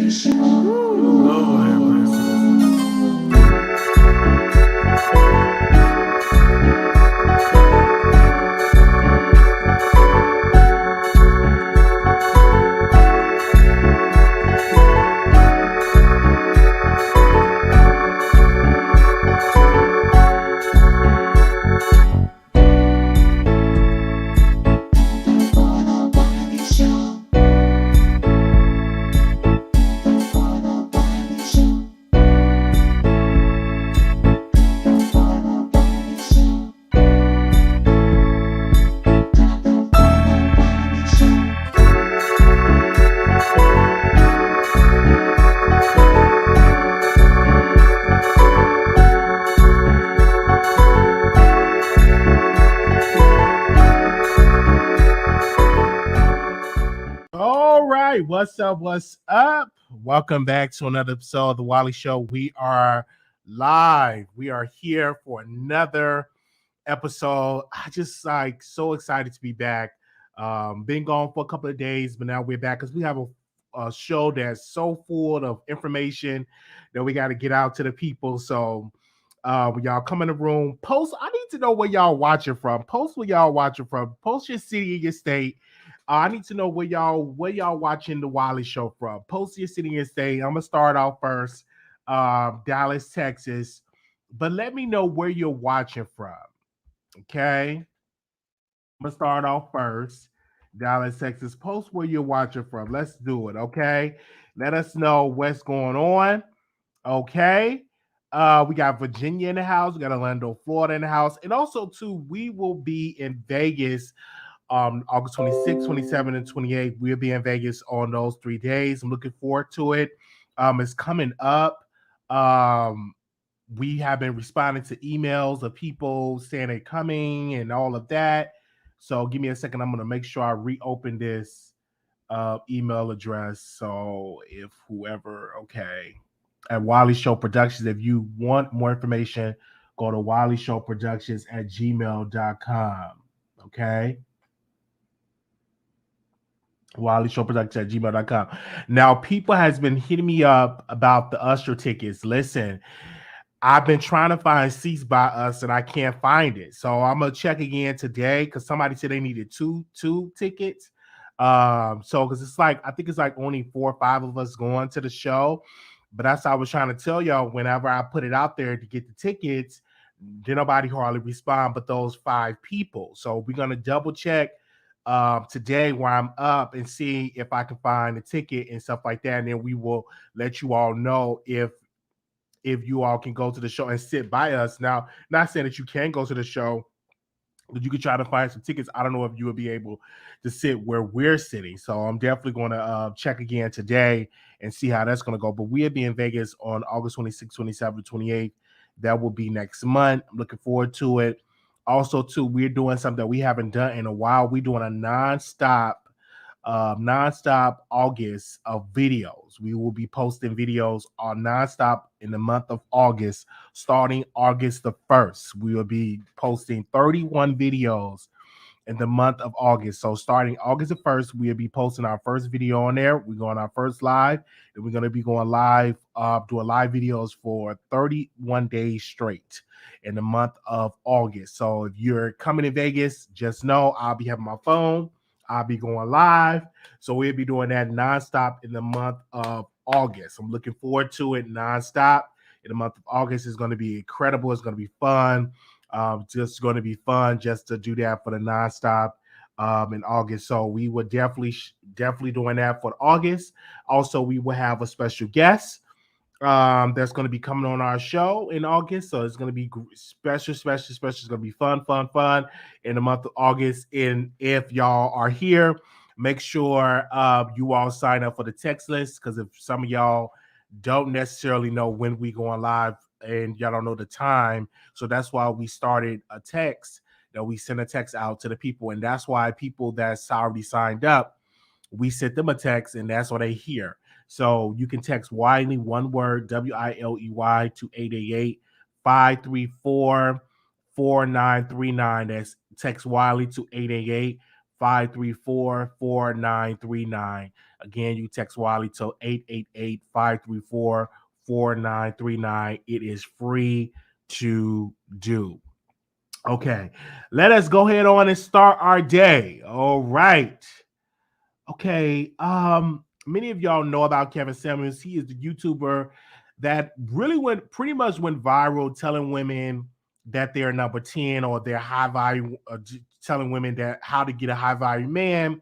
What's up? What's up? Welcome back to another episode of the Wiley Show. We are live. We are here for another episode. I just so excited to be back. Been gone for a couple of days, but now we're back because we have a show that's so full of information that we got to get out to the people. So when y'all come in the room, post. I need to know where y'all watching from. Post where y'all watching from. Post your city and your state. I need to know where y'all watching the Wiley Show from. Post your city and state. I'm gonna start off first, Dallas, Texas, but let me know where you're watching from. Okay, I'm gonna start off first, Dallas, Texas. Post where you're watching from. Let's do it. Okay, let us know what's going on. Okay. We got Virginia in the house. We got Orlando, Florida in the house, and also too, we will be in Vegas. August 26th, 27th, and 28th. We'll be in Vegas on those 3 days. I'm looking forward to it. It's coming up. We have been responding to emails of people saying they're coming and all of that. So give me a second. I'm going to make sure I reopen this email address. So if whoever, at Wiley Show Productions, if you want more information, go to WileyShowProductions@gmail.com. Okay. WileyShowProductions@gmail.com. Now, people has been hitting me up about the Usher tickets. Listen, I've been trying to find seats by us and I can't find it. So I'm gonna check again today because somebody said they needed two tickets. So because it's I think it's only 4 or 5 of us going to the show. But that's what I was trying to tell y'all. Whenever I put it out there to get the tickets, did nobody hardly respond but those 5 people. So we're gonna double check today where I'm up and see if I can find a ticket and stuff like that. And then we will let you all know if you all can go to the show and sit by us. Now, not saying that you can go to the show, but you could try to find some tickets. I don't know if you would be able to sit where we're sitting. So I'm definitely going to check again today and see how that's going to go. But we'll be in Vegas on August 26th, 27th, 28th. That will be next month. I'm looking forward to it. Also, too, we're doing something that we haven't done in a while. We're doing a nonstop August of videos. We will be posting videos on nonstop in the month of August, starting August the 1st. We will be posting 31 videos in the month of August. So starting August the 1st, we'll be posting our first video on there. We're going our first live, and we're going to be going live, doing live videos for 31 days straight in the month of August. So if you're coming to Vegas, just know I'll be having my phone. I'll be going live. So we'll be doing that nonstop in the month of August. I'm looking forward to it nonstop. In the month of August, it's going to be incredible. It's going to be fun. Just going to be fun just to do that for the nonstop in August. So we will definitely doing that for August. Also, we will have a special guest that's going to be coming on our show in August. So it's going to be special. It's going to be fun in the month of August. And if y'all are here, make sure you all sign up for the text list, because if some of y'all don't necessarily know when we go on live and y'all don't know the time, so that's why we started a text that we send a text out to the people. And that's why people that's already signed up, we sent them a text, and that's what they hear. So you can text Wiley, one word, WILEY, to 888-534-4939. That's text Wiley to 888-534-4939. Again, you text Wiley to 888-534-4939. It is free to do. Okay, let us go ahead on and start our day. All right. Okay. Many of y'all know about Kevin Samuels. He is the YouTuber that really pretty much went viral, telling women that they're number 10 or they're high value, telling women that how to get a high value man,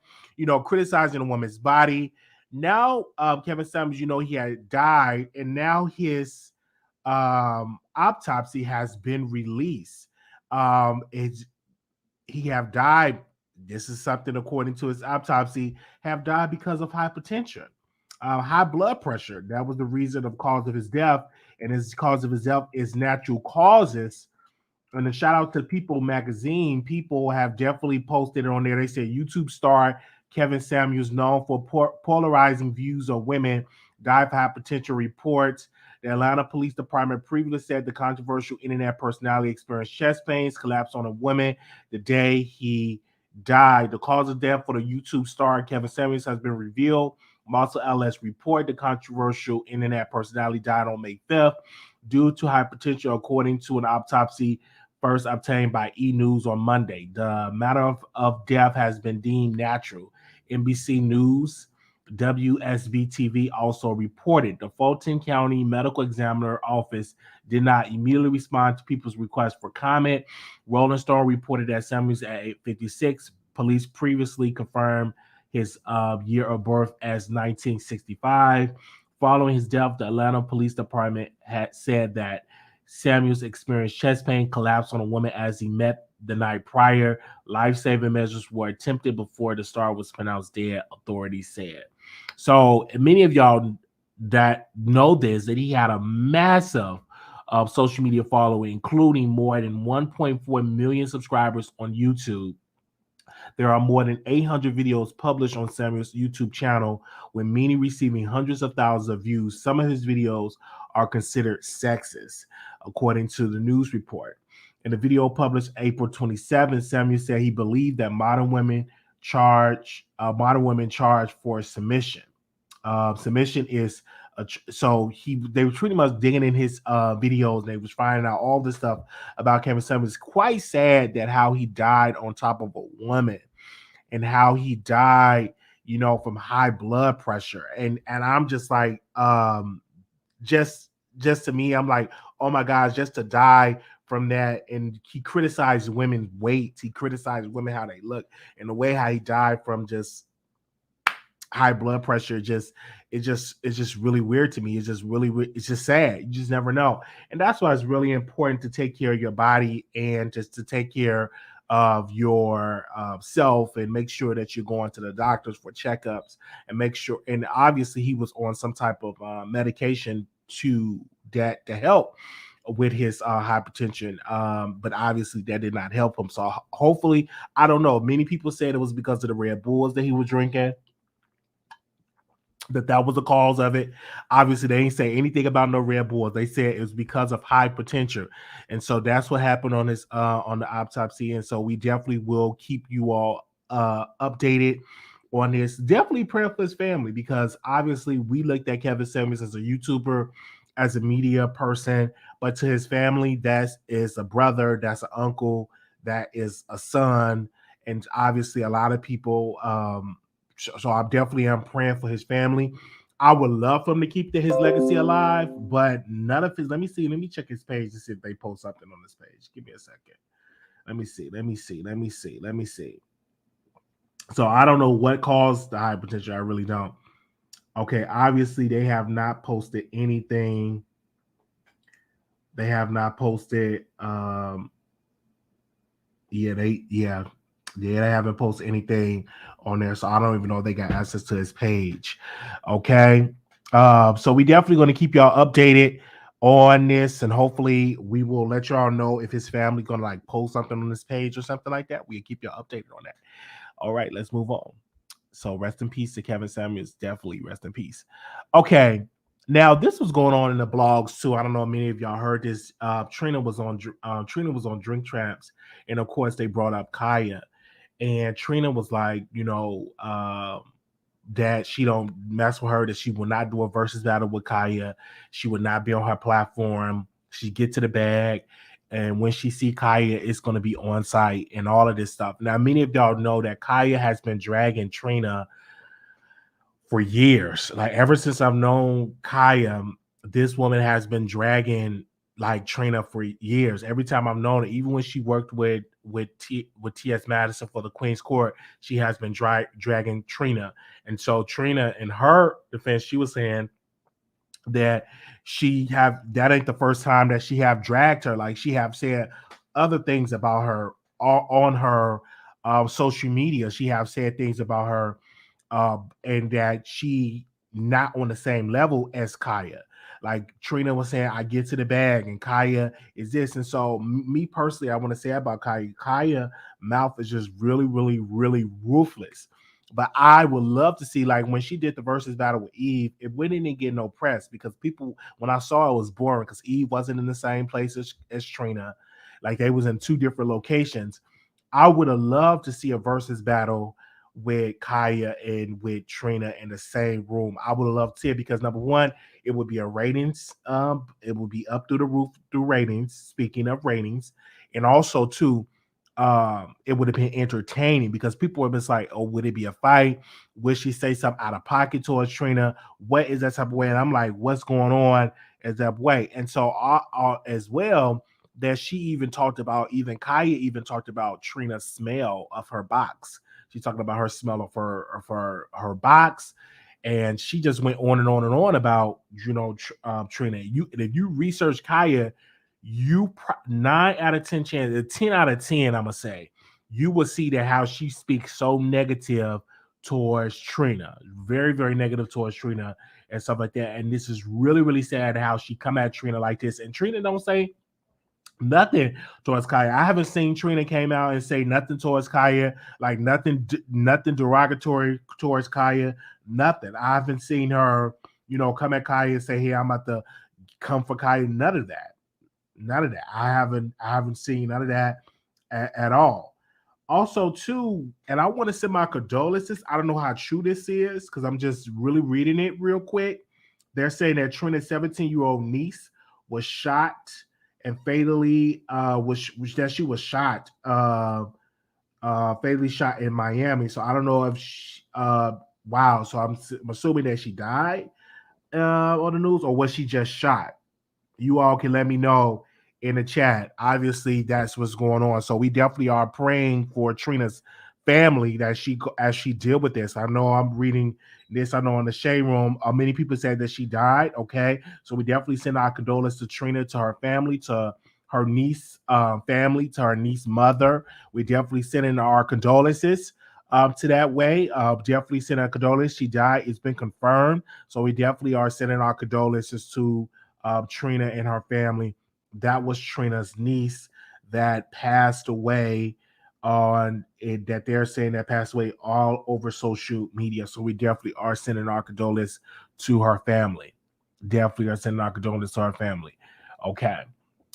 criticizing a woman's body. Now, Kevin Samuels, he had died, and now his autopsy has been released. It's He have died. This is something according to his autopsy, have died because of hypertension, high blood pressure. That was the reason of cause of his death, and his cause of his death is natural causes. And a shout out to People magazine. People have definitely posted it on there. They said YouTube star Kevin Samuels, known for polarizing views of women, died of hypertension. Reports the Atlanta Police Department previously said the controversial internet personality experienced chest pains, collapsed on a woman the day he died. The cause of death for the YouTube star Kevin Samuels has been revealed. Muscle LS report the controversial internet personality died on May 5th due to hypertension, according to an autopsy first obtained by E! News on Monday. The matter of death has been deemed natural. NBC News, WSB-TV also reported the Fulton County Medical Examiner Office did not immediately respond to people's requests for comment. Rolling Stone reported that Samuels at 8:56. Police previously confirmed his year of birth as 1965. Following his death, the Atlanta Police Department had said that Samuels experienced chest pain, collapsed on a woman as he met the night prior. Life-saving measures were attempted before the star was pronounced dead, authorities said. So many of y'all that know this, that he had a massive social media following, including more than 1.4 million subscribers on YouTube. There are more than 800 videos published on Samuel's YouTube channel, with many receiving hundreds of thousands of views. Some of his videos are considered sexist, according to the news report. In a video published April 27, Samuel said he believed that modern women charge for submission. Submission is they were pretty much digging in his videos. They was finding out all this stuff about Kevin Samuels. It's quite sad that how he died on top of a woman, and how he died, from high blood pressure. And I'm just like, just to me, I'm like, oh my gosh, just to die from that. And he criticized women's weight. He criticized women, how they look, and the way how he died from just high blood pressure. It's just really weird to me. It's just really it's just sad. You just never know. And that's why it's really important to take care of your body, and just to take care of your self, and make sure that you're going to the doctors for checkups, and make sure. And obviously he was on some type of medication to help with his hypertension, but obviously that did not help him. So hopefully, I don't know, many people said it was because of the Red Bulls that he was drinking, that was the cause of it. Obviously, they ain't say anything about no Red Bulls. They said it was because of hypertension, and so that's what happened on this on the autopsy. And so we definitely will keep you all updated on this. Definitely pray for his family, because obviously we looked at Kevin Samuels as a YouTuber, as a media person, but to his family, that is a brother, that's an uncle, that is a son, and obviously a lot of people. So I definitely am praying for his family. I would love for him to keep his legacy alive, but none of his. Let me check his page to see if they post something on this page. Give me a second. Let me see. So I don't know what caused the hypertension. I really don't. Okay, obviously they have not posted anything. They have not posted. They haven't posted anything on there, so I don't even know if they got access to his page. Okay, so we definitely going to keep y'all updated on this, and hopefully we will let y'all know if his family going to like post something on this page or something like that. We'll keep y'all updated on that. All right, let's move on. So rest in peace to Kevin Samuels. Definitely rest in peace. Okay. Now this was going on in the blogs too. I don't know if many of y'all heard this. Trina was on Drink Champs, and of course they brought up Kaya, and Trina was like, that she don't mess with her, that she will not do a versus battle with Kaya. She would not be on her platform. She get to the bag. And when she see Kaya, it's going to be on site and all of this stuff. Now, many of y'all know that Kaya has been dragging Trina for years. Like ever since I've known Kaya, this woman has been dragging like Trina for years. Every time I've known it, even when she worked with T.S. Madison for the Queen's Court, she has been dragging Trina. And so Trina, in her defense, she was saying that that ain't the first time that she have dragged her. Like she have said other things about her on her social media. She have said things about her, and that she not on the same level as Kaya. Like Trina was saying, I get to the bag, and Kaya is this. And so, me personally, I want to say about Kaya. Kaya mouth is just really, really, really ruthless. But I would love to see, like when she did the versus battle with Eve, it really didn't get no press because people, when I saw it, was boring because Eve wasn't in the same place as Trina. Like they was in two different locations. I would have loved to see a versus battle with Kaya and with Trina in the same room. I would have loved to see it because number one, it would be a ratings, it would be up through the roof through ratings. Speaking of ratings, and also too, it would have been entertaining because people were just like, oh, would it be a fight? Would she say something out of pocket towards Trina? What is that type of way? And I'm like, what's going on as that way? And so as well, that she even talked about, even Kaya even talked about Trina's smell of her box. She's talking about her smell of her box, and she just went on and on and on about Trina. If you research Kaya, 9 out of 10 chance, 10 out of 10, I'm gonna say, you will see that how she speaks so negative towards Trina, very very negative towards Trina and stuff like that. And this is really really sad how she come at Trina like this, and Trina don't say nothing towards Kaya. I haven't seen Trina came out and say nothing towards Kaya, like nothing derogatory towards Kaya, nothing. I haven't seen her, come at Kaya and say, "Hey, I'm about to come for Kaya." None of that. None of that. I haven't seen none of that at all. Also, too, and I want to send my condolences. I don't know how true this is because I'm just really reading it real quick. They're saying that Trina's 17-year-old niece was shot and fatally that she was shot fatally shot in Miami. So I don't know if wow. So I'm assuming that she died on the news, or was she just shot? You all can let me know in the chat. Obviously, that's what's going on. So we definitely are praying for Trina's family that as she deal with this. I know I'm reading this. I know in the shade room, many people said that she died. Okay, so we definitely send our condolences to Trina, to her family, to her niece family, to her niece mother. We definitely send in our condolences. To that way, definitely send our condolences. She died. It's been confirmed. So we definitely are sending our condolences to Trina and her family. That was Trina's niece that passed away on it, that they're saying that passed away all over social media. So we definitely are sending our condolences to her family. Definitely are sending our condolences to her family. Okay.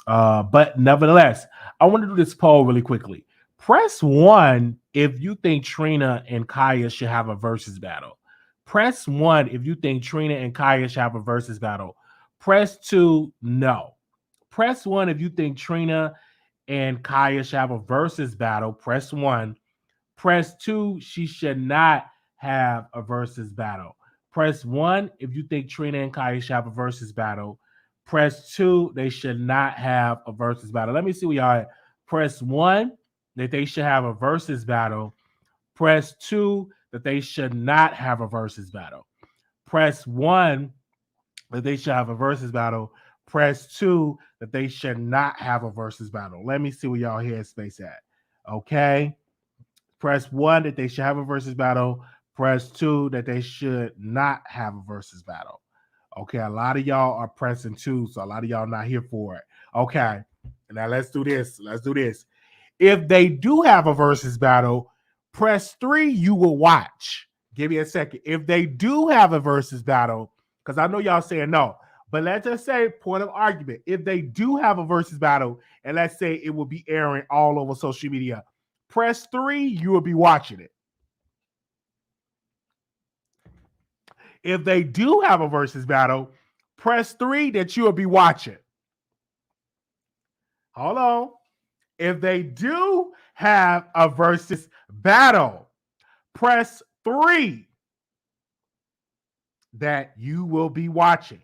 But nevertheless, I want to do this poll really quickly. Press 1 if you think Trina and Kaya should have a versus battle. Press 1 if you think Trina and Kaya should have a versus battle. Press 2, no. Press 1 if you think Trina and Kaya should have a versus battle. Press 1. Press 2, she should not have a versus battle. Press 1 if you think Trina and Kaya should have a versus battle. Press 2, they should not have a versus battle. Let me see where y'all at. Press 1 that they should have a versus battle. Press 2 that they should not have a versus battle. Press 1 that they should have a versus battle. Press 2 that they should not have a versus battle. Let me see where y'all headspace at. Okay. Press 1 that they should have a versus battle. Press 2 that they should not have a versus battle. Okay, a lot of y'all are pressing 2, so a lot of y'all not here for it. Okay, now let's do this. Let's do this. If they do have a versus battle, press 3, you will watch. Give me a second. If they do have a versus battle, because I know y'all saying no, but let's just say, point of argument, if they do have a versus battle, and let's say it will be airing all over social media, press 3, you will be watching it. If they do have a versus battle, press 3 that you will be watching. Hold on. If they do have a versus battle, press 3 that you will be watching.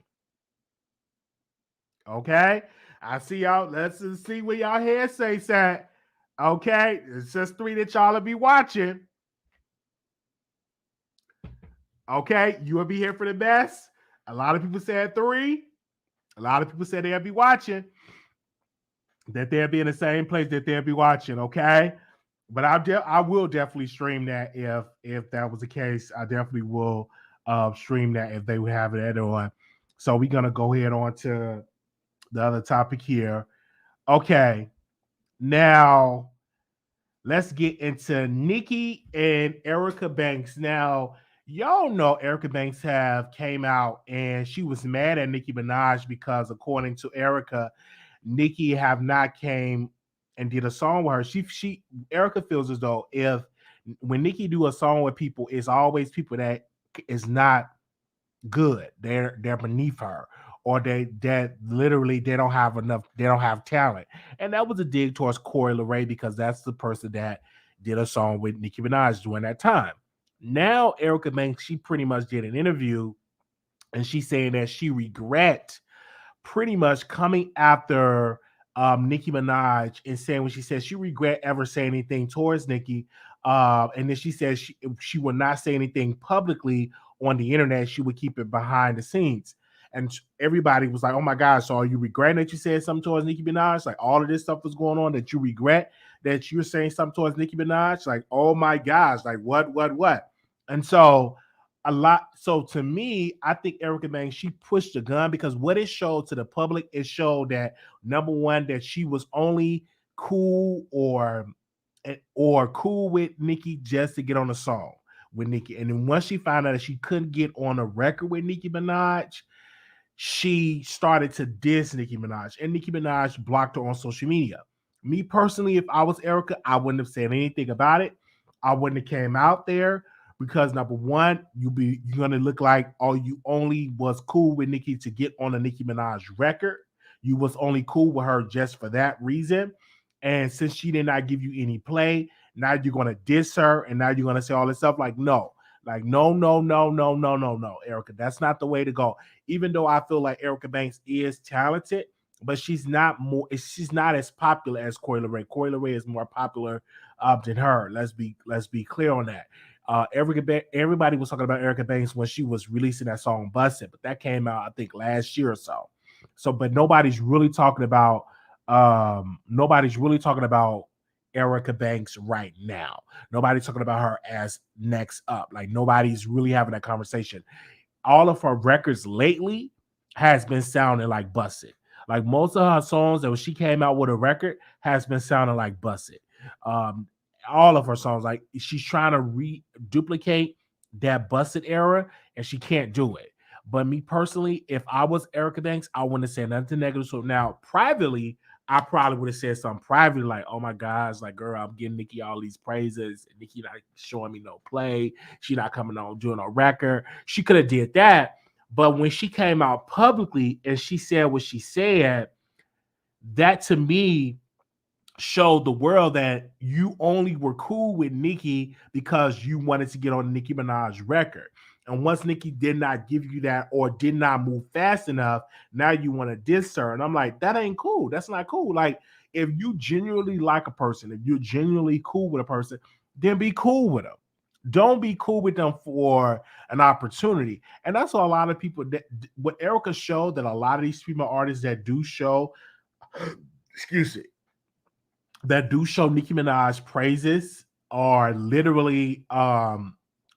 Okay? I see y'all. Let's see what y'all head say, Sat. Okay? It's just 3 that y'all will be watching. Okay? You will be here for the best. A lot of people said 3. A lot of people said they'll be watching. That they'll be in the same place that they'll be watching, okay? But I will definitely stream that if that was the case. I definitely will stream that if they would have it on. So we're gonna go ahead on to the other topic here. Okay, now let's get into Nicki and Erica Banks. Now, y'all know Erica Banks have came out and she was mad at Nicki Minaj because according to Erica, Nicki have not came and did a song with her. She Erica feels as though if when Nicki do a song with people, it's always people that is not good. They're beneath her, or that literally they don't have enough. They don't have talent, and that was a dig towards Corey LeRae because that's the person that did a song with Nicki Minaj during that time. Now Erica Banks, she pretty much did an interview, and she's saying that she regret pretty much coming after Nicki Minaj and saying when she said she regret ever saying anything towards Nicki. And then she says she would not say anything publicly on the internet. She would keep it behind the scenes. And everybody was like, oh my God, so are you regretting that you said something towards Nicki Minaj? Like all of this stuff was going on that you regret that you're saying something towards Nicki Minaj? Like, oh my gosh, like what? And so a lot. So to me, I think Erica Banks, she pushed the gun because what it showed to the public, it showed that number one, that she was only cool or cool with Nicki just to get on a song with Nicki. And then once she found out that she couldn't get on a record with Nicki Minaj, she started to diss Nicki Minaj, and Nicki Minaj blocked her on social media. Me personally, if I was Erica, I wouldn't have said anything about it. I wouldn't have came out there because number one, you're gonna look like you only was cool with Nicki to get on a Nicki Minaj record. You was only cool with her just for that reason. And since she did not give you any play, now you're gonna diss her, and now you're gonna say all this stuff. No, Erica. That's not the way to go. Even though I feel like Erica Banks is talented, but she's not as popular as Corey LeRae. Corey LeRae is more popular than her. Let's be clear on that. Everybody was talking about Erica Banks when she was releasing that song "Busted," but that came out I think last year or so. So, but nobody's really talking about Erica Banks right now. Nobody's talking about her as next up. Like nobody's really having that conversation. All of her records lately has been sounding like Busted. Like most of her songs that when she came out with a record has been sounding like Busted. Um, all of her songs, like she's trying to duplicate that Busted era, and she can't do it. But me personally, if I was Erica Banks, I wouldn't have said nothing negative. So now privately, I probably would have said something privately like, oh my gosh, like girl, I'm giving Nicki all these praises. Nicki not showing me no play. She not coming on doing a record. She could have did that. But when she came out publicly and she said what she said, that to me showed the world that you only were cool with Nicki because you wanted to get on Nicki Minaj record. And once Nicki did not give you that or did not move fast enough, now you want to diss her. And I'm like, that ain't cool. That's not cool. Like, if you genuinely like a person, if you're genuinely cool with a person, then be cool with them. Don't be cool with them for an opportunity. And that's what a lot of people what Erica showed that a lot of these female artists that do show, excuse me, that do show Nicki Minaj praises are literally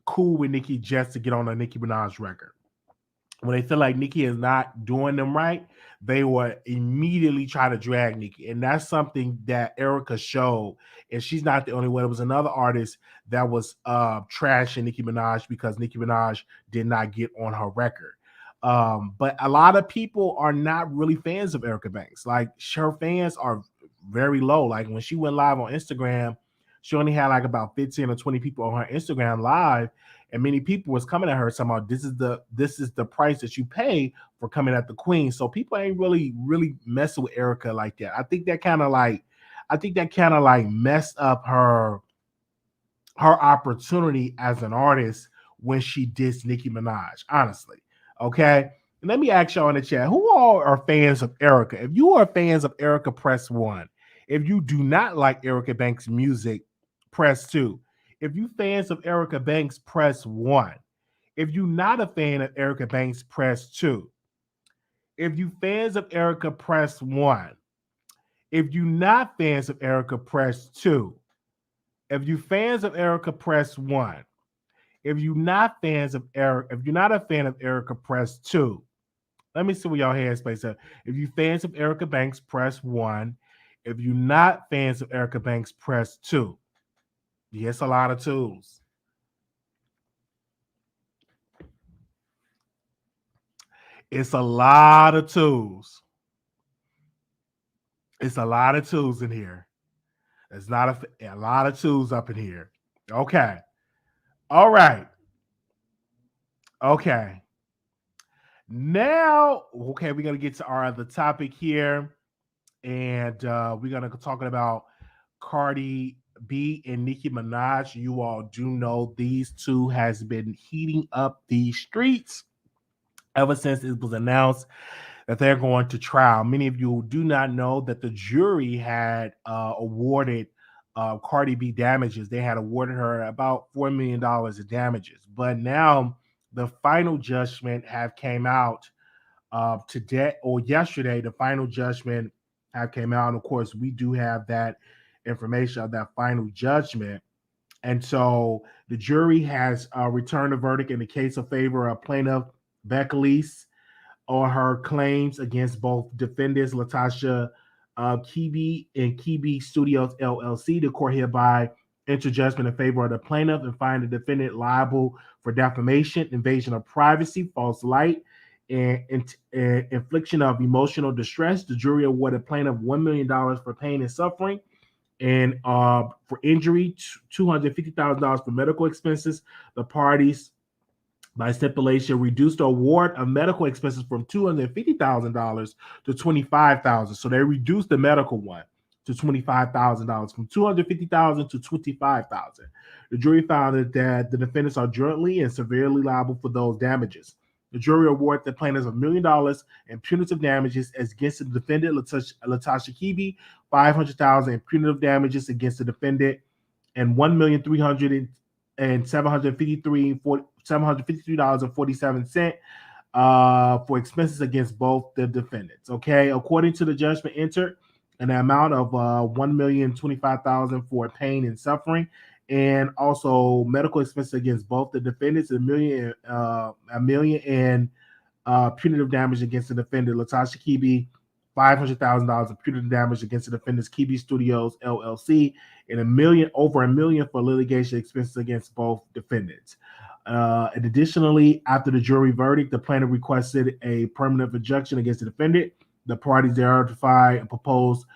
cool with Nicki just to get on a Nicki Minaj record. When they feel like Nicki is not doing them right, they will immediately try to drag Nicki. And that's something that Erica showed. And she's not the only one. It was another artist that was trashing Nicki Minaj because Nicki Minaj did not get on her record. But a lot of people are not really fans of Erica Banks. Like her fans are very low. Like when she went live on Instagram, she only had like about 15 or 20 people on her Instagram live. and many people was coming at her talking about this is the price that you pay for coming at the queen. So people ain't really messing with Erica like that. I think that kind of like messed up her opportunity as an artist when she dissed Nicki Minaj, honestly. Okay. And let me ask y'all in the chat, who all are fans of Erica? If you are fans of Erica, press 1. If you do not like Erica Banks' music, press 2. If you fans of Erica Banks, press 1. If you're not a fan of Erica Banks, press 2. If you fans of Erica, press 1. If you're not fans of Erica, press 2. If you fans of Erica, press 1. If you're not fans of Erica, if you're not a fan of Erica, press 2. Let me see where y'all headspace at. If you fans of Erica Banks, press 1. If you're not fans of Erica Banks, press 2. Yes, a lot of twos. It's a lot of twos. It's a lot of twos in here. There's not a lot of twos up in here. Okay. All right. Okay. Now, okay, we're going to get to our other topic here. And we're going to be talking about Cardi B and Nicki Minaj. You all do know these two has been heating up the streets ever since it was announced that they're going to trial. Many of you do not know that the jury had awarded Cardi B damages. They had awarded her about $4 million of damages. But now the final judgment have came out today or yesterday. The final judgment have came out. And of course, we do have that information of that final judgment. And so the jury has returned a verdict in the case of favor of plaintiff Beckley's or her claims against both defendants, Latasha Kibi and Kibi Studios LLC. The court hereby entered judgment in favor of the plaintiff and find the defendant liable for defamation, invasion of privacy, false light, and infliction of emotional distress. The jury awarded plaintiff $1 million for pain and suffering, and for injury, $250,000 for medical expenses. The parties, by stipulation, reduced the award of medical expenses from $250,000 to $25,000. So they reduced the medical one to $25,000 from $250,000 to $25,000. The jury found that the defendants are jointly and severely liable for those damages. The jury awarded the plaintiffs $1 million in punitive damages against the defendant, Latasha Kibi, $500,000 in punitive damages against the defendant, and $1,353,753.47 for expenses against both the defendants. Okay, according to the judgment entered, an amount of $1,025,000 for pain and suffering, and also medical expenses against both the defendants, $1 million in punitive damage against the defendant, Latasha Kibi, $500,000 of punitive damage against the defendants, Kibi Studios LLC, and over $1 million for litigation expenses against both defendants. And additionally, after the jury verdict, the plaintiff requested a permanent injunction against the defendant. The parties thereafter a proposed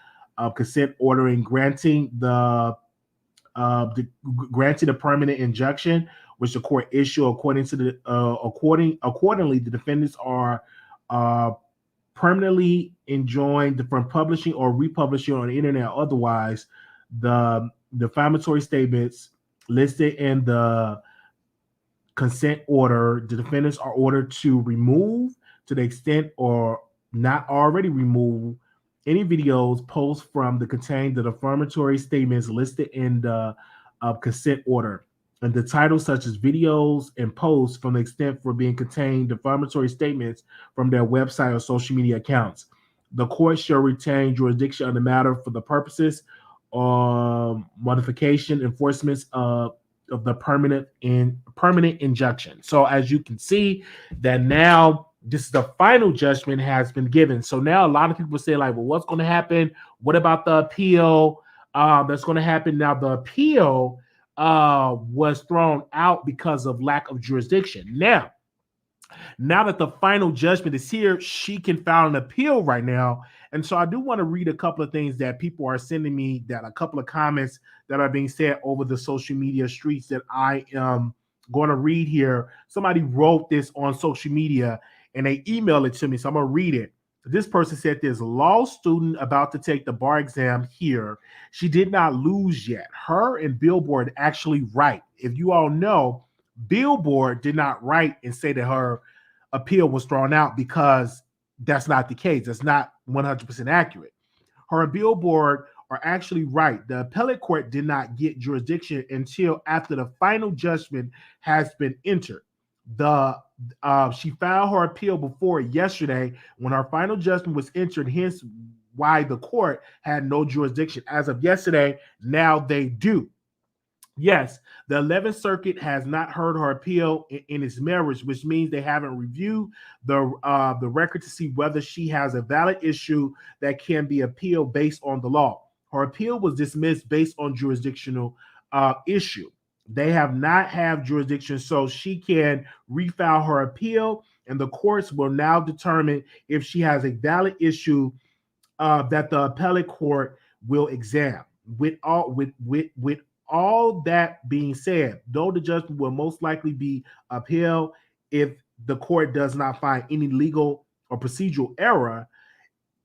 consent ordering granting the permanent injunction, which the court issued. Accordingly, the defendants are permanently enjoined from publishing or republishing on the internet or otherwise the defamatory statements listed in the consent order. The defendants are ordered to remove, to the extent or not already remove, any videos, posts from the defamatory statements listed in the consent order, and the titles such as videos and posts from the extent for being contained defamatory statements from their website or social media accounts. The court shall retain jurisdiction on the matter for the purposes of modification, enforcements of the permanent injunction. So as you can see, that now this is the final judgment has been given. So now a lot of people say, like, well, what's going to happen? What about the appeal that's going to happen? Now the appeal was thrown out because of lack of jurisdiction. Now that the final judgment is here, she can file an appeal right now. And so I do want to read a couple of things that people are sending me, that a couple of comments that are being said over the social media streets that I am going to read here. Somebody wrote this on social media and they emailed it to me. So I'm going to read it. This person said there's a law student about to take the bar exam here. She did not lose yet. Her and Billboard actually write. If you all know, Billboard did not write and say that her appeal was thrown out because that's not the case. That's not 100% accurate. Her and Billboard are actually right. The appellate court did not get jurisdiction until after the final judgment has been entered. The She filed her appeal before yesterday when her final judgment was entered, hence why the court had no jurisdiction. As of yesterday, now they do. Yes, the 11th Circuit has not heard her appeal in its merits, which means they haven't reviewed the record to see whether she has a valid issue that can be appealed based on the law. Her appeal was dismissed based on jurisdictional issue. They have not have jurisdiction, so she can refile her appeal, and the courts will now determine if she has a valid issue that the appellate court will examine. With all that being said, though the judgment will most likely be upheld if the court does not find any legal or procedural error,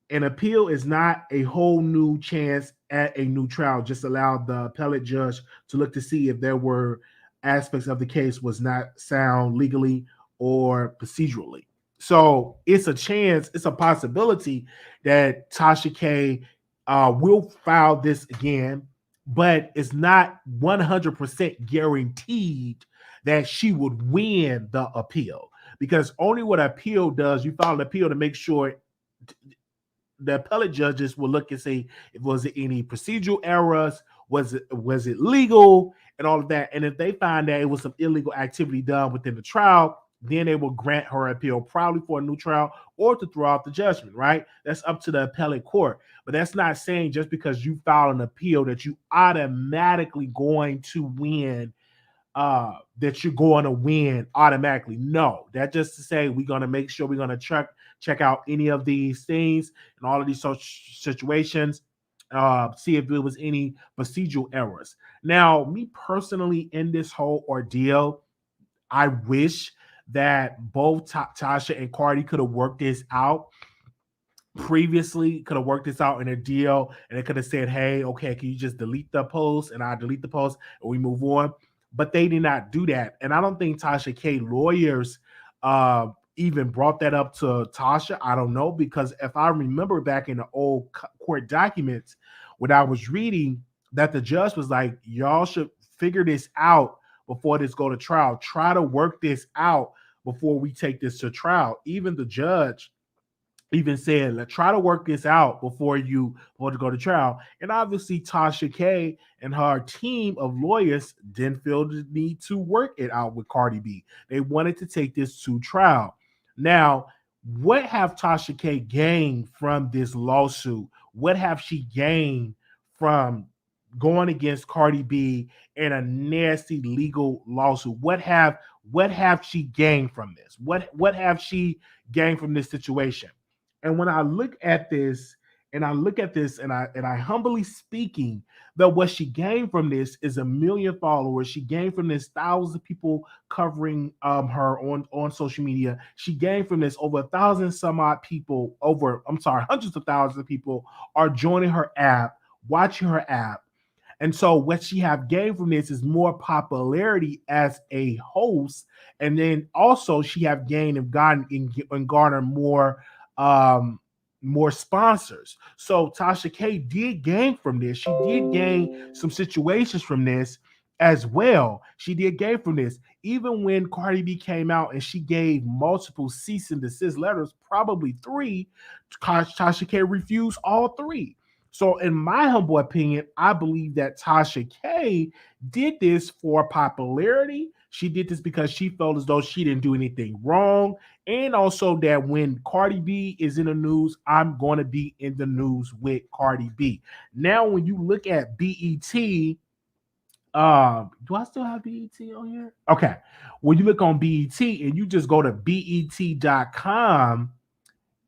an appeal is not a whole new chance at a new trial. Just allow the appellate judge to look to see if there were aspects of the case was not sound legally or procedurally. So it's a chance, it's a possibility that Tasha K will file this again, but it's not 100% guaranteed that she would win the appeal, because only what appeal does, you file an appeal to make sure the appellate judges will look and see if was it any procedural errors, was it legal, and all of that. And if they find that it was some illegal activity done within the trial, then they will grant her appeal, probably for a new trial or to throw out the judgment, right? That's up to the appellate court. But that's not saying just because you file an appeal that you automatically going to win, that you're going to win automatically. No, that's just to say we're going to make sure we're going to check out any of these things and all of these situations, see if there was any procedural errors. Now, me personally, in this whole ordeal, I wish that both Tasha and Cardi could have worked this out previously, could have worked this out in a deal, and they could have said, hey, okay, can you just delete the post, and I delete the post and we move on. But they did not do that. And I don't think Tasha K lawyers even brought that up to Tasha. I don't know, because if I remember back in the old court documents, when I was reading, that the judge was like, y'all should figure this out before this go to trial. Try to work this out before we take this to trial. Even the judge even said, let's try to work this out before you want to go to trial. And obviously Tasha K and her team of lawyers didn't feel the need to work it out with Cardi B. They wanted to take this to trial. Now, what have Tasha K gained from this lawsuit? What have she gained from going against Cardi B in a nasty legal lawsuit? What have she gained from this? What have she gained from this situation? And when I look at this, and I humbly speaking, that what she gained from this is 1 million followers. She gained from this thousands of people covering her on social media. She gained from this over 1,000 some odd people, hundreds of thousands of people are joining her app, watching her app. And so what she have gained from this is more popularity as a host. And then also she have gained and garnered more sponsors. So Tasha K did gain from this. She did gain some situations from this as well. She did gain from this. Even when Cardi B came out and she gave multiple cease and desist letters, probably 3, Tasha K refused all 3. So in my humble opinion, I believe that Tasha K did this for popularity. She did this because she felt as though she didn't do anything wrong. And also that when Cardi B is in the news, I'm going to be in the news with Cardi B. Now, when you look at BET, do I still have BET on here? Okay. When you look on BET and you just go to BET.com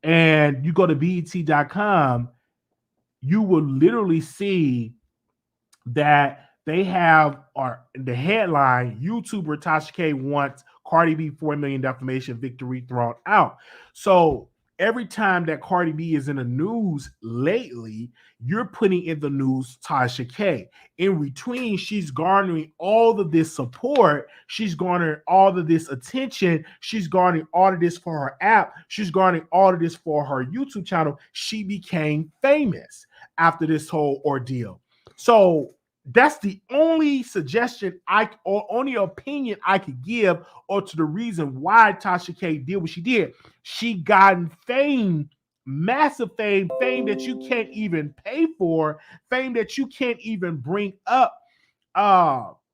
and you go to BET.com, you will literally see that they have the headline: YouTuber Tasha K wants Cardi B 4 million defamation victory thrown out. So every time that Cardi B is in the news lately, you're putting in the news Tasha K. In between, she's garnering all of this support. She's garnering all of this attention. She's garnering all of this for her app. She's garnering all of this for her YouTube channel. She became famous after this whole ordeal. So that's the only suggestion or only opinion I could give, or to the reason why Tasha K did what she did. She gotten fame, massive fame, fame that you can't even pay for, fame that you can't even bring up.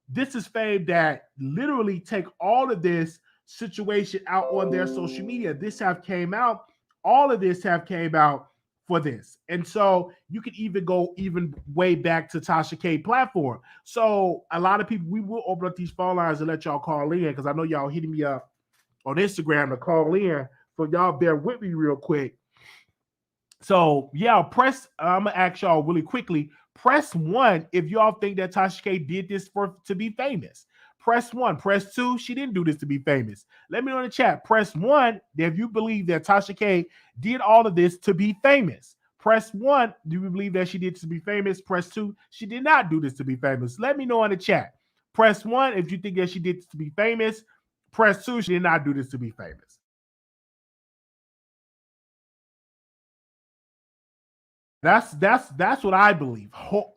This is fame that literally take all of this situation out on their social media. This have came out, all of this have came out for this. And so you can even go even way back to Tasha K platform. So a lot of people, we will open up these phone lines and let y'all call in, because I know y'all hitting me up on Instagram to call in. So y'all bear with me real quick. So yeah, I'm gonna ask y'all really quickly. Press 1 if y'all think that Tasha K did this to be famous. Press 1. Press 2, she didn't do this to be famous. Let me know in the chat. Press 1 if you believe that Tasha K did all of this to be famous. Press 1, do you believe that she did this to be famous? Press 2, she did not do this to be famous. Let me know in the chat. Press 1 if you think that she did this to be famous. Press 2, she did not do this to be famous. That's what I believe.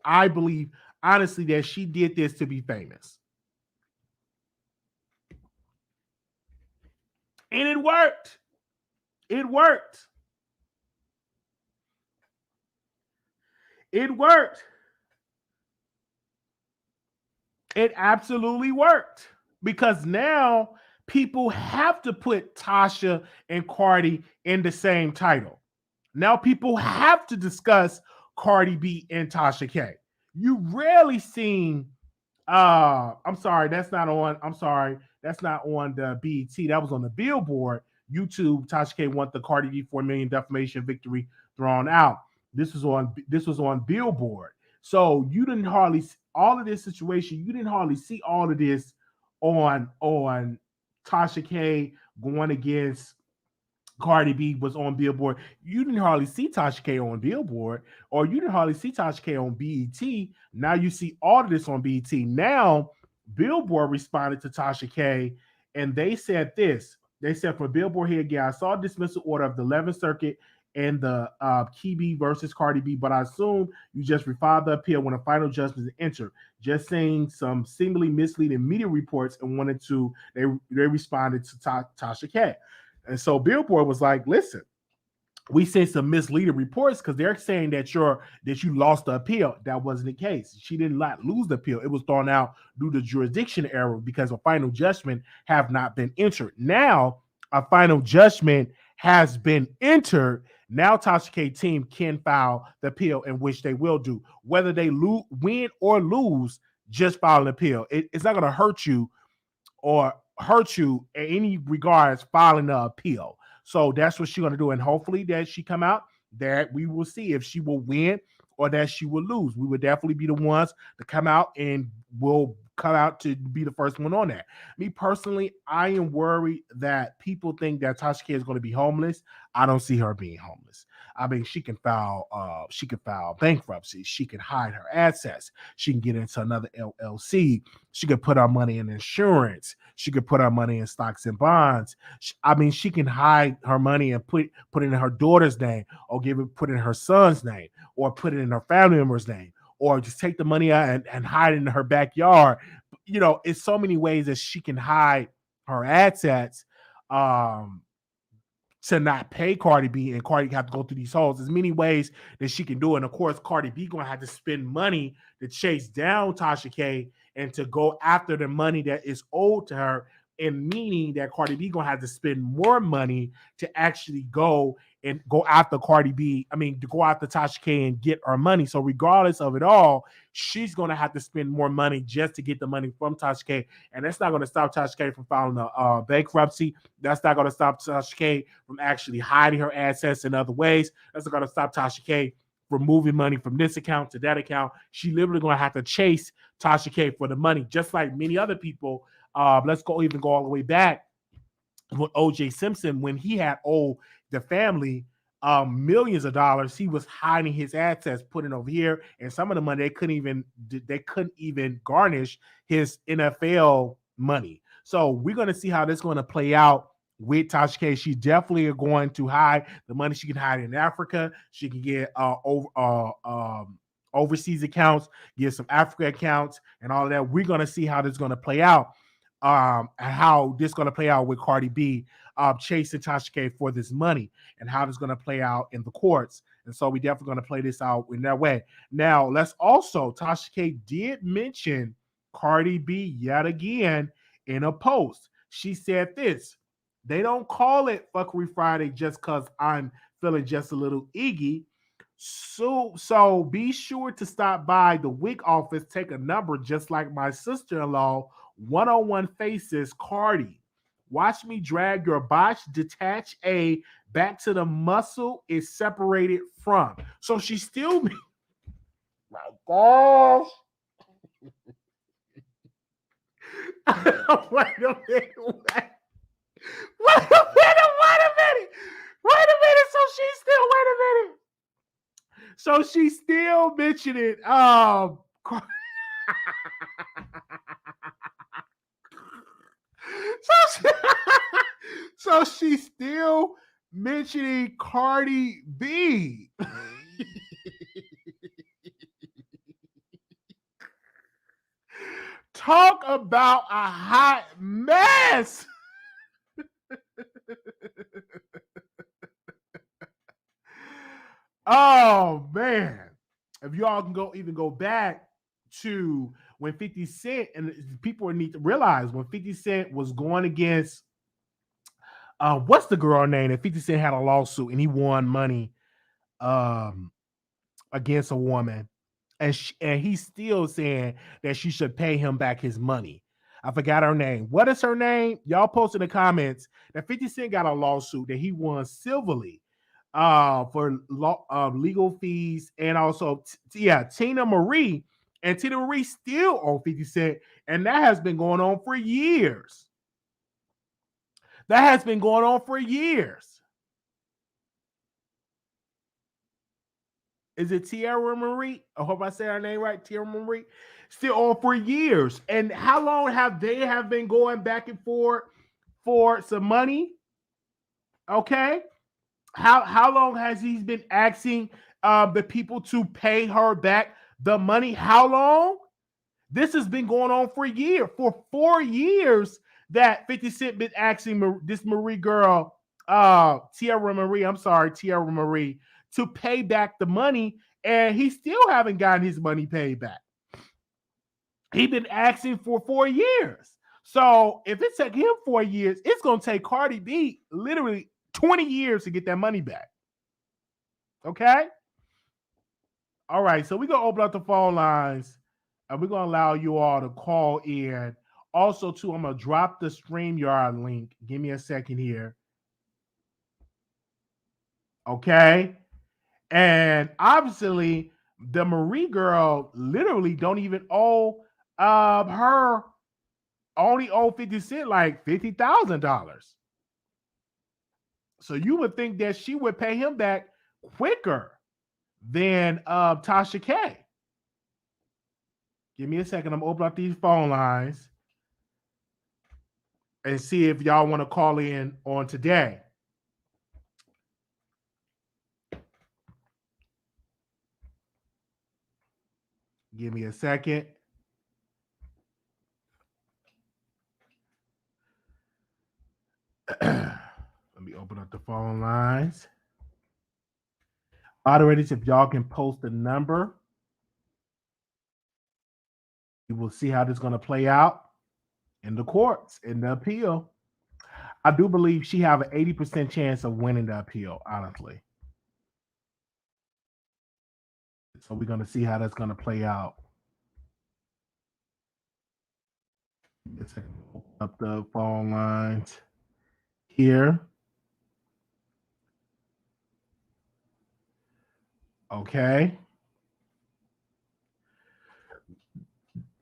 I believe honestly that she did this to be famous. And it worked. It worked. It worked. It absolutely worked, because now people have to put Tasha and Cardi in the same title. Now people have to discuss Cardi B and Tasha K. You rarely seen I'm sorry, that's not on the BET. That was on the Billboard. YouTube, Tasha K want the Cardi B 4 million defamation victory thrown out. This was on Billboard. So you didn't hardly all of this situation, you didn't hardly see all of this on Tasha K going against Cardi B was on Billboard. You didn't hardly see Tasha K on Billboard, or you didn't hardly see Tasha K on BET. Now you see all of this on BET. Now Billboard responded to Tasha K, and they said this. They said, for Billboard here again, I saw a dismissal order of the 11th Circuit and the Kibi versus Cardi B, but I assume you just refiled the appeal when a final judgment is entered. Just saying some seemingly misleading media reports, and they responded to Tasha K. And so Billboard was like, listen, we sent some misleading reports because they're saying that you lost the appeal. That wasn't the case. She did not lose the appeal. It was thrown out due to jurisdiction error because a final judgment have not been entered. Now a final judgment has been entered. Now Tasha K team can file the appeal, in which they will do. Whether they win or lose, just file an appeal. It's not going to hurt you in any regards filing the appeal. So that's what she's going to do. And hopefully that she come out, that we will see if she will win or that she will lose. We would definitely be the ones to come out, and will come out to be the first one on that. Me personally, I am worried that people think that Tasha K is going to be homeless. I don't see her being homeless. I mean, she can file bankruptcy. She can hide her assets. She can get into another LLC. She could put her money in insurance. She could put her money in stocks and bonds. She can hide her money and put it in her daughter's name, or put it in her son's name, or put it in her family member's name, or just take the money out and hide it in her backyard. It's so many ways that she can hide her assets to not pay Cardi B, and Cardi have to go through these holes. There's many ways that she can do it. And of course, Cardi B gonna have to spend money to chase down Tasha K and to go after the money that is owed to her, and meaning that Cardi B gonna have to spend more money to actually go after Cardi B. To go after Tasha K and get her money. So regardless of it all, she's gonna have to spend more money just to get the money from Tasha K, and that's not gonna stop Tasha K from filing a bankruptcy. That's not gonna stop Tasha K from actually hiding her assets in other ways. That's not gonna stop Tasha K for moving money from this account to that account. She literally going to have to chase Tasha K for the money, just like many other people. Let's go all the way back with OJ Simpson when he had owed the family millions of dollars. He was hiding his assets, putting over here, and some of the money they couldn't even garnish his NFL money. So we're going to see how this is going to play out with Tasha K. She definitely going to hide the money. She can hide in Africa. She can get overseas accounts, get some Africa accounts, and all of that. We're going to see how this is going to play out. And how this is going to play out with Cardi B chasing Tasha K for this money, and how this is going to play out in the courts. And so we definitely going to play this out in that way. Now, let's also, Tasha K did mention Cardi B yet again in a post. She said this: they don't call it Fuckery Friday just because I'm feeling just a little iggy. So be sure to stop by the wig office, take a number just like my sister-in-law, 101 Faces, Cardi. Watch me drag your botch, detach A back to the muscle is separated from. So she still, my gosh. Wait a minute. Wait a minute. So she's still mentioning so she's still mentioning Cardi B. Talk about a hot mess. Oh man. If y'all can go back to when 50 Cent, and people need to realize when 50 Cent was going against what's the girl name that 50 Cent had a lawsuit and he won money against a woman, and he's still saying that she should pay him back his money. I forgot her name. What is her name? Y'all post in the comments that 50 Cent got a lawsuit that he won civilly for legal fees, and also Tina Marie, and Tina Marie still owe 50 Cent, and that has been going on for years. Is it Tierra Marie? I hope I say her name right. Tierra Marie. Still on for years. And how long have they been going back and forth for some money? Okay. How long has he been asking the people to pay her back the money? How long? This has been going on for a year. For 4 years that 50 Cent been asking this Marie girl, Tierra Marie, to pay back the money, and he still haven't gotten his money paid back. He's been asking for 4 years. So if it took him 4 years, it's going to take Cardi B literally 20 years to get that money back. Okay? All right, so we're going to open up the phone lines, and we're going to allow you all to call in. Also, too, I'm going to drop the StreamYard link. Give me a second here. Okay? And obviously, the Marie girl literally don't even owe her, only owe 50 Cent like $50,000. So you would think that she would pay him back quicker than Tasha K. Give me a second. I'm gonna open up these phone lines and see if y'all want to call in on today. Give me a second. Let me open up the phone lines. Moderators, if y'all can post the number, you will see how this is going to play out in the courts, in the appeal. I do believe she have an 80% chance of winning the appeal, honestly. So we're going to see how that's going to play out. Let's open up the phone lines here. Okay.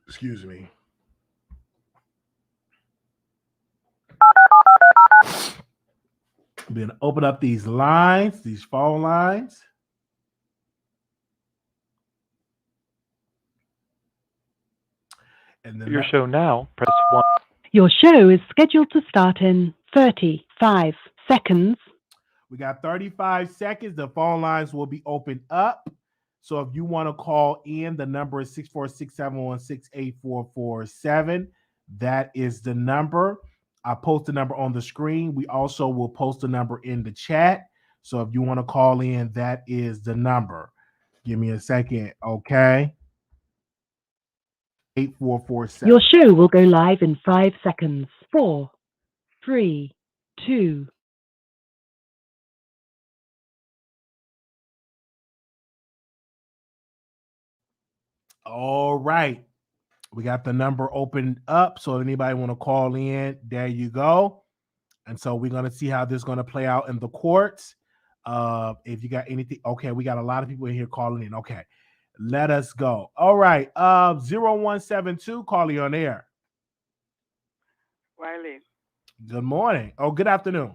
Excuse me. Then open up these lines, these phone lines. And then Your show now, press 1. Your show is scheduled to start in 35 seconds. We got 35 seconds. The phone lines will be opened up. So if you want to call in, the number is 646-716-8447. That is the number. I post the number on the screen. We also will post the number in the chat. So if you want to call in, that is the number. Give me a second, okay? 8447. Your show will go live in 5 seconds. 4, 3, 2. All right. We got the number opened up. So if anybody want to call in, there you go. And so we're going to see how this is going to play out in the courts. If you got anything, okay, we got a lot of people in here calling in. Okay, let us go. All right, 0172, calling on air. Wiley. Good morning. Oh, good afternoon.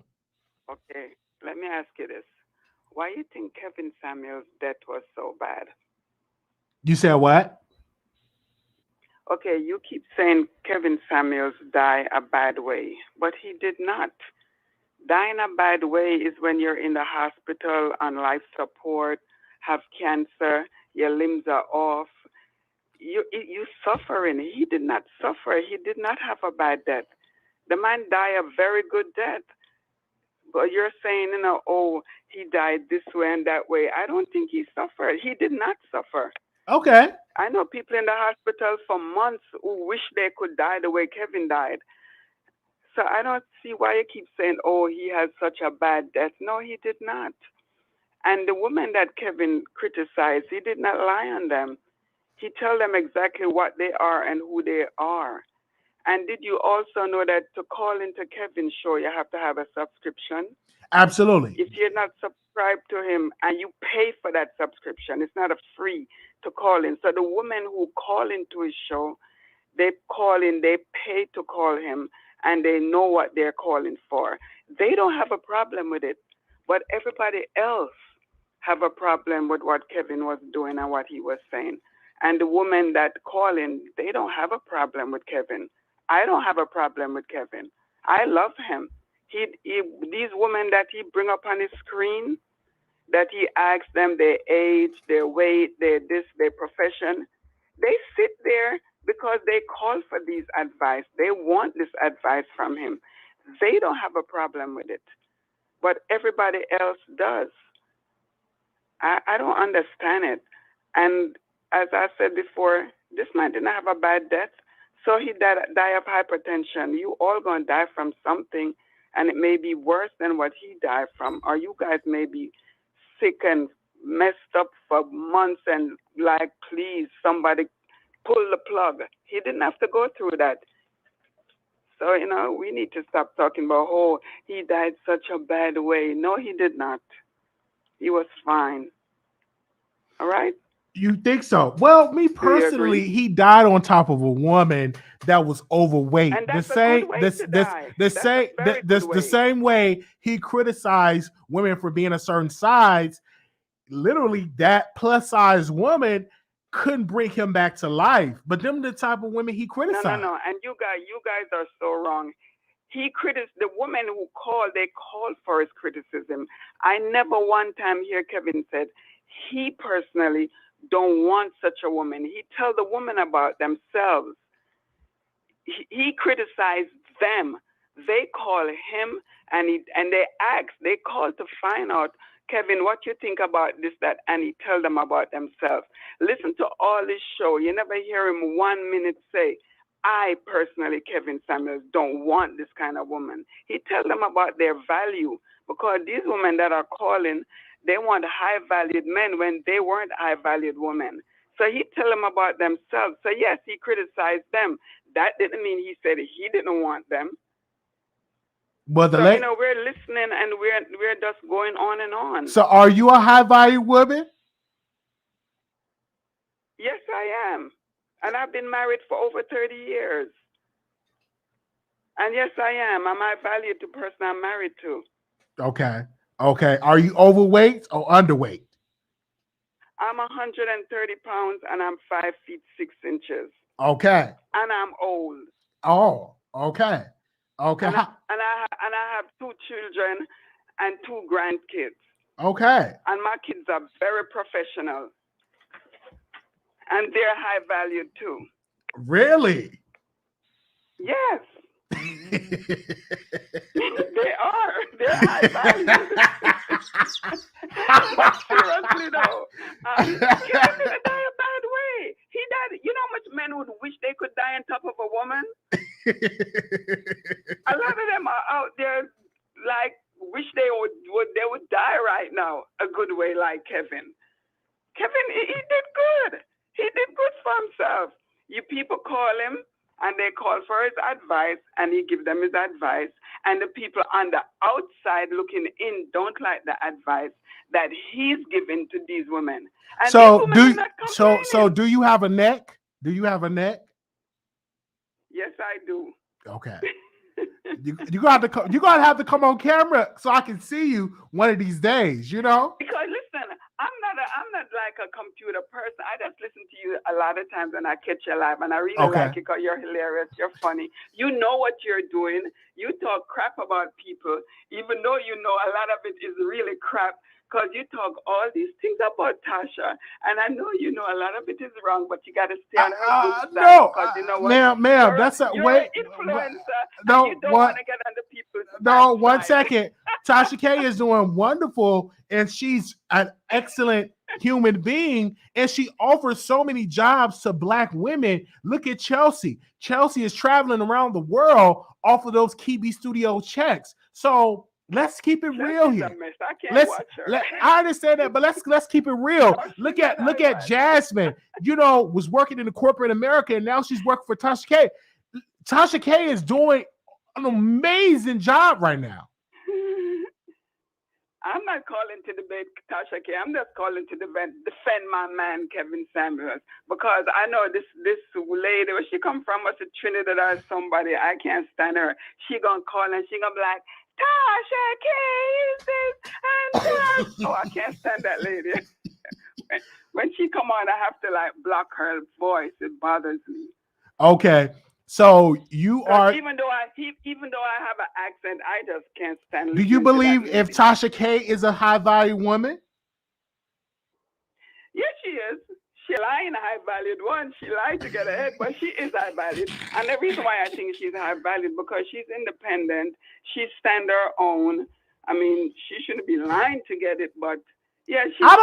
Okay, let me ask you this. Why you think Kevin Samuels' death was so bad? You said what? Okay, you keep saying Kevin Samuels died a bad way, but he did not. Dying a bad way is when you're in the hospital on life support, have cancer, your limbs are off. You suffering. He did not suffer. He did not have a bad death. The man died a very good death. But you're saying, oh, he died this way and that way. I don't think he suffered. He did not suffer. Okay. I know people in the hospital for months who wish they could die the way Kevin died. So I don't see why you keep saying, oh, he has such a bad death. No, he did not. And the woman that Kevin criticized, he did not lie on them. He told them exactly what they are and who they are. And did you also know that to call into Kevin's show, you have to have a subscription? Absolutely. If you're not subscribed to him and you pay for that subscription, it's not a free to call in. So the women who call into his show, they call in, they pay to call him, and they know what they're calling for. They don't have a problem with it, but everybody else have a problem with what Kevin was doing and what he was saying. And the women that call in, they don't have a problem with Kevin. I don't have a problem with Kevin. I love him. These women that he bring up on his screen, that he asks them their age, their weight, their profession, they sit there because they call for these advice. They want this advice from him. They don't have a problem with it, but everybody else does. I don't understand it. And as I said before, this man didn't have a bad death, so he died of hypertension. You all gonna die from something, and it may be worse than what he died from, or you guys may be sick and messed up for months and like, please, somebody pull the plug. He didn't have to go through that. So, we need to stop talking about, oh, he died such a bad way. No, he did not. He was fine. All right? You think so? Well, me personally, he died on top of a woman that was overweight. And that's a good way to die. The same way he criticized women for being a certain size. Literally, that plus size woman couldn't bring him back to life. But them the type of women he criticized. No. And you guys are so wrong. The women who called, they called for his criticism. I never one time hear Kevin said he personally don't want such a woman. He tell the women about themselves. He criticized them. They call him and they call to find out, Kevin, what you think about this, that, and he tell them about themselves. Listen to all this show. You never hear him 1 minute say, I personally, Kevin Samuels, don't want this kind of woman. He tell them about their value, because these women that are calling, they want high-valued men when they weren't high-valued women. So he tell them about themselves. So yes, he criticized them. That didn't mean he said he didn't want them. But we're listening and we're just going on and on. So are you a high-value woman? Yes, I am. And I've been married for over 30 years. And yes, I am. I'm high value to the person I'm married to. Okay. Okay. Are you overweight or underweight? I'm 130 pounds and I'm 5 feet 6 inches. Okay. And I'm old. Oh, okay. Okay. And I have 2 children and 2 grandkids. Okay. And my kids are very professional. And they're high valued too. Really? Yes. They are. They're high valued. But seriously though, Kevin didn't die a bad way. He died. You know how much men would wish they could die on top of a woman? A lot of them are out there like wish they would die right now a good way like Kevin. Kevin, he did good. He did good for himself. You people call him and they call for his advice and he give them his advice. And the people on the outside looking in don't like the advice that he's giving to these women. And so these women are not complaining. do you have a neck? Do you have a neck? Yes, I do. Okay. You gotta have to come on camera so I can see you one of these days, you know? Because listen, I'm not like a computer person. I just listen to you a lot of times and I catch you live and I really like it because you're hilarious, you're funny. You know what you're doing. You talk crap about people, even though you know a lot of it is really crap. Because you talk all these things about Tasha, and I know you know a lot of it is wrong, but you got to stay on her good side. No, because you know what? ma'am, that's a you're wait. An influencer, No, and you don't want to get on the people's no, bad 1 side. second. Tasha K is doing wonderful, and she's an excellent human being, and she offers so many jobs to Black women. Look at Chelsea. Chelsea is traveling around the world off of those KB Studio checks. So let's keep it real here. I can't watch her. I understand that, but let's keep it real. No, look at Jasmine. You know, was working in the corporate America, and now she's working for Tasha K. Tasha K is doing an amazing job right now. I'm not calling to debate Tasha K. I'm just calling to defend my man Kevin Samuels because I know this lady where she come from was a Trinidad or somebody. I can't stand her. She gonna call and she gonna be like, Tasha K is this and that. Oh, I can't stand that lady. When she come on, I have to like block her voice. It bothers me. Okay. So you are even though I have an accent, I just can't stand. Do you believe if Tasha K is a high value woman? Yes, she is. She lying a high valued one. She lied to get ahead, but she is high valued. And the reason why I think she's high valued because she's independent. She stand her own. I mean, she shouldn't be lying to get it, but yeah, I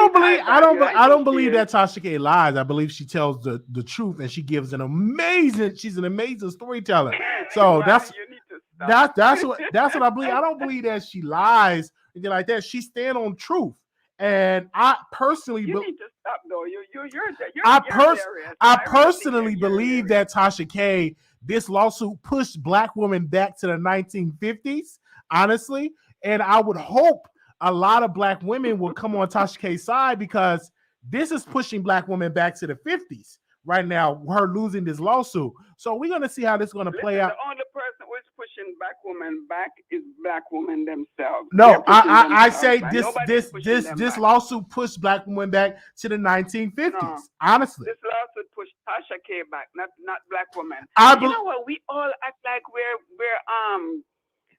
don't believe that Tasha K lies. I believe she tells the truth and she gives she's an amazing storyteller. So well, that's what I believe. I don't believe that she lies anything like that. She stand on truth. And I personally need to stop though. I personally believe that Tasha K, this lawsuit pushed Black women back to the 1950s, honestly. And I would hope a lot of Black women will come on Tasha K's side because this is pushing Black women back to the 50s right now, her losing this lawsuit. So we're going to see how this is going to play out. The only person who's pushing Black women back is Black women themselves. No, I say this lawsuit pushed Black women back to the 1950s. No, honestly, this lawsuit pushed Tasha K back, not Black women. You know what? We all act like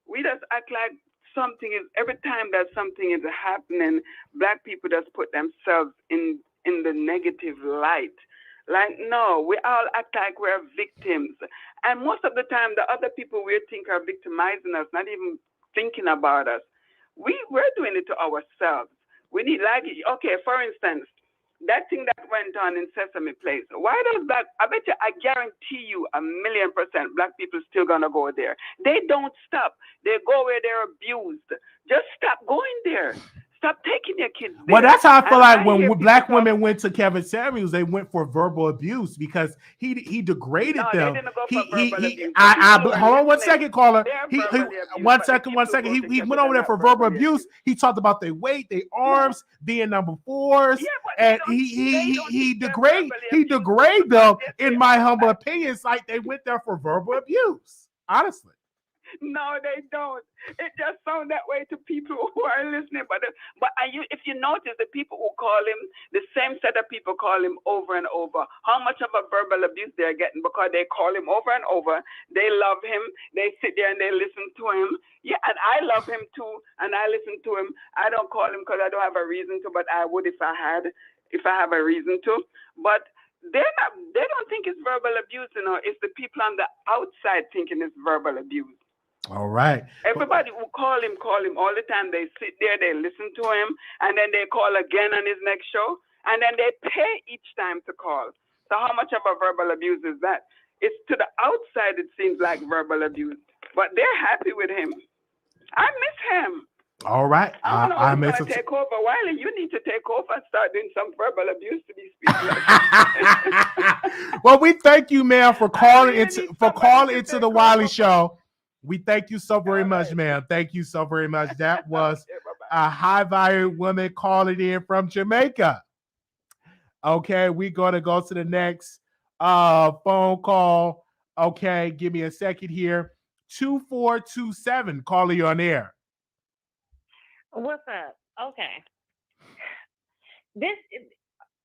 we just act like something is every time that something is happening, Black people just put themselves in the negative light. Like, no, we all act like we're victims. And most of the time, the other people we think are victimizing us, not even thinking about us. We're doing it to ourselves. We need, like, okay, for instance, that thing that went on in Sesame Place. Why does that? I guarantee you 1,000,000% Black people still gonna go there. They don't stop. They go where they're abused. Just stop going there. Stop taking your kids there. Well, that's how I feel And like I when hear black people talk- women went to Kevin Samuels, they went for verbal abuse because he degraded No, them. they didn't go for verbal abuse. Hold on one second, caller. They're He verbally abused, one but the second. people go He to went Kevin over there and for not verbal verbally abuse. abused. He talked about their weight, their arms being number fours, Yeah, but and they he don't degrade them. Yes, In my humble opinion, it's like they went there for verbal abuse. Honestly. No, they don't. It just sounds that way to people who are listening. But if you notice, the people who call him, the same set of people call him over and over. How much of a verbal abuse they're getting because they call him over and over. They love him. They sit there and they listen to him. Yeah, and I love him too, and I listen to him. I don't call him because I don't have a reason to, but I would if I have a reason to. But they don't think it's verbal abuse. It's the people on the outside thinking it's verbal abuse. All right. Everybody who call him all the time. They sit there, they listen to him, and then they call again on his next show, and then they pay each time to call. So how much of a verbal abuse is that? It's to the outside, it seems like verbal abuse, but they're happy with him. I miss him. All right. I don't know who's going to take over. Wiley, you need to take over and start doing some verbal abuse to these people. Well, we thank you, ma'am, for calling into the Wiley Show. We thank you so very much, ma'am. Thank you so very much. That was a high value woman calling in from Jamaica. Okay, we're going to go to the next phone call. Okay, give me a second here. 2427, calling you on air. What's up? Okay.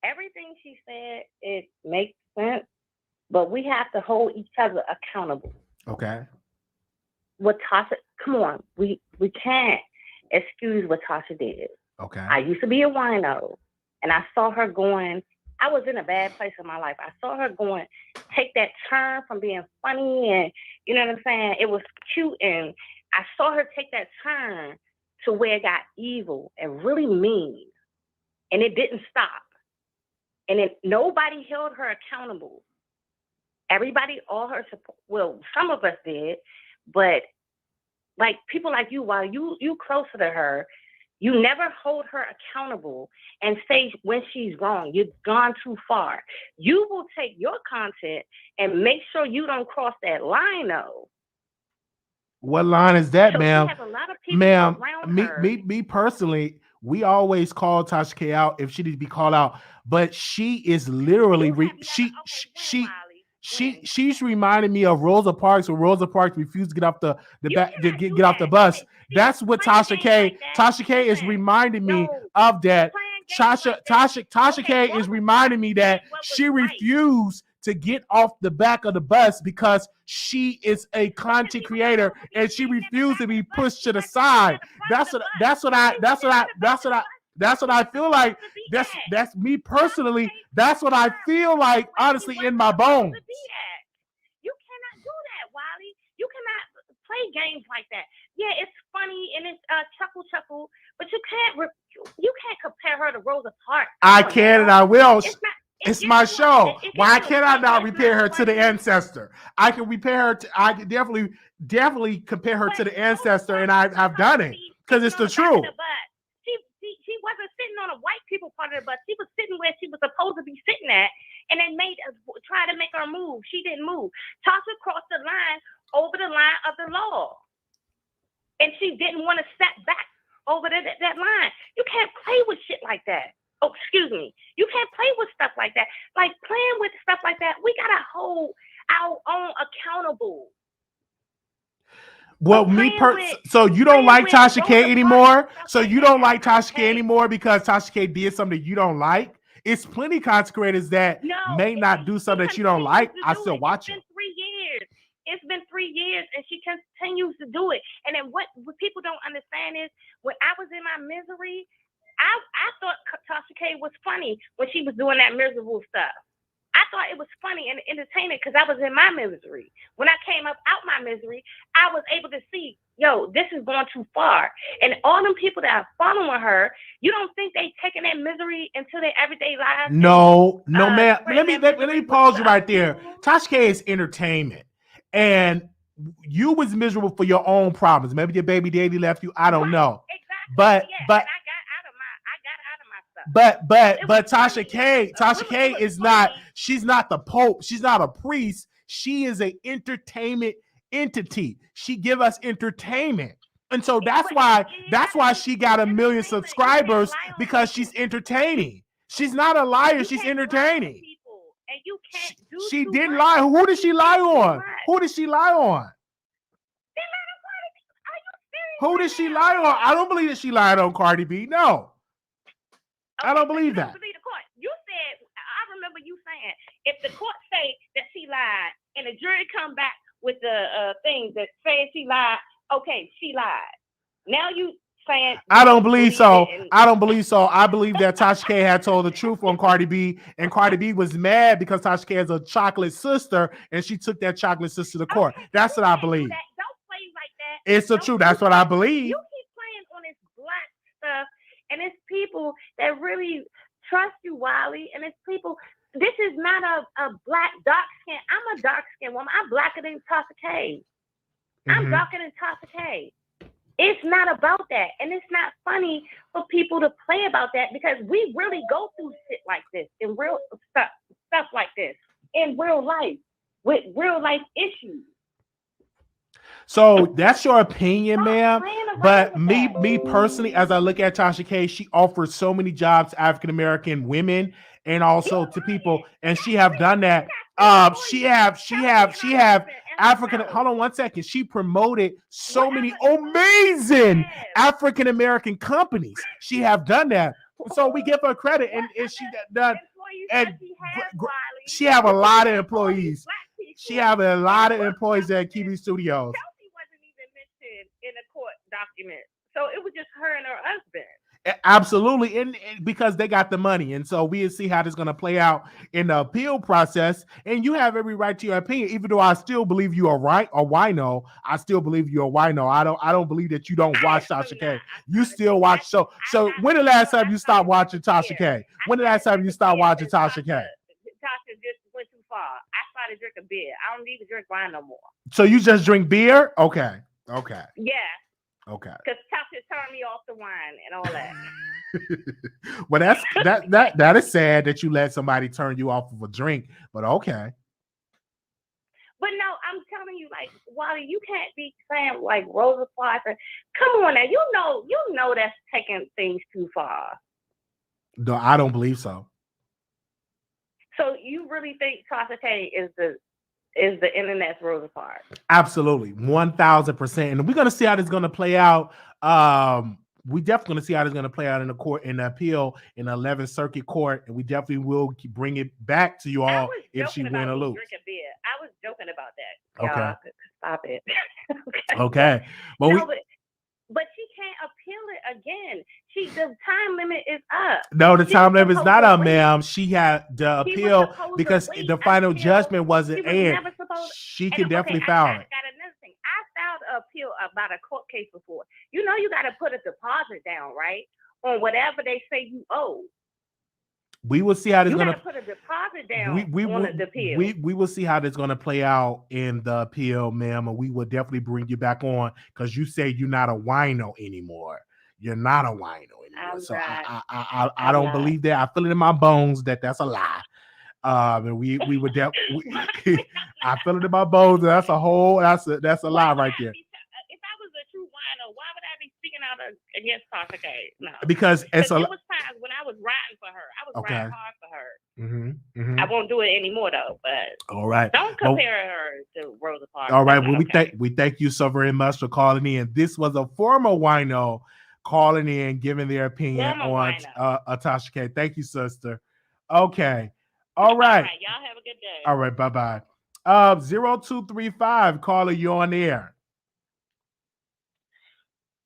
Everything she said, it makes sense, but we have to hold each other accountable. Okay. What Tasha, come on, we can't excuse what Tasha did. Okay. I used to be a wino, and I saw her going. I was in a bad place in my life. I saw her going, take that turn from being funny, and you know what I'm saying? It was cute, and I saw her take that turn to where it got evil and really mean, and it didn't stop. And nobody held her accountable. Everybody, all her support, well, some of us did, but like people like you, while you closer to her, you never hold her accountable and say when she's wrong. You've gone too far. You will take your content and make sure you don't cross that line, though. What line is that, ma'am? She has a lot of people ma'am, around her. me personally, we always call Tasha K out if she needs to be called out, but she is literally she's reminding me of Rosa Parks when Rosa Parks refused to get off the get off the bus. That's what Tasha K. Tasha K is reminding me of that. Tasha K is reminding me that she refused to get off the back of the bus because she is a content creator and she refused to be pushed to the side. That's what I feel like. That's me personally. That's what I feel like, honestly, in my bones. You cannot do that, Wiley. You cannot play games like that. Yeah, it's funny and it's chuckle, but you can't compare her to Rosa Parks. I can and I will. It's my show. Why can't I not compare her to the ancestor? I can compare her to. I can definitely compare her to the ancestor, and I've done it because it's the truth. She wasn't sitting on a white people part of the bus. She was sitting where she was supposed to be sitting at, and they try to make her move. She didn't move. Tasha crossed the line over the line of the law, and she didn't want to step back over that line. You can't play with shit like that. Oh, excuse me. You can't play with stuff like that. Like playing with stuff like that, we gotta hold our own accountable. Well, so you don't like Tasha K anymore? So you don't like Tasha K anymore because Tasha K did something you don't like? It's plenty of content creators that may not do something that you don't like. I still watch it. It's been 3 years and she continues to do it. And then what people don't understand is when I was in my misery, I thought Tasha K was funny when she was doing that miserable stuff. I thought it was funny and entertaining because I was in my misery. When I came up out my misery, I was able to see, this is going too far. And all them people that are following her, you don't think they taking that misery into their everyday lives? No, ma'am. Let me pause you right there. Tasha K is entertainment. And you was miserable for your own problems. Maybe your baby daddy left you. I don't know. Exactly. But and I got out of But Tasha K is not. She's not the Pope. She's not a priest. She is an entertainment entity. She give us entertainment. And so that's why she got 1 million subscribers, because she's entertaining. She's not a liar. She's entertaining. And you can't do she too didn't much. lie. Who did she lie on? Who did she lie on? Who did she lie on? I don't believe that she lied on Cardi B. No. Okay, I don't believe you that. Don't believe the court. You said, I remember you saying, if the court say that she lied and the jury come back with the thing that says she lied, okay, she lied. Now you saying I don't believe so. I don't believe so. I believe that Tasha K had told the truth on Cardi B, and Cardi B was mad because Tasha K has a chocolate sister, and she took that chocolate sister to court. That's what I believe. Don't play like that. It's the truth. That's what I believe. You keep playing on this black stuff, and it's people that really trust you, Wiley, and it's people. This is not a black dark skin. I'm a dark skin woman. I'm blacker than Tasha K. I'm darker than Tasha K. It's not about that. And it's not funny for people to play about that, because we really go through shit like this in real stuff like this in real life with real life issues. So that's your opinion, ma'am. But me personally, as I look at Tasha K, she offers so many jobs to African American women and also to people, and she have done that. She have African. Hold on 1 second. She promoted so many amazing African American companies. She have done that, so we give her credit, and she done. And she have a lot of employees. She have a lot of employees at KHIA Studios. Chelsea wasn't even mentioned in a court document, so it was just her and her husband. Absolutely, and because they got the money, and so we'll see how this is going to play out in the appeal process. And you have every right to your opinion, even though I still believe you are right or wino. I still believe you're a wino. I don't believe that you don't watch Tasha K. You still watch. So when the last time you stopped watching Tasha K? When the last time you stopped watching Tasha K? Tasha just went too far. I started drinking beer. I don't need to drink wine no more. So you just drink beer? Okay. Yeah. Okay. Because Tasha turned me off the wine and all that. Well, that is sad that you let somebody turn you off of a drink, but okay. But no, I'm telling you, like, Wally, you can't be saying like Rosa Parks. Come on now, you know that's taking things too far. No, I don't believe so. So you really think Tasha K is the internet's Rosa Parks? Absolutely, 1,000%. And we're gonna see how this is gonna play out. We definitely gonna see how this is gonna play out in the court, in the appeal, in the 11th Circuit Court, and we definitely will bring it back to you all if she win or lose. Drinking beer. I was joking about that. Okay. Stop it. Okay. Well, no, but she can't appeal it again. The time limit is up. No, the time limit is not up, ma'am. She had the appeal because the final judgment wasn't aired. She can definitely file it. I got another thing. I filed an appeal about a court case before. You know, you got to put a deposit down, right, on whatever they say you owe. We will see how this is going to put a deposit down on the appeal. We will see how this is going to play out in the appeal, ma'am, and we will definitely bring you back on because you say you're not a wino anymore. You're not a wino anymore. So I don't believe that. I feel it in my bones that that's a lie. And we would definitely. I feel it in my bones. That's a lie right there. If I was a true wino, why would I be speaking out against Tasha K? No, because there was times when I was riding for her. I was riding hard for her. I won't do it anymore though. But all right, don't compare her to Rosa Parks. All right, well we thank you so very much for calling in. This was a former wino calling in, giving their opinion on Tasha K. Thank you, sister. Okay. All right. Y'all have a good day. All right. Bye-bye. 0235, caller, you on air.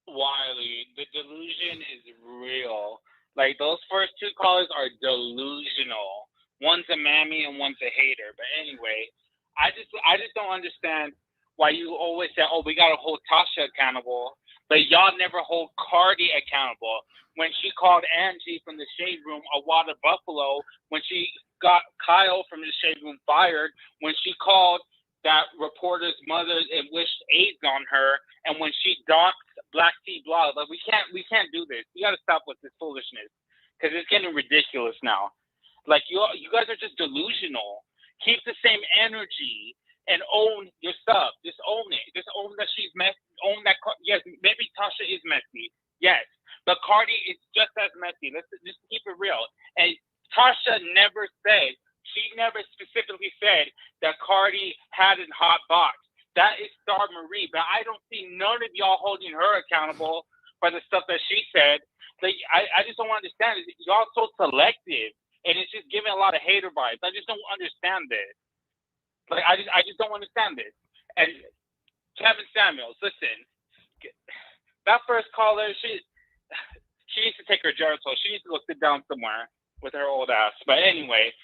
Wiley, the delusion is real. Like, those first two callers are delusional. One's a mammy and one's a hater. But anyway, I just don't understand why you always say, oh, we got to hold Tasha accountable. But y'all never hold Cardi accountable. When she called Angie from the Shade Room a water buffalo, when she got Kyle from the Shade Room fired, when she called that reporter's mother and wished AIDS on her, and when she doxed Black Tea Blog, like we can't do this. We got to stop with this foolishness. because it's getting ridiculous now. Like you guys are just delusional. Keep the same energy and own your stuff. Just own it. Just own that she's messy. Own that. Yes, maybe Tasha is messy. Yes, but Cardi is just as messy. Let's just keep it real. And Tasha never said. She never specifically said that Cardi had a hot box. That is Star Marie. But I don't see none of y'all holding her accountable for the stuff that she said. Like I just don't understand it. Y'all so selective. And it's just giving a lot of hater vibes. I just don't understand this. Like I just don't understand this. And Kevin Samuels, listen, that first caller, she needs to take her Geritol. She needs to go sit down somewhere with her old ass. But anyway,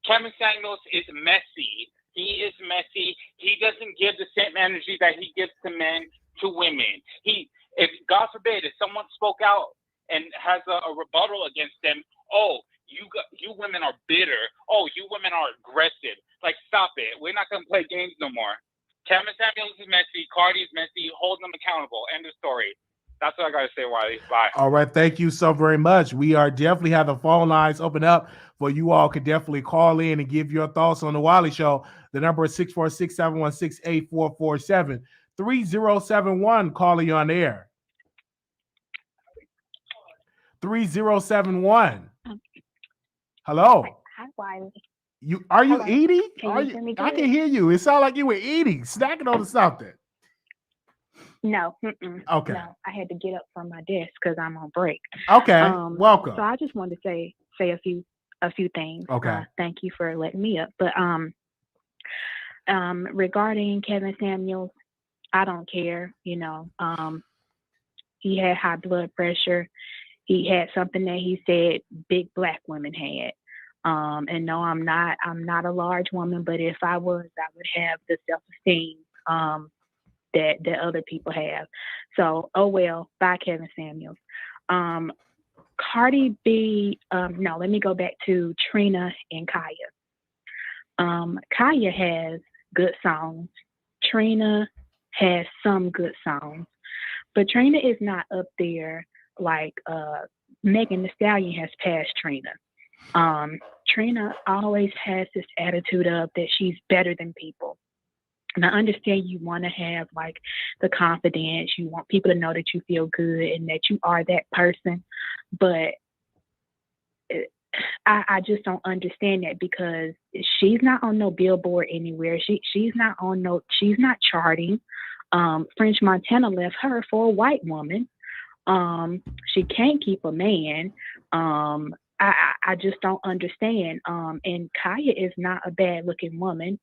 Kevin Samuels is messy. He is messy. He doesn't give the same energy that he gives to men to women. If God forbid, if someone spoke out and has a rebuttal against them, oh, you women are bitter. Oh, you women are aggressive. Like, stop it. We're not going to play games no more. Kevin Samuels is messy. Cardi is messy. Hold them accountable. End of story. That's what I got to say, Wiley. Bye. All right. Thank you so very much. We are definitely have the phone lines open up for you all could definitely call in and give your thoughts on the Wiley Show. The number is 646-716-8447. 3071, calling you on the air. 3071. Hello. Hi, Wiley. Are you Hello. eating? Can you hear me I good? can hear you. It sounded like you were eating, snacking on something. No. Okay. No, I had to get up from my desk because I'm on break. Okay. Welcome. So I just wanted to say a few things. Okay. Thank you for letting me up. But regarding Kevin Samuels, I don't care. You know, he had high blood pressure. He had something that he said big black women had. And no, I'm not a large woman, but if I was, I would have the self-esteem that other people have. So, oh well, bye Kevin Samuels. Cardi B, no, let me go back to Trina and Kaya. Kaya has good songs. Trina has some good songs. But Trina is not up there like Megan Thee Stallion has passed Trina. Trina always has this attitude of that she's better than people. And I understand you want to have like the confidence, you want people to know that you feel good and that you are that person. But I just don't understand that because she's not on no billboard anywhere. She's not charting. French Montana left her for a white woman. She can't keep a man. I just don't understand. And Kaya is not a bad looking woman.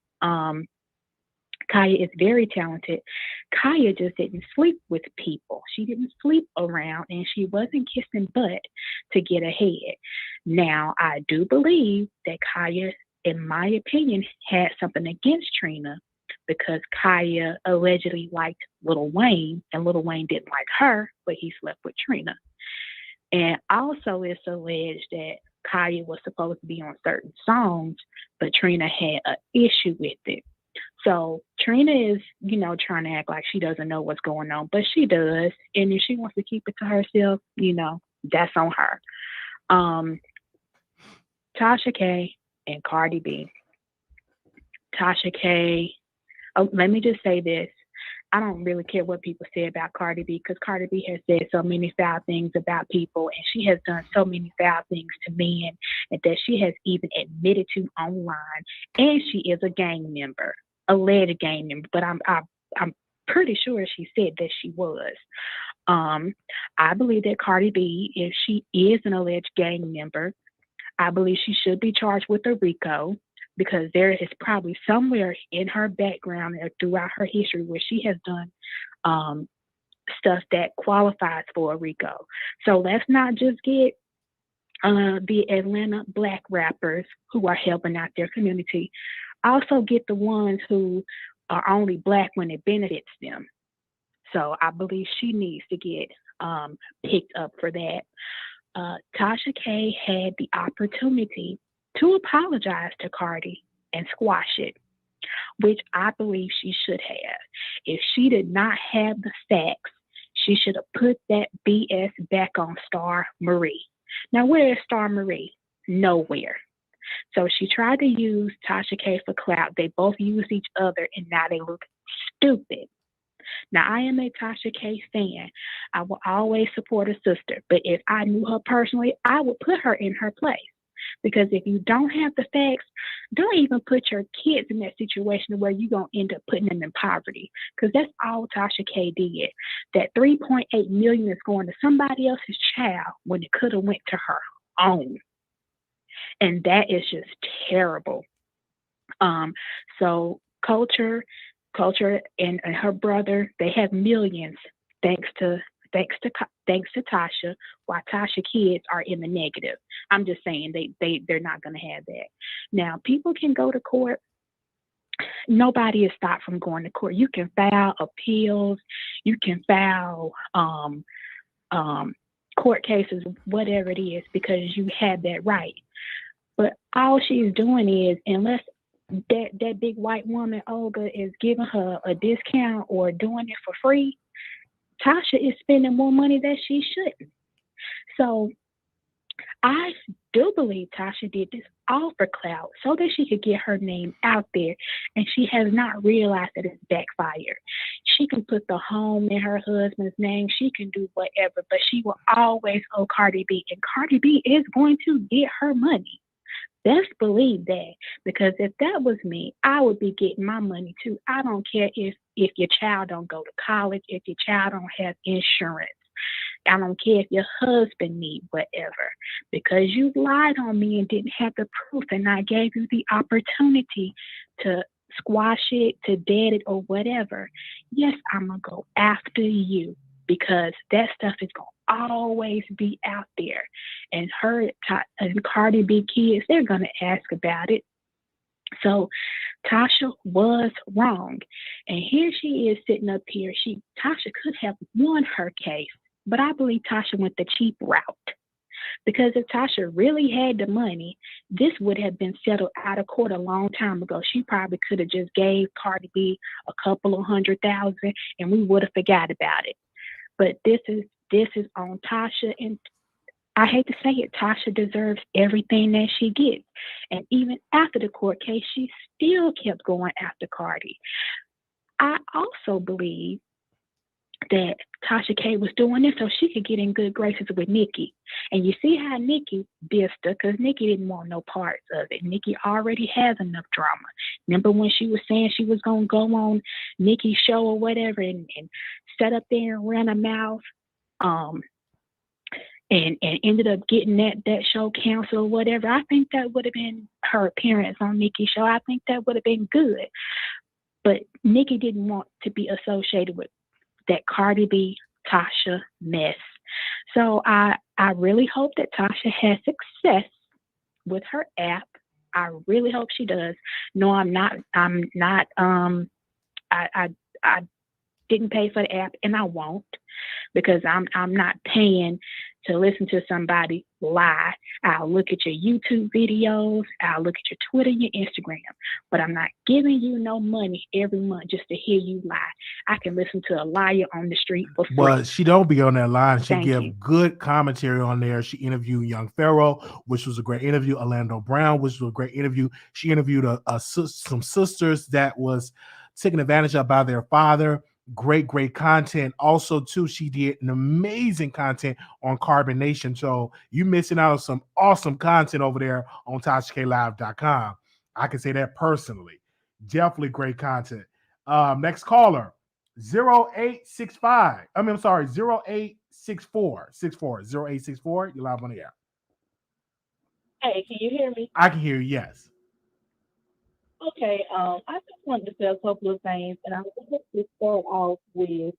Kaya is very talented. Kaya just didn't sleep with people. She didn't sleep around and she wasn't kissing butt to get ahead. Now, I do believe that Kaya, in my opinion, had something against Trina because Kaya allegedly liked Lil Wayne and Lil Wayne didn't like her, but he slept with Trina. And also it's alleged that Kaya was supposed to be on certain songs, but Trina had an issue with it. So Trina is, trying to act like she doesn't know what's going on, but she does. And if she wants to keep it to herself, that's on her. Tasha K and Cardi B. Tasha K, let me just say this. I don't really care what people say about Cardi B because Cardi B has said so many foul things about people and she has done so many foul things to men and that she has even admitted to online. And she is a gang member. Alleged gang member, but I'm pretty sure she said that she was. I believe that Cardi B, if she is an alleged gang member, I believe she should be charged with a RICO because there is probably somewhere in her background or throughout her history where she has done stuff that qualifies for a RICO. So let's not just get the Atlanta black rappers who are helping out their community. Also get the ones who are only black when it benefits them. So I believe she needs to get picked up for that. Tasha K had the opportunity to apologize to Cardi and squash it, which I believe she should have. If she did not have the facts, she should have put that BS back on Star Marie. Now, where is Star Marie? Nowhere. So she tried to use Tasha K for clout. They both used each other, and now they look stupid. Now, I am a Tasha K fan. I will always support a sister. But if I knew her personally, I would put her in her place. Because if you don't have the facts, don't even put your kids in that situation where you're going to end up putting them in poverty. Because that's all Tasha K did. That $3.8 million is going to somebody else's child when it could have went to her own. And that is just terrible. So Culture and her brother, they have millions thanks to Tasha, while Tasha kids are in the negative. I'm just saying they're not going to have that. Now, people can go to court. Nobody is stopped from going to court. You can file appeals. You can file court cases, whatever it is, because you have that right. But all she's doing is, unless that big white woman, Olga, is giving her a discount or doing it for free, Tasha is spending more money than she shouldn't. So I do believe Tasha did this all for clout so that she could get her name out there, and she has not realized that it's backfired. She can put the home in her husband's name. She can do whatever, but she will always owe Cardi B, and Cardi B is going to get her money. Best believe that, because if that was me, I would be getting my money too. I don't care if your child don't go to college, if your child don't have insurance. I don't care if your husband needs whatever. Because you lied on me and didn't have the proof, and I gave you the opportunity to squash it, to dead it, or whatever. Yes, I'm going to go after you, because that stuff is going to always be out there. And her and Cardi B kids, they're going to ask about it. So Tasha was wrong. And here she is sitting up here. Tasha could have won her case, but I believe Tasha went the cheap route. Because if Tasha really had the money, this would have been settled out of court a long time ago. She probably could have just gave Cardi B a couple of $100,000 and we would have forgot about it. But this is on Tasha, and I hate to say it, Tasha deserves everything that she gets. And even after the court case, she still kept going after Cardi. I also believe that Tasha K was doing this so she could get in good graces with Nicki. And you see how Nicki dissed her, because Nicki didn't want no parts of it. Nicki already has enough drama. Remember when she was saying she was going to go on Nicki's show or whatever and sat up there and ran her mouth and ended up getting that show canceled or whatever? I think that would have been her appearance on Nicki's show. I think that would have been good. But Nicki didn't want to be associated with that Cardi B, Tasha mess. So I really hope that Tasha has success with her app. I really hope she does. No, I'm not. I didn't pay for the app, and I won't, because I'm not paying to listen to somebody lie. I'll look at your YouTube videos, I'll look at your Twitter, your Instagram, but I'm not giving you no money every month just to hear you lie. I can listen to a liar on the street for free. But she don't be on that line. She Thank give you. good commentary on there. She interviewed Young Pharaoh, which was a great interview. Orlando Brown, which was a great interview. She interviewed some sisters that was taken advantage of by their father. Great content. Also, too, she did an amazing content on Carbon Nation. So you missing out on some awesome content over there on TashaKLive.com. I can say that personally. Definitely great content. Next caller, 0865. I'm sorry, 0864. 0864. You're live on the air. Hey, can you hear me? I can hear you, yes. Okay, I just wanted to say a couple of things, and I wanted to start off with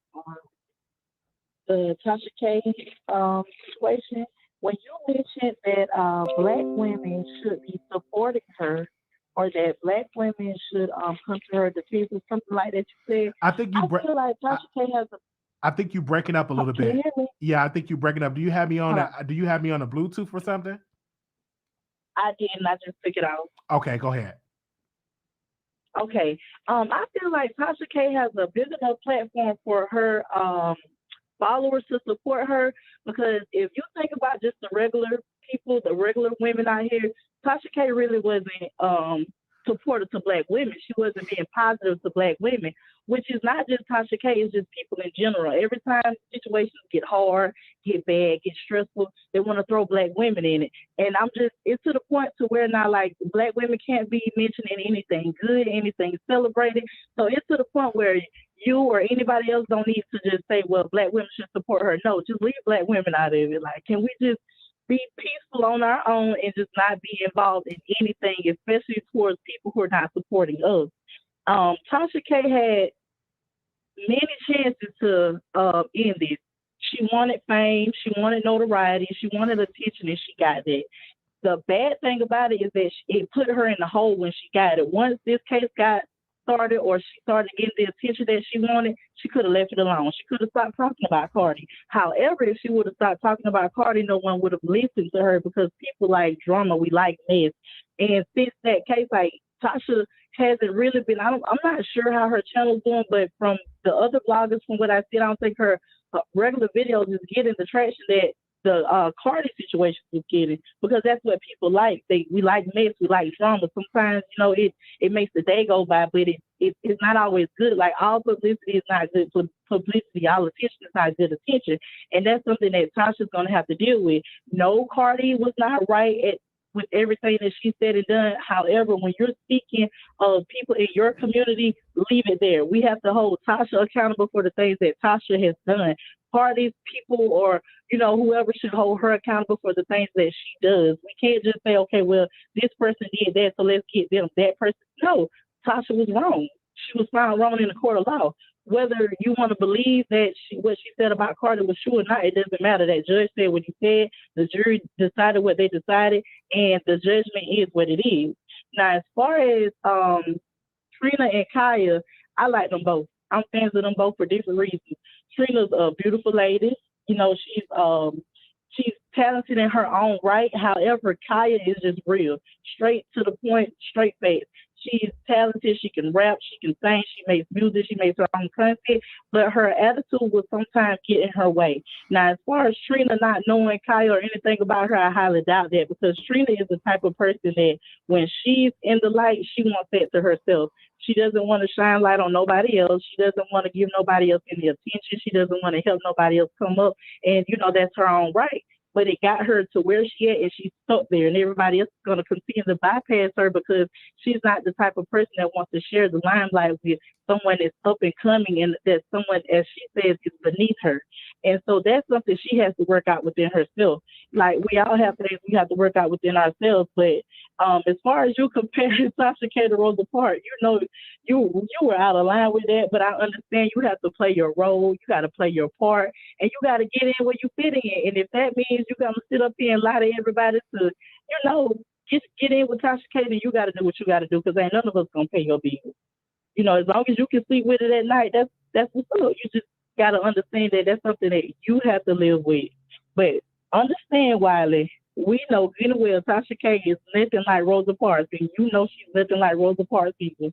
the Tasha K situation. When you mentioned that Black women should be supporting her, or that Black women should come to her defense, or something like that, you said. I think you feel like Tasha K has a. I think you're breaking up a little Can you bit. hear me? Yeah, I think you're breaking up. Do you have me on? Hello? Do you have me on a Bluetooth or something? I didn't. I just took it off. Okay, go ahead. Okay. I feel like Tasha K has a big enough platform for her followers to support her. Because if you think about just the regular people, the regular women out here, Tasha K really wasn't supportive to Black women. She wasn't being positive to Black women, which is not just Tasha K, it's just people in general. Every time situations get hard, get bad, get stressful, they want to throw Black women in it. And it's to the point to where now, like, Black women can't be mentioned in anything good, anything celebrated. So it's to the point where you or anybody else don't need to just say, well, Black women should support her. No, just leave Black women out of it. Like, can we just be peaceful on our own and just not be involved in anything, especially towards people who are not supporting us? Tasha K had many chances to end this. She wanted fame, she wanted notoriety, she wanted attention, and she got that. The bad thing about it is that it put her in the hole when she got it. Once this case got started, or she started getting the attention that she wanted, she could have left it alone. She could have stopped talking about Cardi. However, if she would have stopped talking about Cardi, no one would have listened to her, because people like drama, we like mess. And since that case, like, Tasha hasn't really been, I'm not sure how her channel's doing, but from the other bloggers, from what I see, I don't think her regular videos is getting the traction that the Cardi situation is getting, because that's what people like. We like mess, we like drama. Sometimes, it makes the day go by, but it's not always good. Like, all publicity is not good publicity. All attention is not good attention. And that's something that Tasha's going to have to deal with. No, Cardi was not right with everything that she said and done. However, when you're speaking of people in your community, leave it there. We have to hold Tasha accountable for the things that Tasha has done. Parties, people, or whoever should hold her accountable for the things that she does. We can't just say, okay, well, this person did that, so let's get them that person. No, Tasha was wrong. She was found wrong in the court of law. Whether you want to believe that what she said about Cardi was true or not, it doesn't matter. That judge said what he said. The jury decided what they decided, and the judgment is what it is. Now, as far as Trina and Kaya, I like them both. I'm fans of them both for different reasons. Trina's a beautiful lady. She's talented in her own right. However, Kaya is just real, straight to the point, straight face. She's talented. She can rap. She can sing. She makes music. She makes her own content. But her attitude will sometimes get in her way. Now, as far as Trina not knowing Kaya or anything about her, I highly doubt that, because Trina is the type of person that when she's in the light, she wants that to herself. She doesn't want to shine light on nobody else. She doesn't want to give nobody else any attention. She doesn't want to help nobody else come up. And, that's her own right. But it got her to where she at, and she's stuck there. And everybody else is going to continue to bypass her, because she's not the type of person that wants to share the limelight with someone that's up and coming, and that someone, as she says, is beneath her. And so that's something she has to work out within herself. Like, we all have things we have to work out within ourselves. But as far as you comparing Tasha K to Rosa Parks, you were out of line with that. But I understand you have to play your role. You got to play your part, and you got to get in where you fit in. And if that means you're going to sit up here and lie to everybody to, get in with Tasha K, then you got to do what you got to do, because ain't none of us going to pay your bills. As long as you can sleep with it at night, that's what's up. You just got to understand that that's something that you have to live with. But understand, Wiley, we know good and well Tasha K is nothing like Rosa Parks, and she's nothing like Rosa Parks either.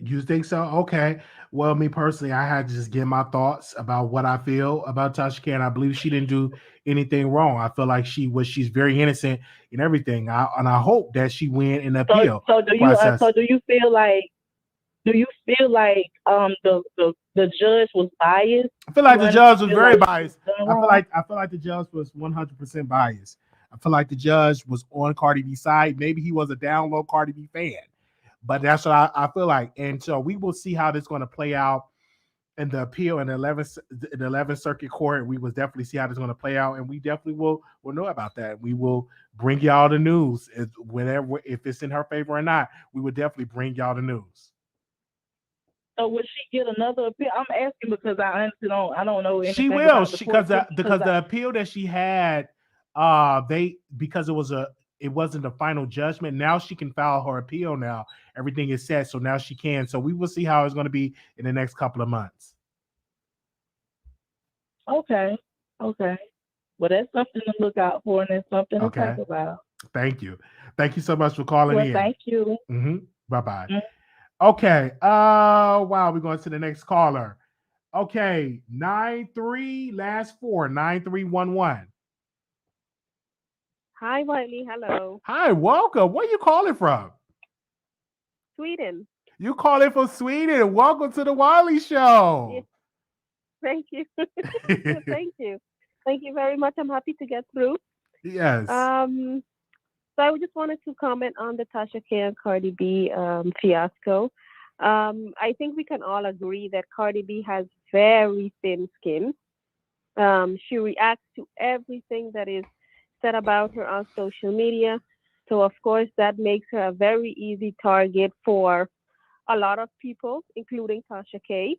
You think so? Okay. Well, me personally, I had to just get my thoughts about what I feel about Tasha K, and I believe she didn't do anything wrong. I feel like she's very innocent in everything. I hope that she win in the appeal process. So do you feel like the judge was biased? I feel like the judge was very biased. I feel like the judge was 100% biased. I feel like the judge was on Cardi B's side. Maybe he was a down low Cardi B fan. But that's what I feel like. And so we will see how this is going to play out in the appeal in the 11th Circuit Court. We will definitely see how this is going to play out. And we definitely will know about that. We will bring y'all the news. If it's in her favor or not, we will definitely bring y'all the news. So would she get another appeal? I'm asking because I honestly don't know anything. She will, because the appeal that she had, because it wasn't the final judgment. Now she can file her appeal. Now everything is set, so now she can. So we will see how it's going to be in the next couple of months. Okay. Well, that's something to look out for, and it's something to talk about. Thank you so much for calling in. Thank you. Bye bye. Okay. Wow, we're going to the next caller. Okay, 93, last four, 9311. Hi, Wiley. Hello. Hi, welcome. Where you calling from? Sweden. You calling from Sweden. Welcome to the Wiley Yes, Show. thank you. Thank you. Thank you very much. I'm happy to get through. Yes. Um, so I just wanted to comment on the Tasha K and Cardi B fiasco. I think we can all agree that Cardi B has very thin skin. She reacts to everything that is said about her on social media. So, of course, that makes her a very easy target for a lot of people, including Tasha K.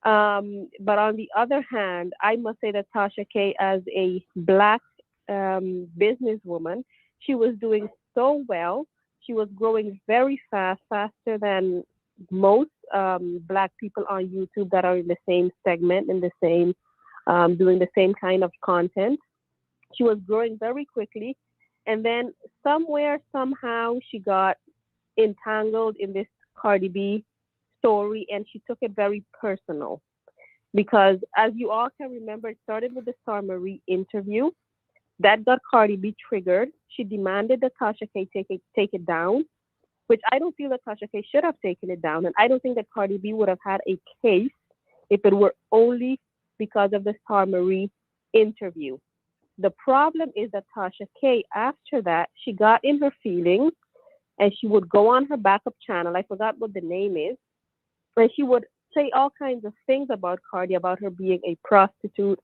But on the other hand, I must say that Tasha K, as a black businesswoman, she was doing so well. She was growing very fast, faster than most black people on YouTube that are in the same segment, in the same, doing the same kind of content. She was growing very quickly. And then somewhere, somehow, she got entangled in this Cardi B story and she took it very personal because, as you all can remember, it started with the Star Marie interview that got Cardi B triggered. She demanded that Tasha K take it down, which I don't feel that Tasha K should have taken it down, and I don't think that Cardi B would have had a case if it were only because of the Star Marie interview. The problem is that Tasha K, after that, she got in her feelings and she would go on her backup channel. I forgot what the name is. And she would say all kinds of things about Cardi, about her being a prostitute,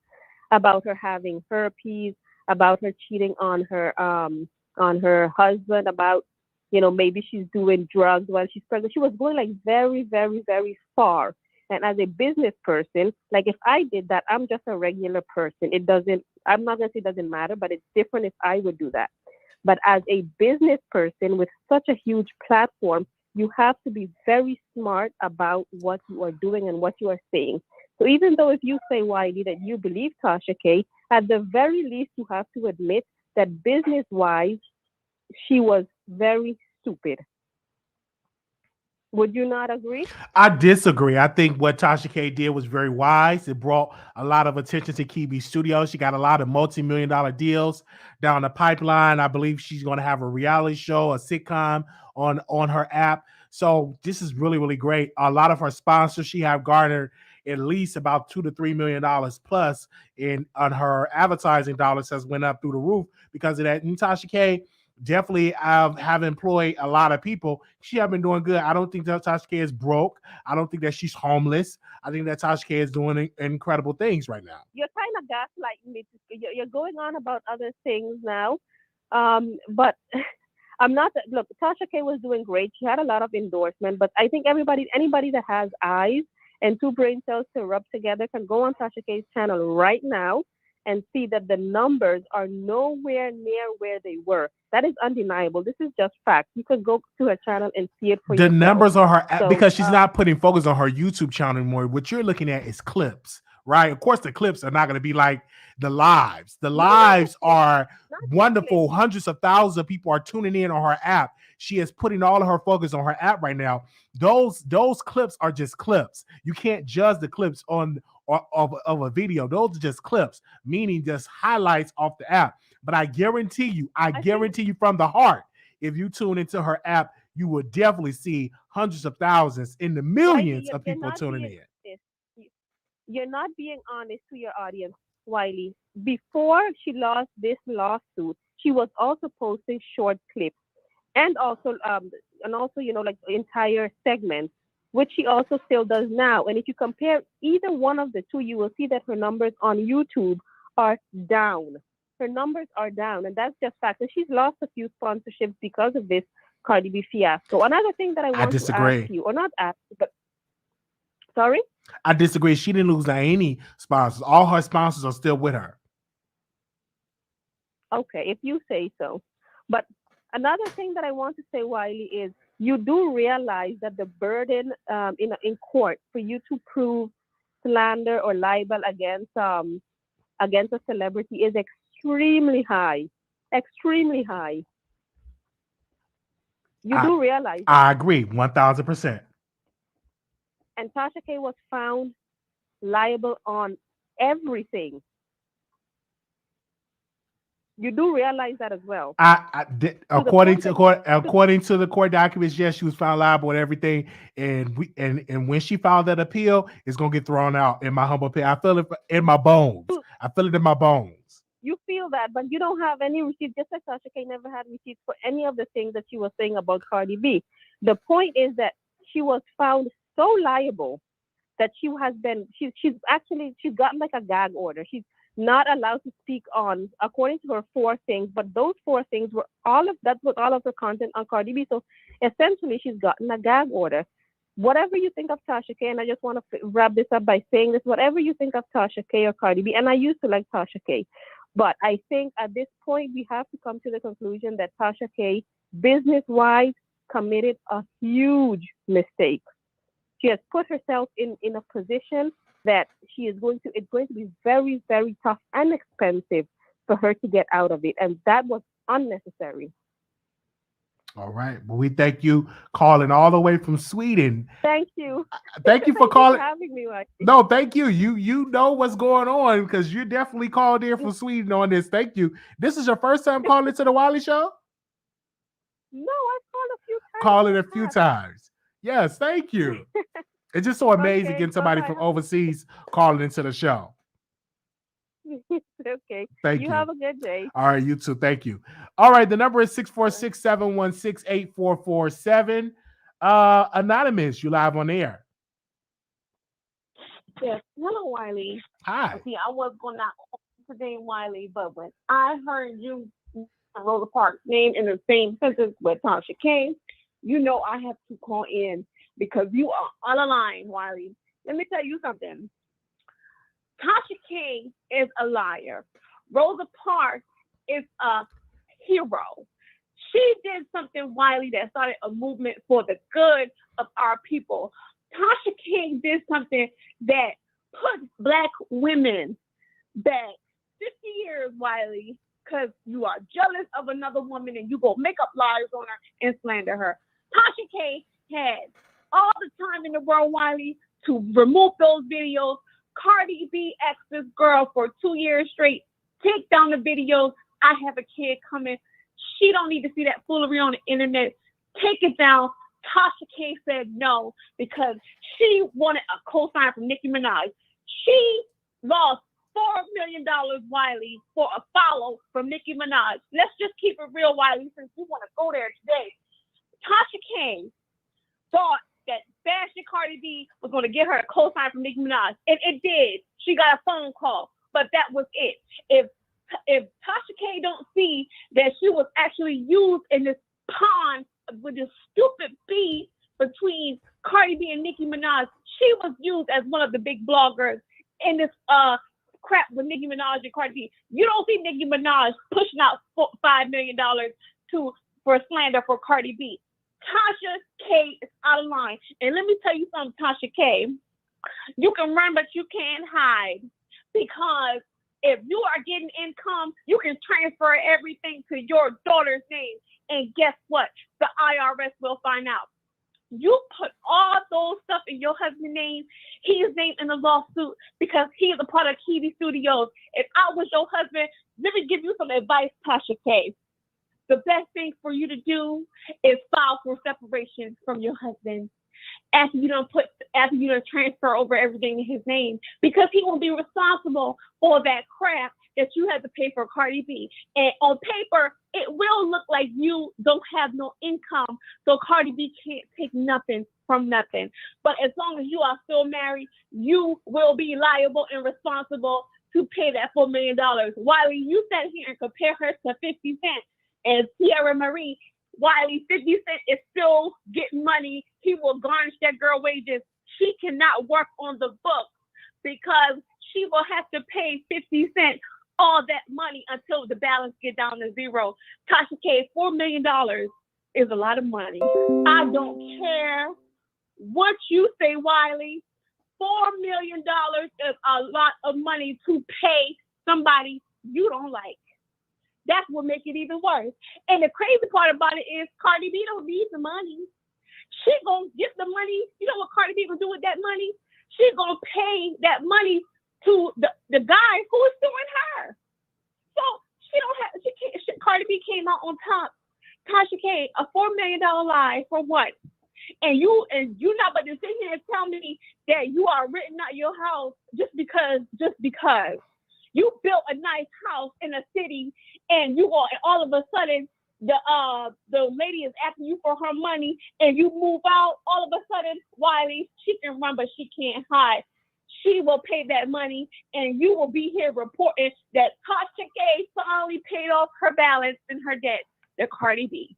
about her having herpes, about her cheating on her husband, about maybe she's doing drugs while she's pregnant. She was going like very, very, very far. And as a business person, like if I did that, I'm just a regular person. It doesn't. I'm not gonna say it doesn't matter, but it's different if I would do that. But as a business person with such a huge platform, you have to be very smart about what you are doing and what you are saying. So even though if you say, Wiley, that you believe Tasha K, at the very least, you have to admit that business-wise, she was very stupid. Would you not agree? I disagree. I think what Tasha K did was very wise. It brought a lot of attention to KB Studios. She got a lot of multi-million-dollar deals down the pipeline. I believe she's going to have a reality show, a sitcom on her app. So this is really, really great. A lot of her sponsors, she have garnered at least about $2 to $3 million plus in on her advertising dollars has went up through the roof because of that. And Tasha K definitely have employed a lot of people. She have been doing good. I don't think that Tasha K is broke. I don't think that she's homeless. I think that Tasha K is doing incredible things right now. You're kind of gaslighting me. You're going on about other things now. But I'm not. Look, Tasha K was doing great. She had a lot of endorsement, but I think anybody that has eyes and two brain cells to rub together can go on Tasha K's channel right now and see that the numbers are nowhere near where they were. That is undeniable. This is just fact. You could go to her channel and see it for The yourself. numbers on her So, because she's not putting focus on her YouTube channel anymore. What you're looking at is clips, right? Of course, the clips are not going to be like the lives. The lives are wonderful. Hundreds of thousands of people are tuning in on her app. She is putting all of her focus on her app right now. Those clips are just clips. You can't judge the clips of a video. Those are just clips, meaning just highlights off the app. But I guarantee you from the heart, if you tune into her app, you will definitely see hundreds of thousands in the millions of people tuning in. You're not being honest to your audience, Wiley. Before she lost this lawsuit, she was also posting short clips and also like entire segments, which she also still does now. And if you compare either one of the two, you will see that her numbers on YouTube are down. Her numbers are down, and that's just fact. And she's lost a few sponsorships because of this Cardi B fiasco. Another thing that I want to ask you, or not ask, but sorry? I disagree. She didn't lose any sponsors. All her sponsors are still with her. Okay, if you say so. But another thing that I want to say, Wiley, is you do realize that the burden in court for you to prove slander or libel against a celebrity is extremely high. Extremely high. You do realize that. I agree, 1,000%. And Tasha K was found liable on everything. You do realize that as well. According to the court documents, yes, she was found liable and everything. And when she filed that appeal, it's gonna get thrown out. In my humble opinion, I feel it in my bones. I feel it in my bones. You feel that, but you don't have any receipts. Just like Tasha K never had receipts for any of the things that she was saying about Cardi B. The point is that she was found so liable that she's gotten like a gag order. She's not allowed to speak on, according to her, 4 things, but those 4 things were all of her content on Cardi B. So essentially, she's gotten a gag order. Whatever you think of Tasha K, and I just want to wrap this up by saying this, whatever you think of Tasha K or Cardi B, and I used to like Tasha K, but I think at this point, we have to come to the conclusion that Tasha K, business-wise, committed a huge mistake. She has put herself in a position that it's going to be very, very tough and expensive for her to get out of it. And that was unnecessary. All right. Well, we thank you calling all the way from Sweden. Thank you. Thank you for calling. Thank you for having me, Mike. No, thank you. You know what's going on because you definitely called in from Sweden on this. Thank you. This is your first time calling into the Wiley Show? No, I've called a few times. Calling a few times. Yes, thank you. It's just so amazing getting somebody from overseas calling into the show. Okay. Thank you. You have a good day. All right, you too. Thank you. All right, the number is 646-716-8447. Anonymous, you live on air. Yes. Hello, Wiley. Hi. See, I was going to today, Wiley, but when I heard you Rosa Parks' name in the same sentence with Tasha K, you know I have to call in because you are on the line, Wiley. Let me tell you something. Tasha K is a liar. Rosa Parks is a hero. She did something, Wiley, that started a movement for the good of our people. Tasha K did something that put Black women back 50 years, Wiley, because you are jealous of another woman and you go make up lies on her and slander her. Tasha K had all the time in the world, Wiley, to remove those videos. Cardi B asked this girl for 2 years straight, take down the videos. I have a kid coming. She don't need to see that foolery on the internet. Take it down. Tasha K said no because she wanted a cosign from Nicki Minaj. She lost $4 million, Wiley, for a follow from Nicki Minaj. Let's just keep it real, Wiley, since we want to go there today. Tasha K thought that bashing Cardi B was going to get her a cosign from Nicki Minaj, and it did. She got a phone call, but that was it. If Tasha K don't see that she was actually used in this pond with this stupid beef between Cardi B and Nicki Minaj, she was used as one of the big bloggers in this crap with Nicki Minaj and Cardi B. You don't see Nicki Minaj pushing out $5 million for slander for Cardi B. Tasha K is out of line. And let me tell you something, Tasha K. You can run, but you can't hide. Because if you are getting income, you can transfer everything to your daughter's name. And guess what? The IRS will find out. You put all those stuff in your husband's name, his name in the lawsuit, because he is a part of KHIA Studios. If I was your husband, let me give you some advice, Tasha K. The best thing for you to do is file for separation from your husband after you don't transfer over everything in his name, because he won't be responsible for that crap that you had to pay for Cardi B. And on paper, it will look like you don't have no income, so Cardi B can't take nothing from nothing. But as long as you are still married, you will be liable and responsible to pay that $4 million. Wiley, you sat here and compare her to 50 Cent. And Sierra Marie, Wiley, 50 Cent is still getting money. He will garnish that girl wages. She cannot work on the books because she will have to pay 50 Cent all that money until the balance get down to zero. Tasha K, $4 million is a lot of money. I don't care what you say, Wiley. $4 million is a lot of money to pay somebody you don't like. That's what makes it even worse. And the crazy part about it is Cardi B don't need the money. She gonna get the money. You know what Cardi B gonna do with that money? She's gonna pay that money to the guy who is suing her. So she don't have. Cardi B came out on top. Tasha K, a $4 million lie for what? And you not about to sit here and tell me that you are renting out your house just because you built a nice house in a city, and all of a sudden the lady is asking you for her money, and you move out. All of a sudden, Wiley, she can run but she can't hide. She will pay that money, and you will be here reporting that Tasha K finally paid off her balance and her debt to Cardi B.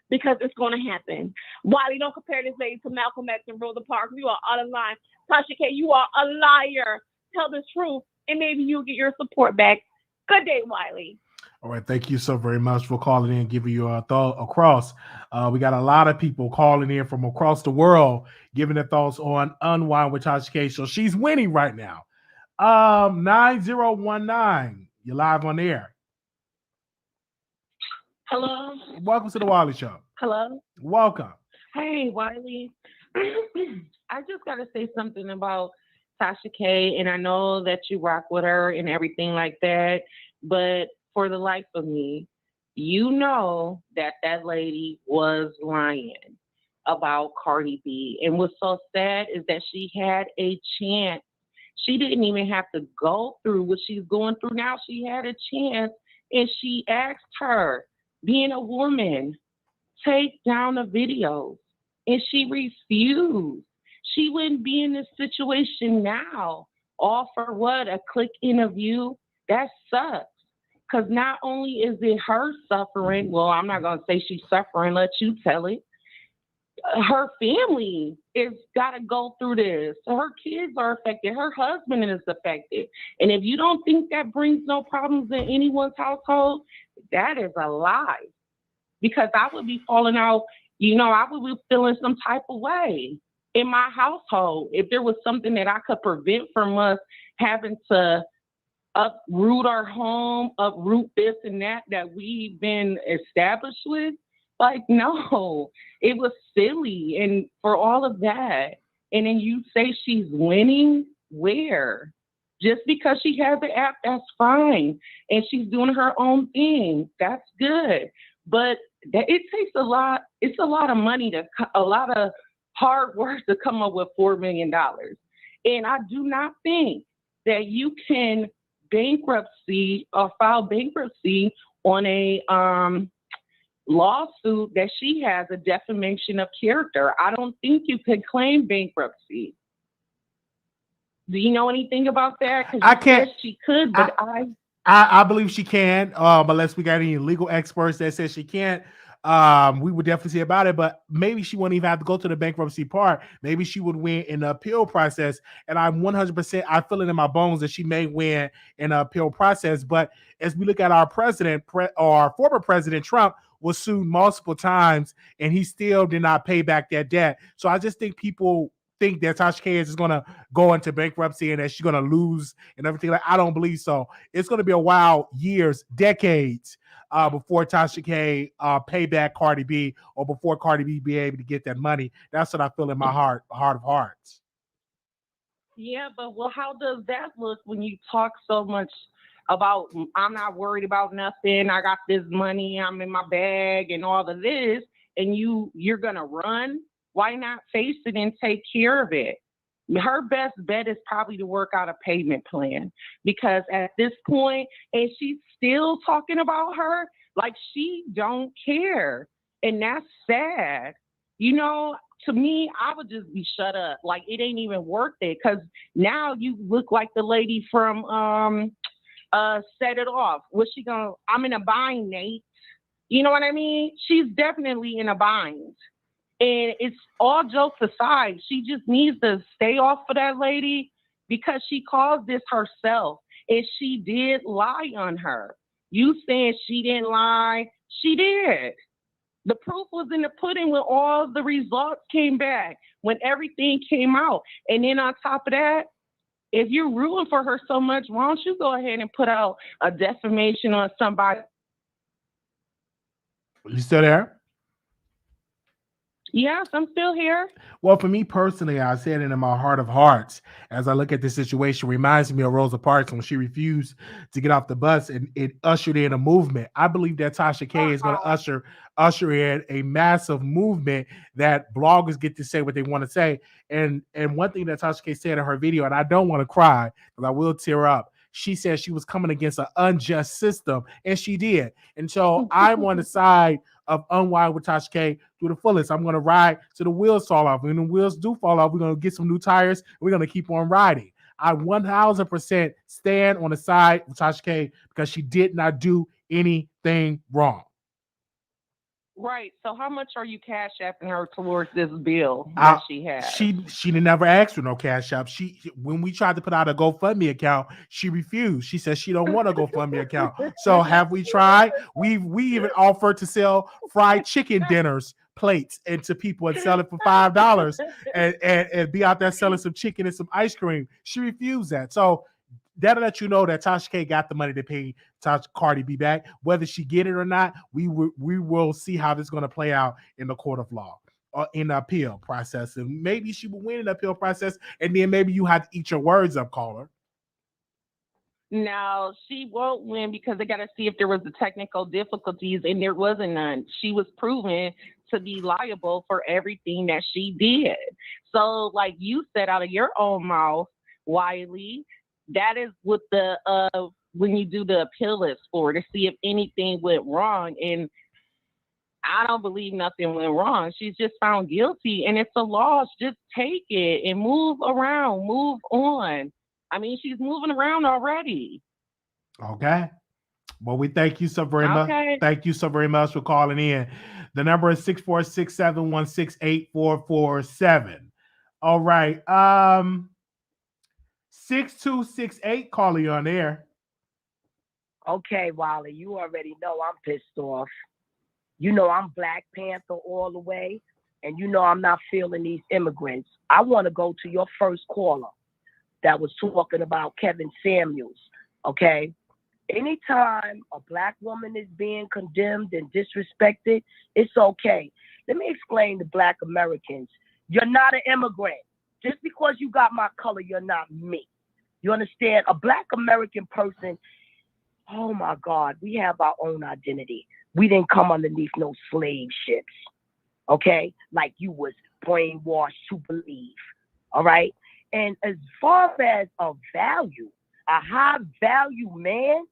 Because it's going to happen. Wiley, don't compare this lady to Malcolm X and Rosa Parks. You are out of line. Tasha K, you are a liar. Tell the truth, and maybe you'll get your support back. Good day, Wiley. All right, thank you so very much for calling in and giving your thought across. We got a lot of people calling in from across the world, giving their thoughts on Unwind with Tasha K. So she's winning right now. 9019, you're live on air. Hello. Welcome to the Wiley Show. Hello. Welcome. Hey, Wiley. I just got to say something about Tasha K, and I know that you rock with her and everything like that, but for the life of me, you know that lady was lying about Cardi B. And what's so sad is that she had a chance. She didn't even have to go through what she's going through now. She had a chance, and she asked her, being a woman, take down the videos, and she refused. She wouldn't be in this situation now. All for what? A click interview? That sucks. Because not only is it her suffering, well, I'm not going to say she's suffering, let you tell it. Her family is got to go through this. Her kids are affected. Her husband is affected. And if you don't think that brings no problems in anyone's household, that is a lie. Because I would be falling out, I would be feeling some type of way in my household if there was something that I could prevent from us having to uproot our home, uproot this and that we've been established with. Like, no, it was silly. And for all of that, and then you say she's winning, where? Just because she has the app, that's fine. And she's doing her own thing. That's good. But it takes a lot. It's a lot of money, a lot of hard work to come up with $4 million. And I do not think that you can file bankruptcy on a lawsuit that she has a defamation of character. I don't think you could claim bankruptcy. Do you know anything about that? I can't. She could, but I believe she can. Unless we got any legal experts that says she can't. We would definitely see about it, but maybe she wouldn't even have to go to the bankruptcy part. Maybe she would win in the appeal process. And I'm 100%, I feel it in my bones that she may win in the appeal process. But as we look at our president, or former president Trump, was sued multiple times, and he still did not pay back that debt. So I just think people think that Tasha K is going to go into bankruptcy and that she's going to lose and everything. Like, I don't believe so. It's going to be a while, years, decades before Tasha K pay back Cardi B, or before Cardi B be able to get that money. That's what I feel in my heart of hearts. Yeah, but how does that look when you talk so much about, I'm not worried about nothing, I got this money, I'm in my bag and all of this, and you're going to run? Why not face it and take care of it? Her best bet is probably to work out a payment plan, because at this point, and she's still talking about her like she don't care. And that's sad. To me, I would just be shut up. Like, it ain't even worth it, because now you look like the lady from Set It Off. I'm in a bind, Nate. You know what I mean? She's definitely in a bind. And it's all jokes aside, she just needs to stay off of that lady, because she caused this herself. And she did lie on her. You saying she didn't lie? She did. The proof was in the pudding when all the results came back, when everything came out. And then on top of that, if you're rooting for her so much, why don't you go ahead and put out a defamation on somebody? You still there? Yes, I'm still here. Well, for me personally, I said it in my heart of hearts as I look at this situation, reminds me of Rosa Parks when she refused to get off the bus and it ushered in a movement. I believe that Tasha K is going to usher in a massive movement that bloggers get to say what they want to say. And one thing that Tasha K said in her video, and I don't want to cry because I will tear up. She said she was coming against an unjust system, and she did. And so I'm on the side of unwind with Tasha K to the fullest. I'm going to ride till the wheels fall off. When the wheels do fall off, we're going to get some new tires. And we're going to keep on riding. I 1000% stand on the side of Tasha K because she did not do anything wrong. Right. So how much are you cash apping her towards this bill that she has? She never asked for no cash app. She when we tried to put out a GoFundMe account, she refused. She said she don't want a GoFundMe account. So have we tried? We even offered to sell fried chicken dinners plates and to people and sell it for $5 and be out there selling some chicken and some ice cream. She refused that. So that'll let you know that Tasha K got the money to pay Cardi B back. Whether she get it or not, we will see how this is going to play out in the court of law or in the appeal process. And maybe she will win in the appeal process, and then maybe you have to eat your words up, caller. Now, she won't win because they got to see if there was the technical difficulties, and there wasn't none. She was proven to be liable for everything that she did. So, like you said out of your own mouth, Wiley, that is what the when you do the appeal is for, to see if anything went wrong. And I don't believe nothing went wrong. She's just found guilty, and it's a loss. Just take it and move around, move on. I mean, she's moving around already. Okay. Well, we thank you so very much. Thank you so very much for calling in. The number is 646-716-8447. All right. 6268, calling you on air. Okay, Wiley, you already know I'm pissed off. You know I'm Black Panther all the way, and you know I'm not feeling these immigrants. I want to go to your first caller that was talking about Kevin Samuels, okay? Anytime a Black woman is being condemned and disrespected, it's okay. Let me explain to Black Americans. You're not an immigrant. Just because you got my color, you're not me. You understand? A Black American person, oh my God, we have our own identity. We didn't come underneath no slave ships, okay? Like you was brainwashed to believe, all right? And as far as a value, a high value man,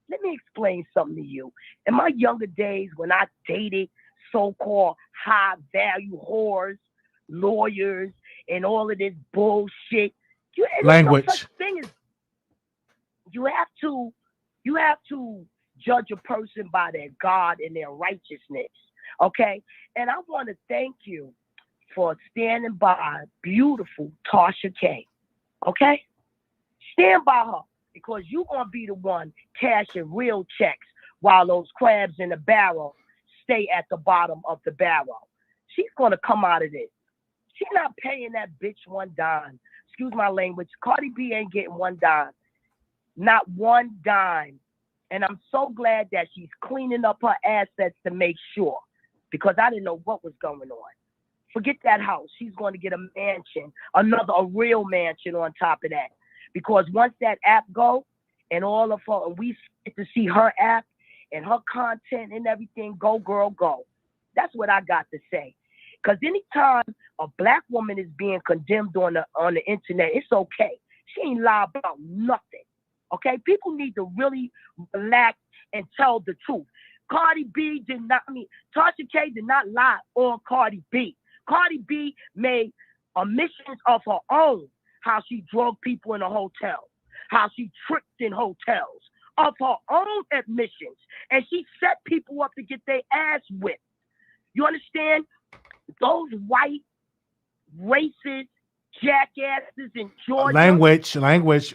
let me explain something to you. In my younger days, when I dated so-called high value whores, lawyers, and all of this bullshit, Language. No such thing as, you have to judge a person by their God and their righteousness, okay? And I want to thank you for standing by beautiful Tasha K, okay? Stand by her, because you're going to be the one cashing real checks while those crabs in the barrel stay at the bottom of the barrel. She's going to come out of this. She's not paying that bitch one dime. Excuse my language. Cardi B ain't getting one dime. Not one dime. And I'm so glad that she's cleaning up her assets to make sure, because I didn't know what was going on. Forget that house. She's going to get a mansion, a real mansion on top of that. Because once that app go and all of her, and we get to see her app and her content and everything, go girl, go. That's what I got to say. Because anytime a Black woman is being condemned on the internet, it's okay. She ain't lie about nothing. Okay? People need to really relax and tell the truth. Tasha K did not lie on Cardi B. Cardi B made admissions of her own, how she drug people in a hotel, how she tricked in hotels, of her own admissions. And she set people up to get their ass whipped. You understand? Those white, racist jackasses in Georgia. Language. Let's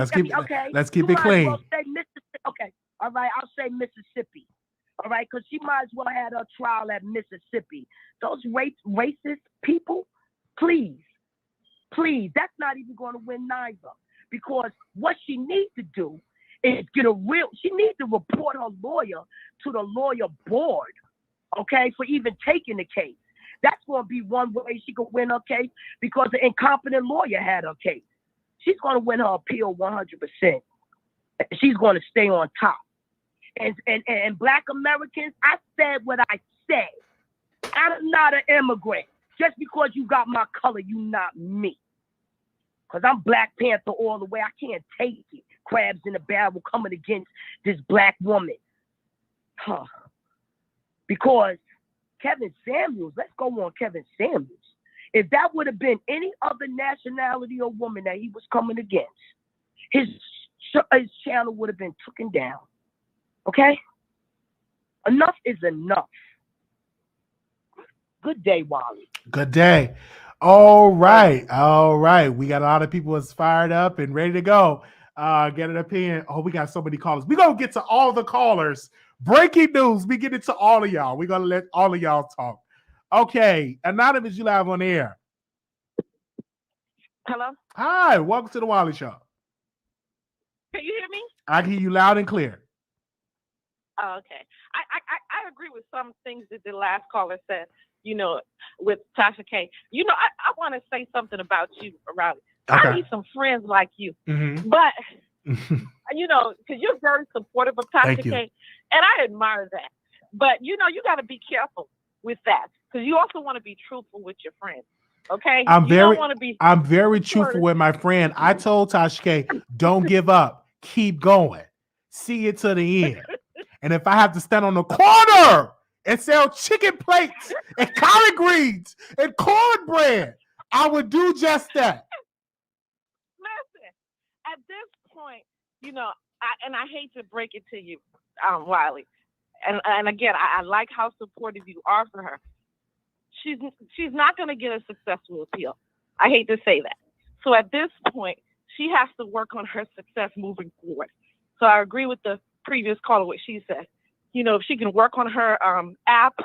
keep it clean. Well say Mississippi. Okay, all right, I'll say Mississippi. All right, because she might as well have her trial at Mississippi. Those racist people, please, that's not even going to win neither. Because what she needs to do is she needs to report her lawyer to the lawyer board, okay, for even taking the case. That's going to be one way she could win her case because the incompetent lawyer had her case. She's going to win her appeal 100%. She's going to stay on top. And Black Americans, I said what I said. I'm not an immigrant. Just because you got my color, you not me. Because I'm Black Panther all the way. I can't take it. Crabs in a barrel coming against this black woman. Because Kevin Samuels, let's go on Kevin Samuels. If that would have been any other nationality or woman that he was coming against, his channel would have been taken down. Okay? Enough is enough. Good day, Wiley. Good day. All right. All right. We got a lot of people that's fired up and ready to go. Get an opinion. Oh, we got so many callers. We're going to get to all the callers. Breaking news. We get it to all of y'all. We're going to let all of y'all talk. Okay. Anonymous, you live on the air. Hello? Hi. Welcome to the Wiley Show. Can you hear me? I can hear you loud and clear. Oh, okay. I agree with some things that the last caller said, you know, with Tasha K. You know, I want to say something about you, Riley. Okay. I need some friends like you. Mm-hmm. But, you know, because you're very supportive of Tasha K. And I admire that. But, you know, you got to be careful with that. Because you also want to be truthful with your friends. Okay? I'm very Sure. truthful with my friend. I told Tasha K, don't give up. Keep going. See it to the end. And if I have to stand on the corner and sell chicken plates and collard greens and cornbread, I would do just that. Listen, at this point, you know, I hate to break it to you, Wiley. And again, I like how supportive you are for her. She's not going to get a successful appeal. I hate to say that. So at this point, she has to work on her success moving forward. So I agree with the previous caller, what she said. You know, if she can work on her app,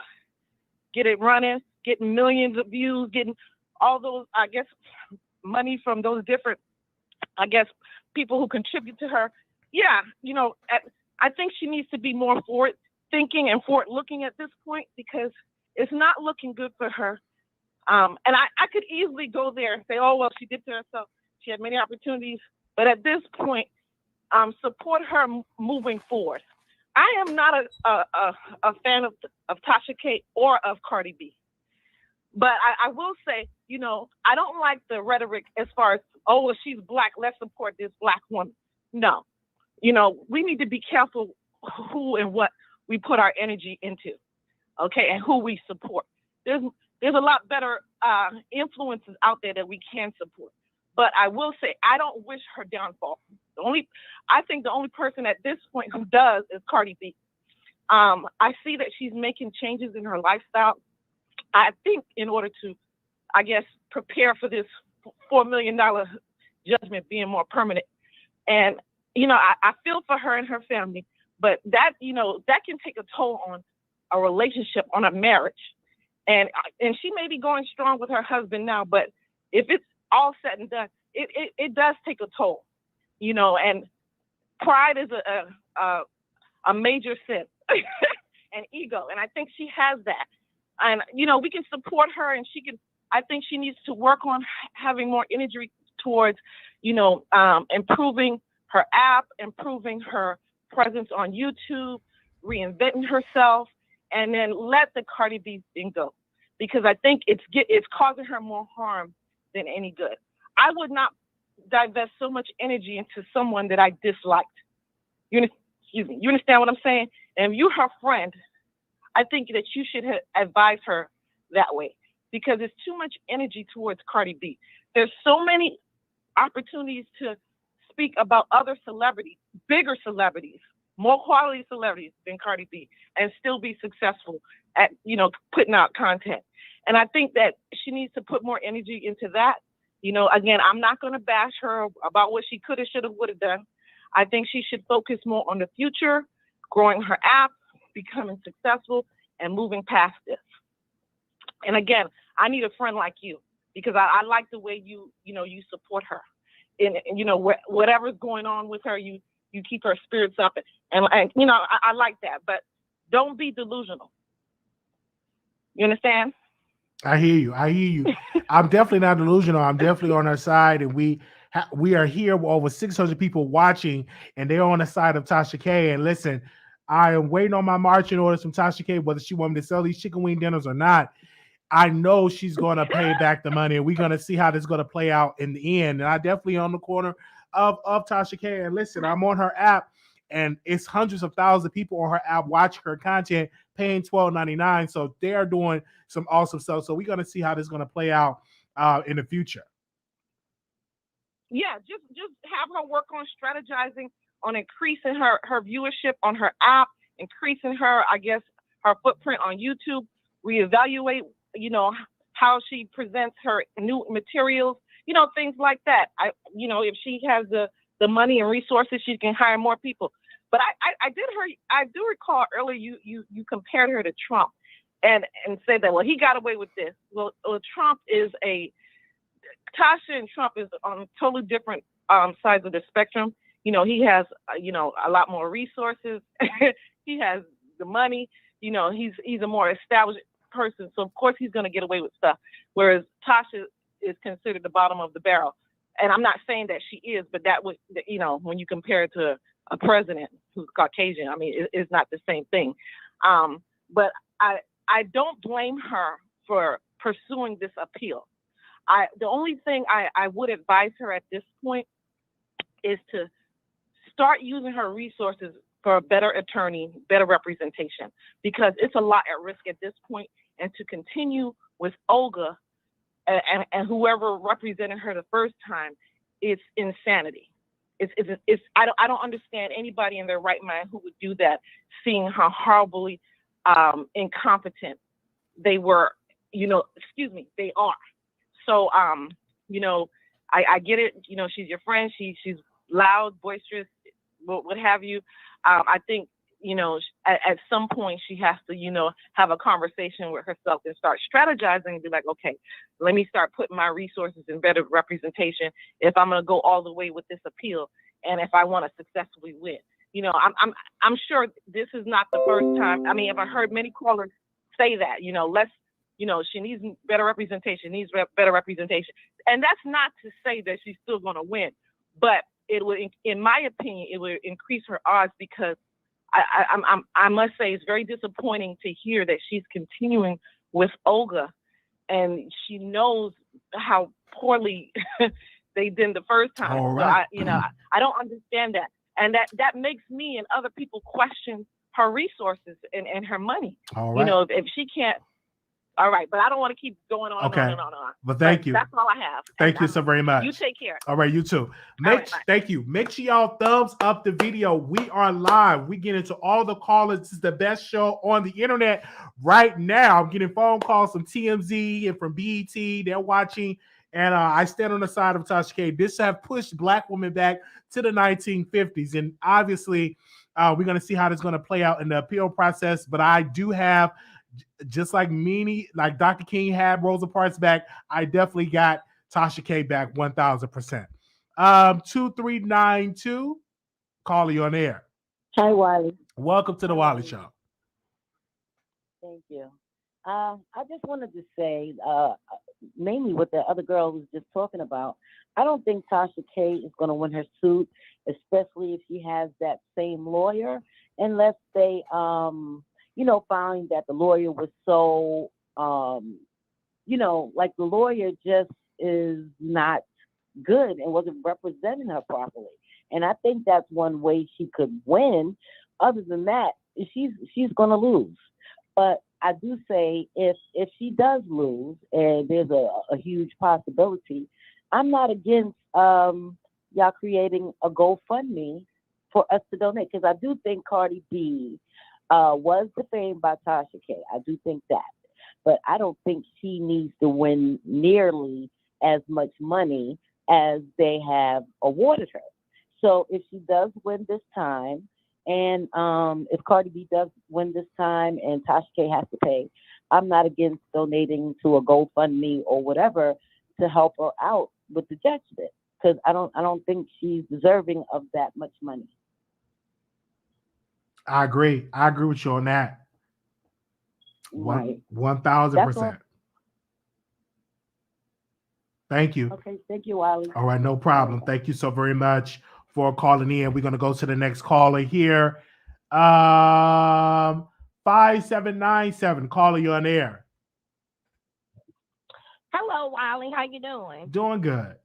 get it running, getting millions of views, getting all those, I guess, money from those different, I guess, people who contribute to her. Yeah, you know, I think she needs to be more forward thinking and forward looking at this point because it's not looking good for her. And I could easily go there and say, oh, well, she did to herself. She had many opportunities. But at this point, support her moving forward. I am not a fan of Tasha K or of Cardi B. But I will say, you know, I don't like the rhetoric as far as, oh, well, she's Black, let's support this Black woman. No. You know, we need to be careful who and what we put our energy into, okay, and who we support. There's a lot better influences out there that we can support. But I will say, I don't wish her downfall. I think the only person at this point who does is Cardi B. I see that she's making changes in her lifestyle. I think in order to, I guess, prepare for this $4 million judgment being more permanent. And, you know, I feel for her and her family, but that, you know, that can take a toll on a relationship, on a marriage. And she may be going strong with her husband now, but if it's all said and done, it does take a toll, you know, and pride is a major sin and ego. And I think she has that. And, you know, we can support her and I think she needs to work on having more energy towards, you know, improving her app, improving her presence on YouTube, reinventing herself, and then let the Cardi B thing go. Because I think it's causing her more harm than any good. I would not divest so much energy into someone that I disliked. You understand what I'm saying? And if you're her friend, I think that you should advise her that way because it's too much energy towards Cardi B. There's so many opportunities to speak about other celebrities, bigger celebrities, more quality celebrities than Cardi B, and still be successful at, you know, putting out content. And I think that she needs to put more energy into that. You know, again, I'm not going to bash her about what she could have, should have, would have done. I think she should focus more on the future, growing her app, becoming successful, and moving past this. And again, I need a friend like you because I like the way you support her. And you know, whatever's going on with her, you keep her spirits up. And you know, I like that. But don't be delusional. You understand? I hear you. I hear you. I'm definitely not delusional. I'm definitely on her side, and we are here with over 600 people watching, and they're on the side of Tasha K. And listen, I am waiting on my marching orders from Tasha K. Whether she wants me to sell these chicken wing dinners or not, I know she's going to pay back the money, and we're going to see how this is going to play out in the end. And I definitely on the corner of Tasha K. And listen, I'm on her app, and it's hundreds of thousands of people on her app watching her content, paying $12.99. So they are doing some awesome stuff. So we're going to see how this is going to play out in the future. Yeah, just have her work on strategizing on increasing her viewership on her app, increasing her, I guess, her footprint on YouTube, reevaluate, how she presents her new materials, things like that. If she has the money and resources, she can hire more people. But I do recall earlier you compared her to Trump and said that, well, he got away with this. Well, Trump is Tasha and Trump is on totally different sides of the spectrum. He has, a lot more resources. He has the money. He's a more established person. So, of course, he's going to get away with stuff. Whereas Tasha is considered the bottom of the barrel. And I'm not saying that she is, but that was, when you compare it to a president who's Caucasian, I mean, it's not the same thing. But I don't blame her for pursuing this appeal. The only thing I would advise her at this point is to start using her resources for a better attorney, better representation, because it's a lot at risk at this point. And to continue with Olga and whoever represented her the first time, it's insanity. I don't understand anybody in their right mind who would do that, seeing how horribly incompetent they were. They are. So, I get it. She's your friend. She's loud, boisterous, what have you. I think, at some point she has to, have a conversation with herself and start strategizing and be like, okay, let me start putting my resources in better representation if I'm going to go all the way with this appeal and if I want to successfully win. I'm sure this is not the first time. I mean, I've heard many callers say that, she needs better representation, better representation. And that's not to say that she's still going to win, but it would, in my opinion, it would increase her odds, because I must say it's very disappointing to hear that she's continuing with Olga, and she knows how poorly they did the first time. All right. So I don't understand that, and that makes me and other people question her resources and her money. All right. If she can't. All right, but I don't want to keep going on and on and on and on. But thank you. That's all I have. Thank you so very much. You take care. All right, you too. Thank you. Make sure y'all thumbs up the video. We are live. We get into all the callers. This is the best show on the internet right now. I'm getting phone calls from TMZ and from BET. They're watching. And I stand on the side of Tasha K. This have pushed Black women back to the 1950s. And obviously, we're going to see how this is going to play out in the appeal process. But I do have, just like like Dr. King had Rosa Parks back, I definitely got Tasha K back 1,000%. 2392, call you on air. Hi, Wiley. Welcome to the Wiley Show. Thank you. I just wanted to say, mainly what the other girl was just talking about, I don't think Tasha K is going to win her suit, especially if she has that same lawyer, unless they, find that the lawyer was so, like the lawyer just is not good and wasn't representing her properly. And I think that's one way she could win. Other than that, she's going to lose. But I do say if she does lose, and there's a huge possibility, I'm not against y'all creating a GoFundMe for us to donate, because I do think Cardi B was defamed by Tasha K. I do think that. But I don't think she needs to win nearly as much money as they have awarded her. So if she does win this time, and if Cardi B does win this time and Tasha K has to pay, I'm not against donating to a GoFundMe or whatever to help her out with the judgment, because I don't think she's deserving of that much money. I agree with you on that. Right. 1,000%. Thank you. Okay, thank you, Wiley. All right, no problem. Thank you so very much for calling in. We're going to go to the next caller here. 5797. Caller, you're on air. Hello, Wiley. How you doing? Doing good.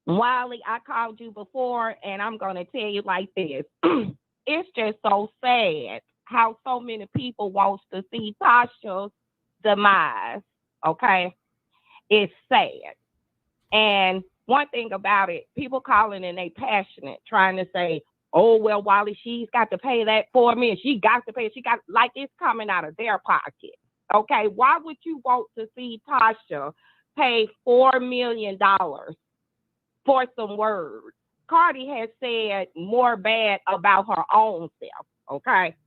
Wiley, I called you before, and I'm going to tell you like this. It's just so sad how so many people wants to see Tasha's demise, okay? It's sad. And one thing about it, people calling and they passionate, trying to say, oh, well, Wiley, she's got to pay that $4 million. She got to pay it. She got, like it's coming out of their pocket, okay? Why would you want to see Tasha pay $4 million for some words? Cardi has said more bad about her own self, okay?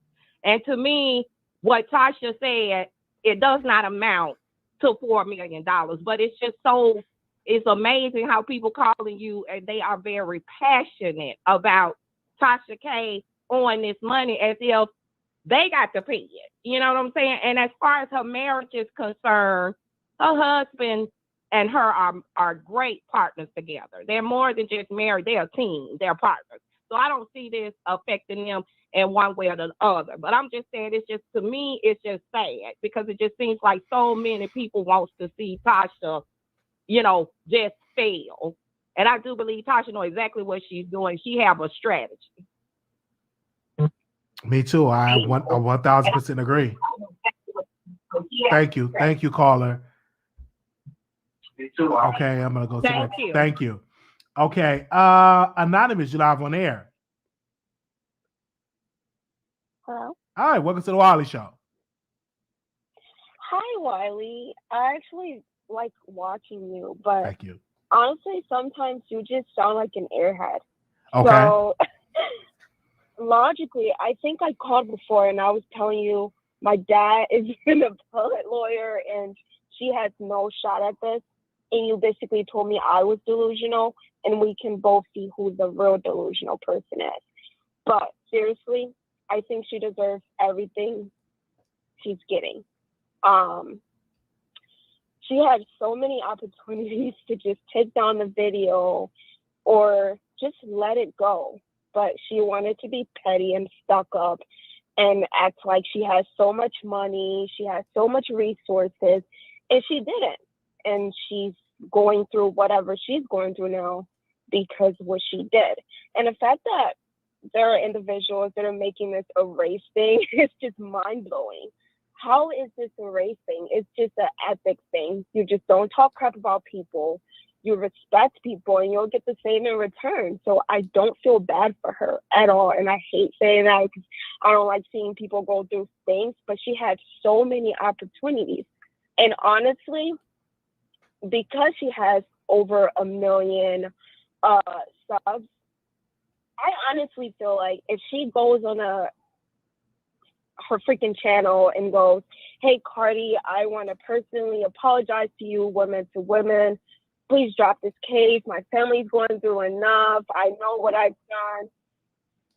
And to me, what Tasha said, it does not amount to $4 million, but it's just so, it's amazing how people calling you and they are very passionate about Tasha K on this money as if they got to pay it. You know what I'm saying? And as far as her marriage is concerned, her husband and her are great partners together. They're more than just married. They're a team. They're partners. So I don't see this affecting them in one way or the other. But I'm just saying, it's just, to me, it's just sad because it just seems like so many people wants to see Tasha, you know, just fail. And I do believe Tasha knows exactly what she's doing. She have a strategy. Me too. I 1000% agree. Thank you. Thank you, caller. Okay, I'm gonna go to Thank the you. Thank you. Okay, Anonymous, you live on air. Hello. Hi, welcome to the Wiley Show. Hi, Wiley. I actually like watching you, but Thank you. honestly, sometimes you just sound like an airhead. Okay. So logically, I think I called before and I was telling you my dad is an appellate lawyer and she has no shot at this. And you basically told me I was delusional and we can both see who the real delusional person is. But seriously, I think she deserves everything she's getting. She had so many opportunities to just take down the video or just let it go. But she wanted to be petty and stuck up and act like she has so much money, she has so much resources, and she didn't. And she's going through whatever she's going through now because of what she did. And the fact that there are individuals that are making this a race thing is just mind-blowing. How is this a race thing? It's just an ethics thing. You just don't talk crap about people. You respect people and you'll get the same in return. So I don't feel bad for her at all. And I hate saying that because I don't like seeing people go through things, but she had so many opportunities. And honestly, because she has over 1 million subs, I honestly feel like if she goes on her freaking channel and goes, hey, Cardi, I want to personally apologize to you, women to women. Please drop this case. My family's going through enough. I know what I've done.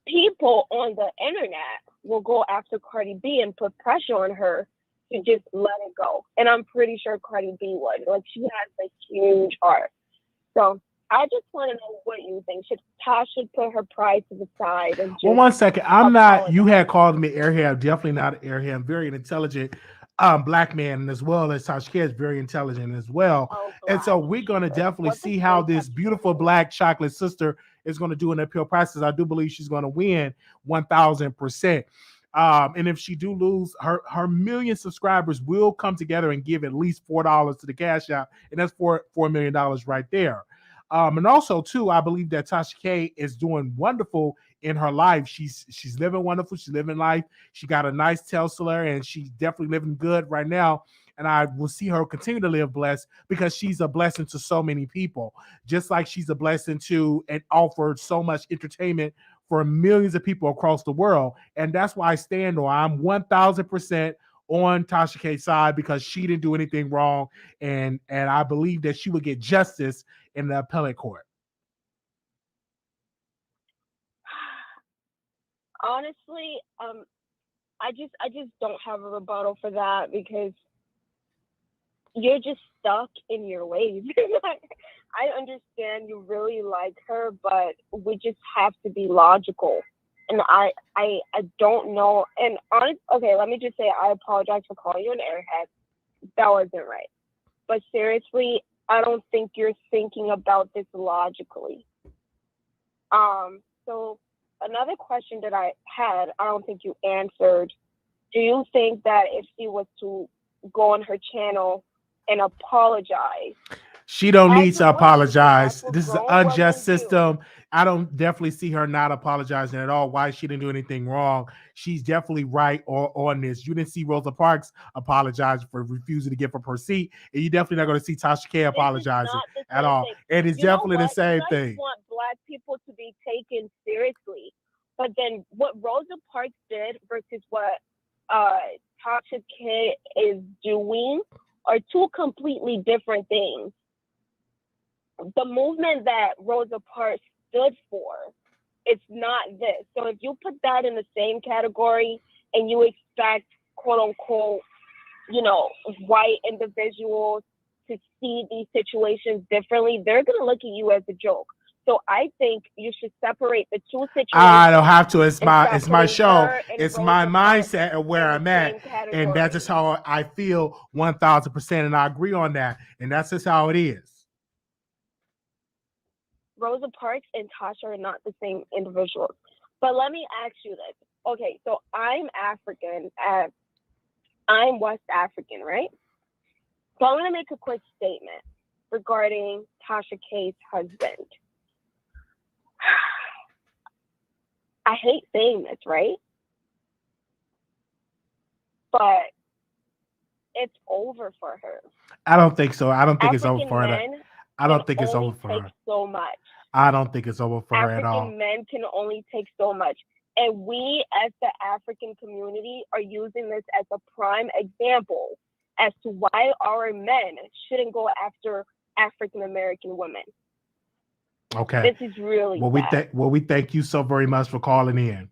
People on the internet will go after Cardi B and put pressure on her to just let it go. And I'm pretty sure Cardi B would. Like, she has a huge heart. So I just want to know what you think. Should Tasha put her pride to the side and just... Well, one second. I'm not, you had called me airhead. I'm definitely not an airhead. I'm very intelligent black man, and as well as Tasha K is very intelligent as well. And so we're going to definitely see how this beautiful black chocolate sister is going to do in the appeal process. I do believe she's going to win 1000%. And if she do lose, her million subscribers will come together and give at least $4 to the cash out, and that's $4 million right there. And also too, I believe that Tasha K is doing wonderful in her life. She's living wonderful. She's living life. She got a nice Tesla, and she's definitely living good right now. And I will see her continue to live blessed because she's a blessing to so many people, just like she's a blessing to and offered so much entertainment for millions of people across the world. And that's why I stand on. I'm 1000% on Tasha K's side because she didn't do anything wrong, and I believe that she would get justice in the appellate court. Honestly, I just don't have a rebuttal for that because you're just stuck in your ways. I understand you really like her, but we just have to be logical. And I don't know. And okay, let me just say I apologize for calling you an airhead. That wasn't right. But seriously, I don't think you're thinking about this logically. So another question that I had, I don't think you answered. Do you think that if she was to go on her channel and apologize, she don't need to apologize? This is an unjust system. I don't definitely see her not apologizing at all. Why she didn't do anything wrong? She's definitely right on this. You didn't see Rosa Parks apologize for refusing to give up her seat, and you definitely not going to see Tasha K apologizing at all. And it's definitely the same thing. I want Black people to be taken seriously, but then what Rosa Parks did versus what Tasha K is doing are two completely different things. The movement that Rosa Parks stood for, it's not this. So if you put that in the same category and you expect, quote unquote, white individuals to see these situations differently, they're going to look at you as a joke. So I think you should separate the two situations. I don't have to. It's my show. It's my mindset and where I'm at. And that's just how I feel 1,000%. And I agree on that. And that's just how it is. Rosa Parks and Tasha are not the same individuals. But let me ask you this. Okay, so I'm African. I'm West African, right? So I'm going to make a quick statement regarding Tasha K's husband. I hate saying this, right? But it's over for her. I don't think so. I don't think it's over African for her. men I don't think it's only over for take her. so much. I don't think it's over for her at all. African men can only take so much. And we, as the African community, are using this as a prime example as to why our men shouldn't go after African American women. Okay. This is really bad. We thank you so very much for calling in.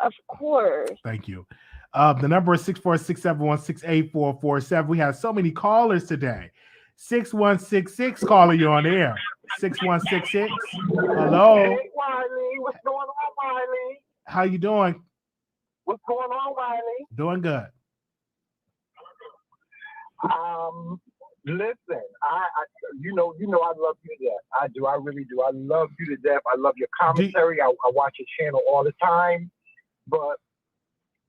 Of course. Thank you. The number is 646-716-8447. We have so many callers today. 6166 caller, you on air. 6166. Hello. Hey, Wiley. What's going on, Wiley? How you doing? What's going on, Wiley? Doing good. Listen, I you know I love you to death. I do. I really do. I love you to death. I love your commentary. I watch your channel all the time. But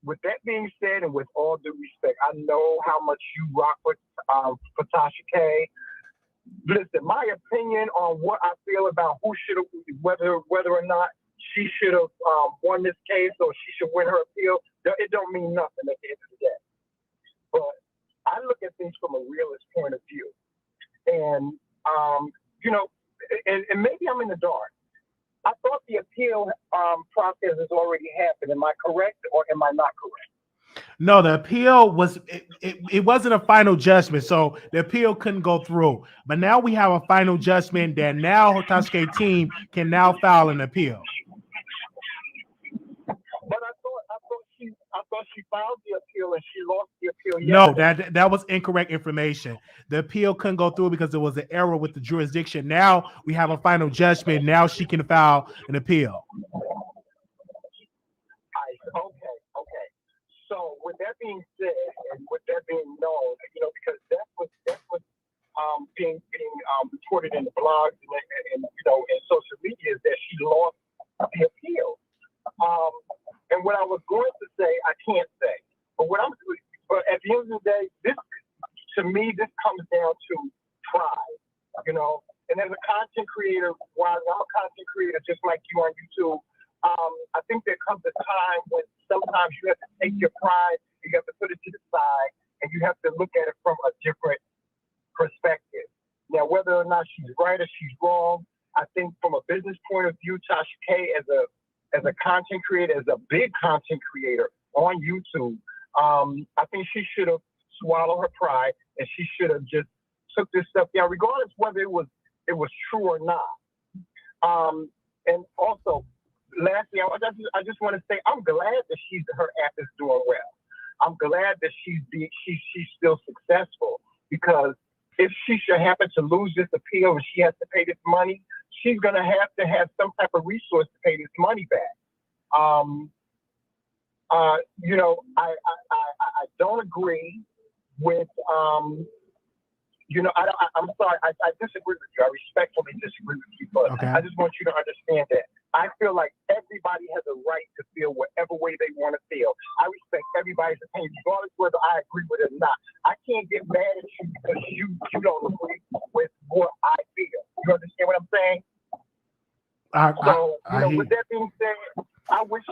with that being said, and with all due respect, I know how much you rock with for Tasha K. Listen, my opinion on what I feel about who should have, whether or not she should have won this case or she should win her appeal, it don't mean nothing at the end of the day. But I look at things from a realist point of view, and and maybe I'm in the dark. I thought the appeal process has already happened. Am I correct or am I not correct? No, the appeal was it wasn't a final judgment, so the appeal couldn't go through. But now we have a final judgment that now Tasha K team can now file an appeal. But I thought she filed the appeal and she lost the appeal. No, that was incorrect information. The appeal couldn't go through because there was an error with the jurisdiction. Now we have a final judgment. Now she can file an appeal. Okay. So with that being said, and with that being known, because that's what being reported in the blogs and social media is that she lost the appeal. And what I was going to say, I can't say. But at the end of the day, this comes down to pride, And as a content creator, while I'm a content creator just like you on YouTube, I think there comes a time when sometimes you have to take your pride, you have to put it to the side, and you have to look at it from a different perspective. Now, whether or not she's right or she's wrong, I think from a business point of view, Tasha K as a content creator, as a big content creator on YouTube, I think she should have swallowed her pride and she should have just took this stuff down, regardless whether it was true or not. And also, lastly, I just want to say I'm glad that her app is doing well. I'm glad that she's still successful because if she should happen to lose this appeal and she has to pay this money, she's going to have some type of resource to pay this money back. You know, I don't agree with, you know, I'm sorry, I disagree with you. I respectfully disagree with you, but Okay. I just want you to understand that I feel like everybody has a right to feel whatever way they want to feel. I respect everybody's opinion, regardless whether I agree with it or not. I can't get mad at you because you don't agree with what I feel. You understand what I'm saying? With that being said, I wish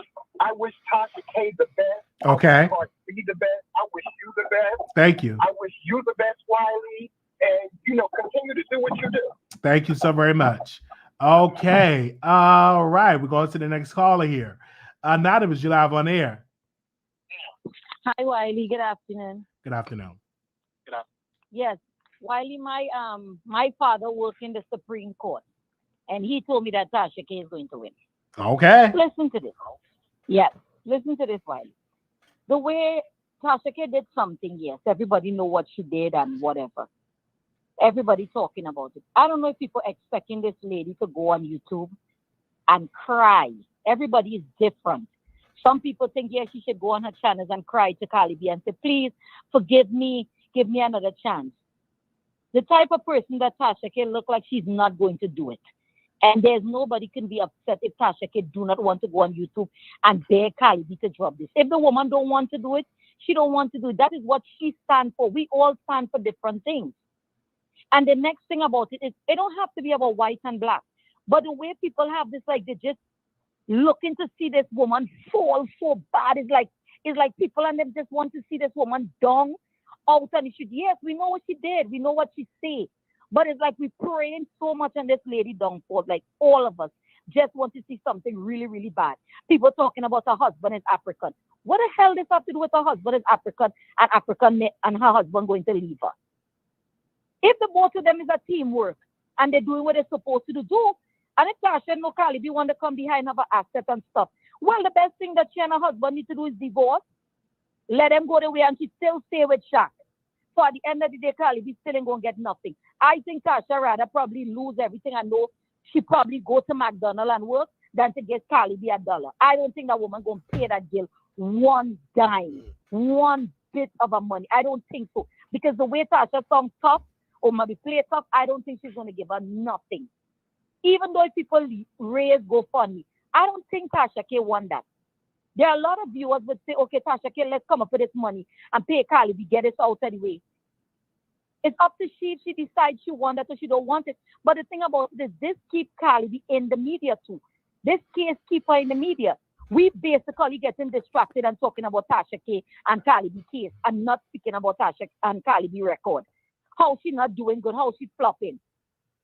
Tasha K the best. Okay. I wish Cardi B the best. I wish you the best. Thank you. I wish you the best, Wiley. And, you know, continue to do what you do. Thank you so very much. Okay. All right. We're going to the next caller here. Anonymous, you live on air. Hi, Wiley. Good afternoon. Good afternoon. Yes, Wiley, my father worked in the Supreme Court, and he told me that Tasha K is going to win. Okay. Listen to this. Yes, listen to this, Wiley. The way Tasha K did something, yes, everybody know what she did and whatever. Everybody talking about it. I don't know if people expecting this lady to go on YouTube and cry. Everybody is different. Some people think, yeah, she should go on her channels and cry to Cardi B and say, please forgive me, give me another chance. The type of person that Tasha K look like, she's not going to do it. And there's nobody can be upset if Tasha K do not want to go on YouTube and beg Cardi B to drop this. If the woman don't want to do it, she don't want to do it. That is what she stands for. We all stand for different things. And the next thing about it is, it don't have to be about white and black. But the way people have this, like, they just looking to see this woman fall so bad. It's like people and them just want to see this woman down out and should. Yes, we know what she did. We know what she said. But it's like we praying so much on this lady downfall. Like all of us just want to see something really, really bad. People talking about her husband is African. What the hell does this have to do with her husband is African and her husband going to leave her? If the both of them is a teamwork and they're doing what they're supposed to do, and if Tasha and Cardi B want to come behind her asset and stuff, well, the best thing that she and her husband need to do is divorce. Let them go their way and she still stay with Shaq. So at the end of the day, Cardi B still ain't going to get nothing. I think Tasha rather probably lose everything and know she probably go to McDonald's and work than to get Cardi B $1. I don't think that woman going to pay that girl one dime, one bit of her money. I don't think so. Because the way Tasha sounds tough, or maybe play tough, I don't think she's going to give her nothing. Even though if people raise GoFundMe, I don't think Tasha K won that. There are a lot of viewers would say, okay, Tasha K, let's come up with this money and pay Cardi B, get it out anyway. It's up to she if she decides she wants that or she don't want it. But the thing about this keep Cardi B in the media too. This case keep her in the media. We basically getting distracted and talking about Tasha K and Cardi B case and not speaking about Tasha and Cardi B record. How she not doing good, how she flopping.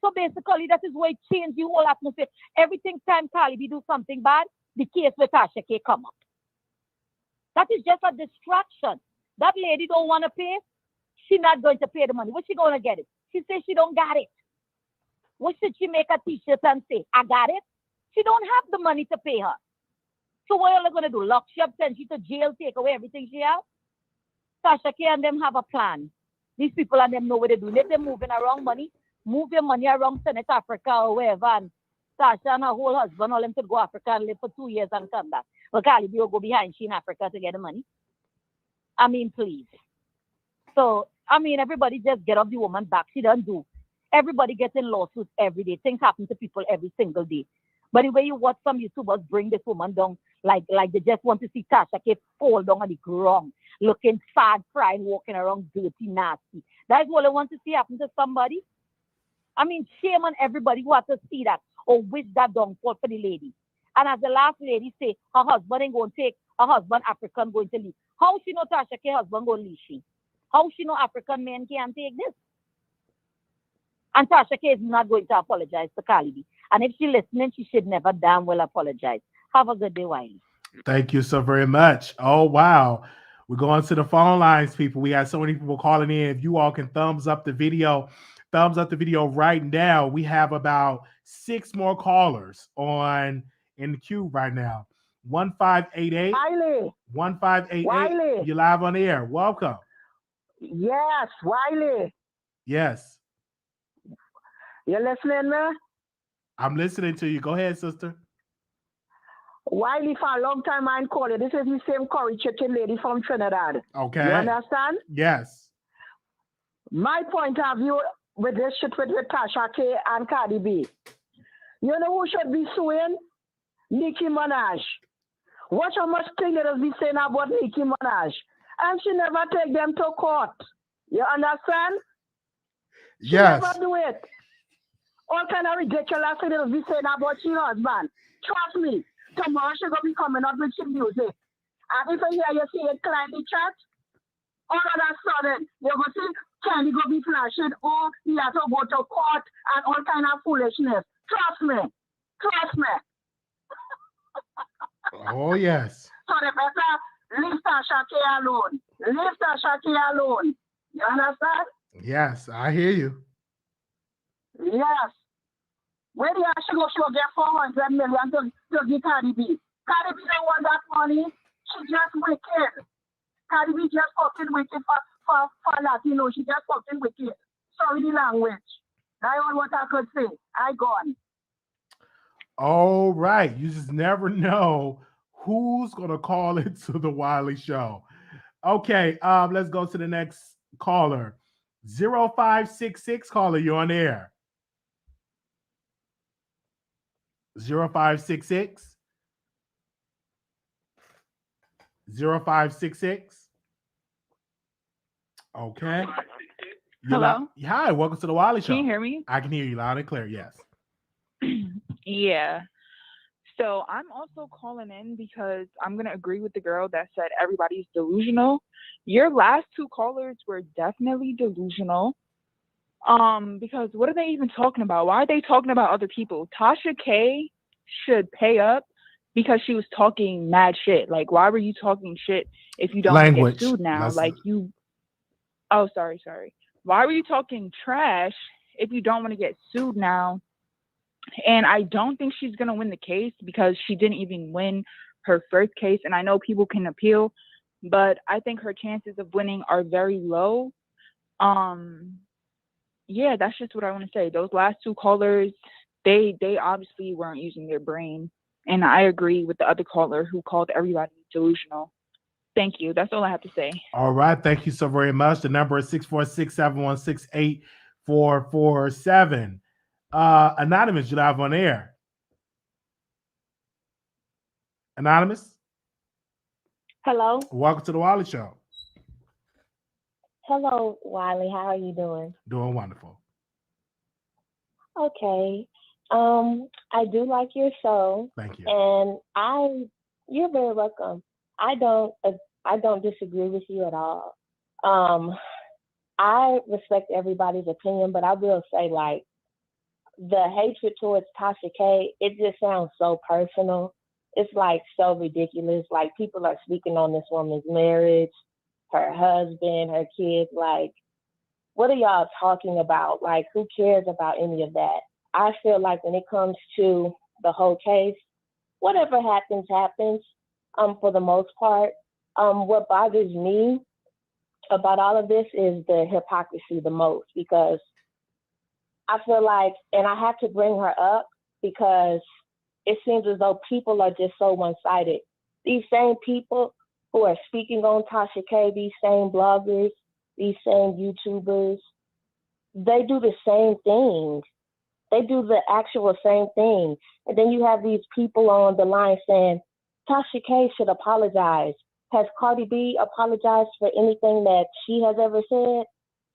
So basically, that is why it changed the whole atmosphere. Everything time Cardi B do something bad, the case with Tasha K come up. That is just a distraction. That lady don't want to pay. She not going to pay the money. What's she going to get it? She says she don't got it. What should she make a t-shirt and say, I got it? She don't have the money to pay her. So what are you going to do? Lock she up, send she to jail, take away everything she has? Tasha K and them have a plan. These people and them know what they do. If they're moving around money, move your money around Senate Africa or wherever. And Tasha and her whole husband, all them to go Africa and live for 2 years and come back. But Cardi B will go behind she in Africa to get the money. I mean, please. So, I mean, everybody just get off the woman back. She doesn't do. Everybody gets in lawsuits every day. Things happen to people every single day. But the way you watch some YouTubers bring this woman down, like they just want to see Tasha K fall down on the ground, looking sad, crying, walking around dirty, nasty. That's what I want to see happen to somebody. I mean, shame on everybody who has to see that or wish that downfall for the lady. And as the last lady say, her husband ain't going to take, her husband African going to leave. How she know Tasha K husband going to leave she? How she know African men can't take this? And Tasha K is not going to apologize to Cardi B. And if she's listening, she should never damn well apologize. Have a good day, Wiley. Thank you so very much. Oh, wow. We're going to the phone lines, people. We have so many people calling in. If you all can thumbs up the video right now. We have about 6 more callers in the queue right now. 1588. Wiley. 1588. Wiley. You're live on the air. Welcome. Yes, Wiley. Yes. You listening, man? I'm listening to you. Go ahead, sister. Wiley, for a long time I call you. This is the same curry chicken lady from Trinidad. Okay. You understand? Yes. My point of view with this shit with Tasha K and Cardi B. You know who should be suing? Nicki Minaj. Watch how much thing they be saying about Nicki Minaj. And she never take them to court. You understand? She never do it. All kind of ridiculous things they be saying about your husband. Trust me, tomorrow she gonna be coming up with some music. And if you hear you see it climb the chat, all of a sudden, you're going to see Candy go be flashing, or he has to go to court and all kind of foolishness. Trust me. Trust me. Oh, yes. So they better leave Tasha K alone. Leave Tasha K alone. You understand? Yes, I hear you. Yes. Where the she go get 400 million to give Cardi B. Cardi B don't want that money. She just wicked. Cardi B just fucking wicked for Latino. She just fucking wicked. Sorry the language. That's all what I could say. I gone. All right. You just never know who's going to call into the Wiley Show. Okay, let's go to the next caller. 0566 caller, you're on air. 0566 0566. Okay. Hello? Hi, welcome to the Wiley Show. Can you hear me? I can hear you loud and clear, yes. Yeah. So I'm also calling in because I'm going to agree with the girl that said everybody's delusional. Your last two callers were definitely delusional. Because what are they even talking about? Why are they talking about other people? Tasha K should pay up because she was talking mad shit. Like, why were you talking shit if you don't want to get sued now? Like, you... Oh, sorry. Why were you talking trash if you don't want to get sued now? And I don't think she's going to win the case because she didn't even win her first case. And I know people can appeal, but I think her chances of winning are very low. Yeah, that's just what I want to say. Those last two callers, they obviously weren't using their brain. And I agree with the other caller who called everybody delusional. Thank you. That's all I have to say. All right. Thank you so very much. The number is 646-716-8447. Anonymous, you live on air. Anonymous? Hello. Welcome to the Wiley Show. Hello, Wiley. How are you doing? Doing wonderful. Okay. I do like your show. Thank you. And you're very welcome. I don't disagree with you at all. I respect everybody's opinion, but I will say, like, the hatred towards Tasha K, it just sounds so personal. It's like so ridiculous. Like, people are speaking on this woman's marriage, her husband, her kids. Like, what are y'all talking about? Like, who cares about any of that? I feel like when it comes to the whole case, whatever happens, happens, for the most part. What bothers me about all of this is the hypocrisy the most, because I feel like, and I have to bring her up because it seems as though people are just so one-sided. These same people who are speaking on Tasha K, these same bloggers, these same YouTubers, they do the same thing. They do the actual same thing. And then you have these people on the line saying, Tasha K should apologize. Has Cardi B apologized for anything that she has ever said?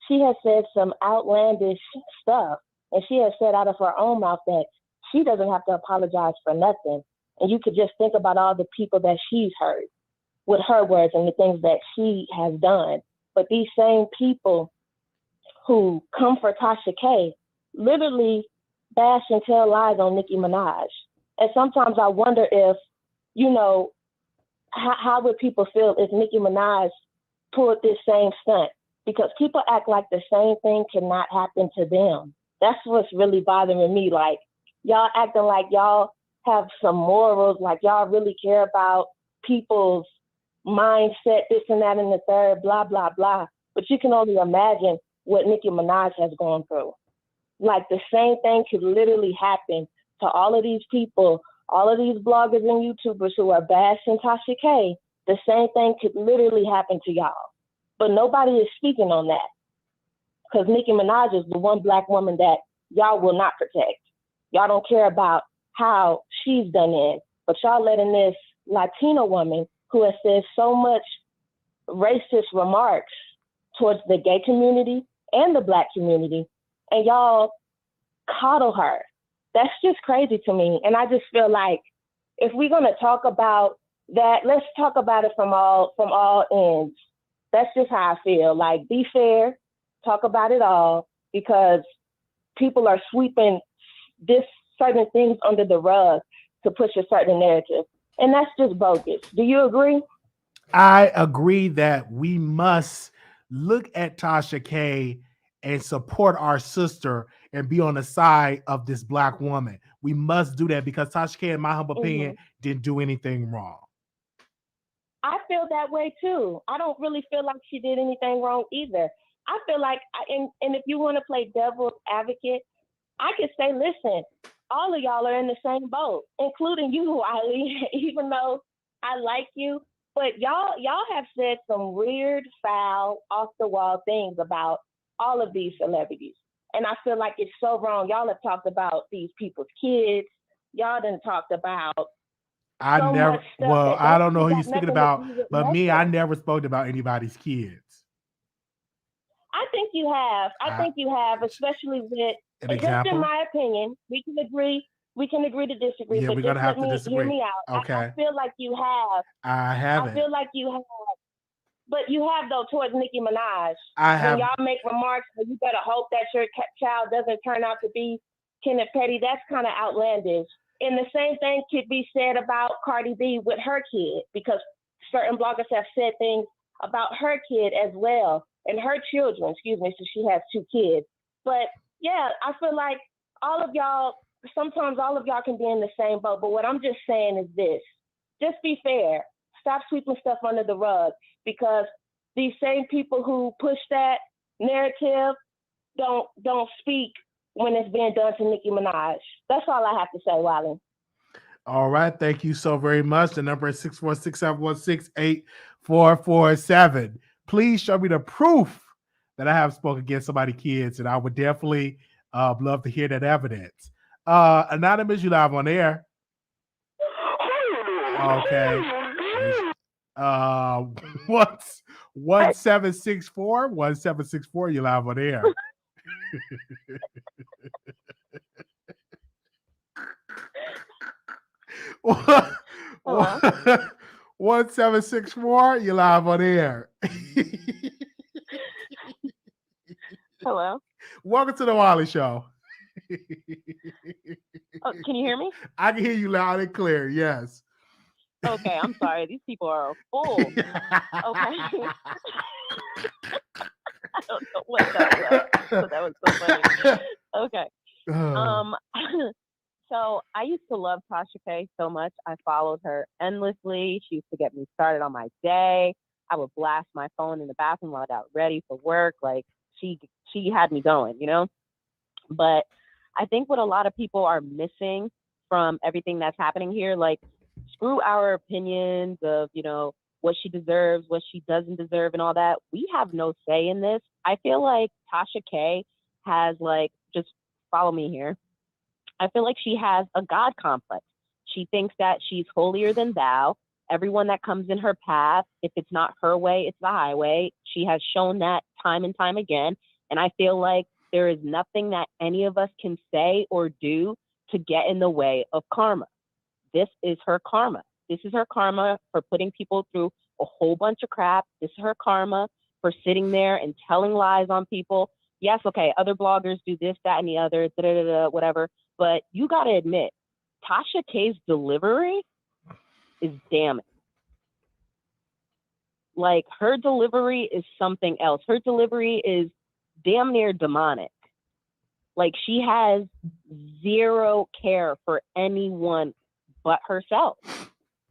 She has said some outlandish stuff. And she has said out of her own mouth that she doesn't have to apologize for nothing. And you could just think about all the people that she's hurt with her words and the things that she has done. But these same people who come for Tasha K literally bash and tell lies on Nicki Minaj. And sometimes I wonder if, how would people feel if Nicki Minaj pulled this same stunt? Because people act like the same thing cannot happen to them. That's what's really bothering me. Like, y'all acting like y'all have some morals, like y'all really care about people's mindset, this and that and the third, blah, blah, blah. But you can only imagine what Nicki Minaj has gone through. Like the same thing could literally happen to all of these people, all of these bloggers and YouTubers who are bashing Tasha K. The same thing could literally happen to y'all. But nobody is speaking on that. Because Nicki Minaj is the one black woman that y'all will not protect. Y'all don't care about how she's done in. But y'all letting this Latino woman who has said so much racist remarks towards the gay community and the black community, and y'all coddle her. That's just crazy to me. And I just feel like if we're gonna talk about that, let's talk about it from all ends. That's just how I feel. Like, be fair, talk about it all, because people are sweeping this certain things under the rug to push a certain narrative. And that's just bogus. Do you agree? I agree that we must look at Tasha K and support our sister and be on the side of this black woman. We must do that because Tasha K, in my humble opinion, didn't do anything wrong. I feel that way too. I don't really feel like she did anything wrong either. I feel like, and if you want to play devil's advocate, I could say, listen, all of y'all are in the same boat, including you, Wiley, even though I like you. But y'all have said some weird, foul, off-the-wall things about all of these celebrities. And I feel like it's so wrong. Y'all have talked about these people's kids. Y'all done talked about I don't know who you're speaking about, but me, I nothing. never spoke about anybody's kids. I think you have. I think you have, especially with, An just example? in my opinion, we can agree to disagree, Yeah, but we're just gonna have let to me disagree. hear me out. Okay. I feel like you have. I I haven't. feel like you have. But you have, though, towards Nicki Minaj. I have. When y'all make remarks, you better hope that your child doesn't turn out to be Kenneth Petty. That's kind of outlandish. And the same thing could be said about Cardi B with her kid, because certain bloggers have said things about her kid as well, and her children, so she has 2 kids. But yeah, I feel like sometimes all of y'all can be in the same boat. But what I'm just saying is this: just be fair. Stop sweeping stuff under the rug, because these same people who push that narrative don't speak when it's being done to Nicki Minaj. That's all I have to say, Wiley. All right. Thank you so very much. The number is 646-716-8447. Please show me the proof that I have spoken against somebody's kids, and I would definitely love to hear that evidence. Anonymous, you live on air. Okay. What's 1764? You live on air. Hello? 1764, you live on air. Hello? Welcome to the Wiley Show. Oh, can you hear me? I can hear you loud and clear, yes. Okay, I'm sorry. These people are a fool. Okay. I don't know what that was, but that was so funny. Okay. So I used to love Tasha K so much. I followed her endlessly. She used to get me started on my day. I would blast my phone in the bathroom while I got ready for work. Like, she had me going, you know? But I think what a lot of people are missing from everything that's happening here, like, screw our opinions of, you know, what she deserves, what she doesn't deserve, and all that. We have no say in this. I feel like Tasha K has, like, just follow me here. I feel like she has a God complex. She thinks that she's holier than thou. Everyone that comes in her path, if it's not her way, it's the highway. She has shown that time and time again. And I feel like there is nothing that any of us can say or do to get in the way of karma. This is her karma. This is her karma for putting people through a whole bunch of crap. This is her karma for sitting there and telling lies on people. Yes, okay, other bloggers do this, that, and the other, whatever. But you got to admit, Tasha K's delivery is damning. Like, her delivery is something else. Her delivery is damn near demonic. Like, she has zero care for anyone but herself.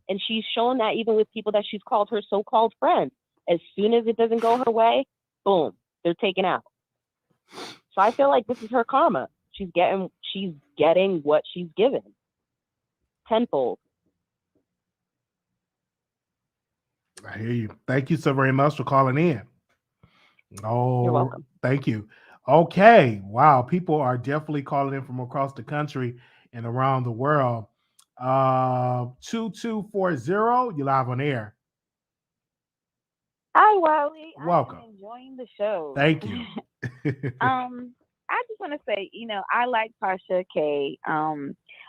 And she's shown that even with people that she's called her so-called friends. As soon as it doesn't go her way, boom, they're taken out. So I feel like this is her karma. She's getting what she's given. Tenfold. I hear you. Thank you so very much for calling in. Oh, You're welcome. Thank you. Okay. Wow. People are definitely calling in from across the country and around the world. 2240, you live on air. Hi, Wiley. Welcome. I am enjoying the show. Thank you. I just want to say, I like Tasha K.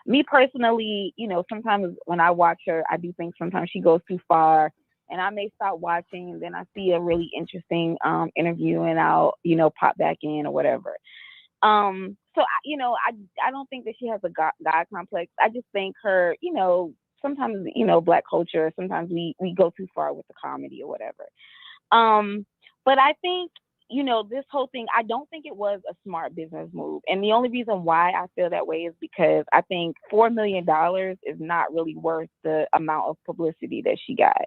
Me personally, sometimes when I watch her, I do think sometimes she goes too far, and I may stop watching, and then I see a really interesting interview, and I'll, pop back in or whatever. I don't think that she has a God complex. I just think her, sometimes, Black culture, sometimes we go too far with the comedy or whatever. But I think, this whole thing, I don't think it was a smart business move. And the only reason why I feel that way is because I think $4 million is not really worth the amount of publicity that she got.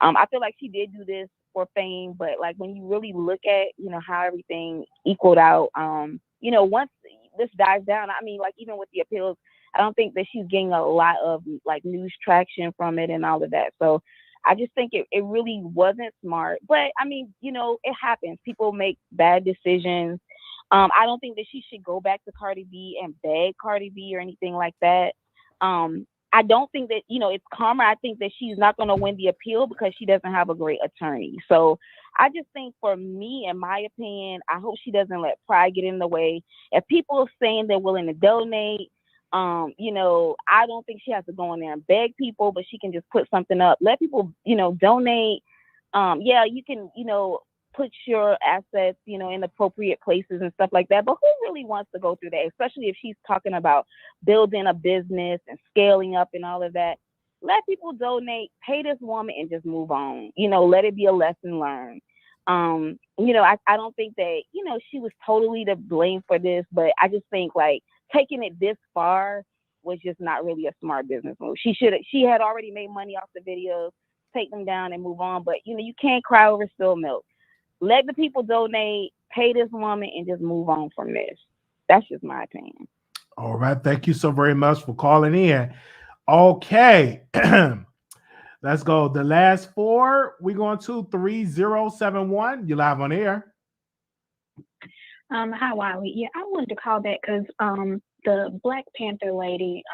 I feel like she did do this for fame, but like when you really look at, how everything equaled out, once this dies down, I mean, like even with the appeals, I don't think that she's getting a lot of like news traction from it and all of that. So I just think it really wasn't smart. But I mean, it happens. People make bad decisions. I don't think that she should go back to Cardi B and beg Cardi B or anything like that. I don't think that, it's karma. I think that she's not going to win the appeal because she doesn't have a great attorney. So I just think for me, in my opinion, I hope she doesn't let pride get in the way. If people are saying they're willing to donate, I don't think she has to go in there and beg people, but she can just put something up. Let people, donate. Yeah, you can, put your assets, in appropriate places and stuff like that. But who really wants to go through that, especially if she's talking about building a business and scaling up and all of that? Let people donate, pay this woman, and just move on. Let it be a lesson learned. I don't think that, she was totally to blame for this, but I just think like taking it this far was just not really a smart business move. She had already made money off the videos, take them down and move on. But you can't cry over spilled milk. Let the people donate, pay this woman, and just move on from this. That's just my opinion. All right. Thank you so very much for calling in. Okay. Let's go. The last four, we're going to 3071. You live on air. Hi, Wiley. Yeah, I wanted to call back because the Black Panther lady,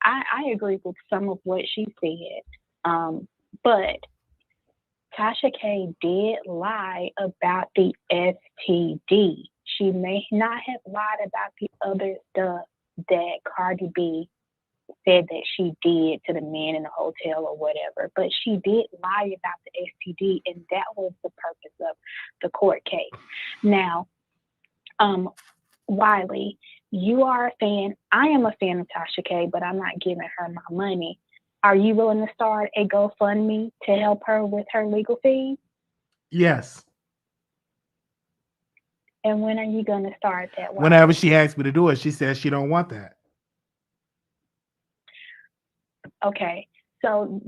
I agree with some of what she said. But Tasha K did lie about the STD. She may not have lied about the other stuff that Cardi B said that she did to the man in the hotel or whatever, but she did lie about the STD, and that was the purpose of the court case. Now, Wiley, you are a fan. I am a fan of Tasha K, but I'm not giving her my money. Are you willing to start a GoFundMe to help her with her legal fees? Yes. And when are you going to start that? Wiley? Whenever she asks me to do it, she says she don't want that. Okay. So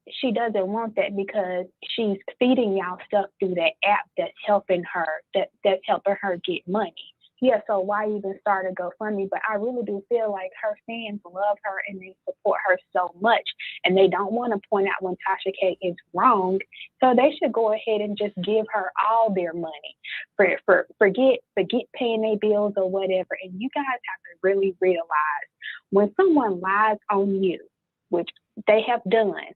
she doesn't want that because she's feeding y'all stuff through that app that's helping her, that's helping her get money. Yeah, so why even start a GoFundMe? But I really do feel like her fans love her and they support her so much, and they don't want to point out when Tasha K is wrong. So they should go ahead and just give her all their money. Forget paying their bills or whatever. And you guys have to really realize when someone lies on you, which they have done,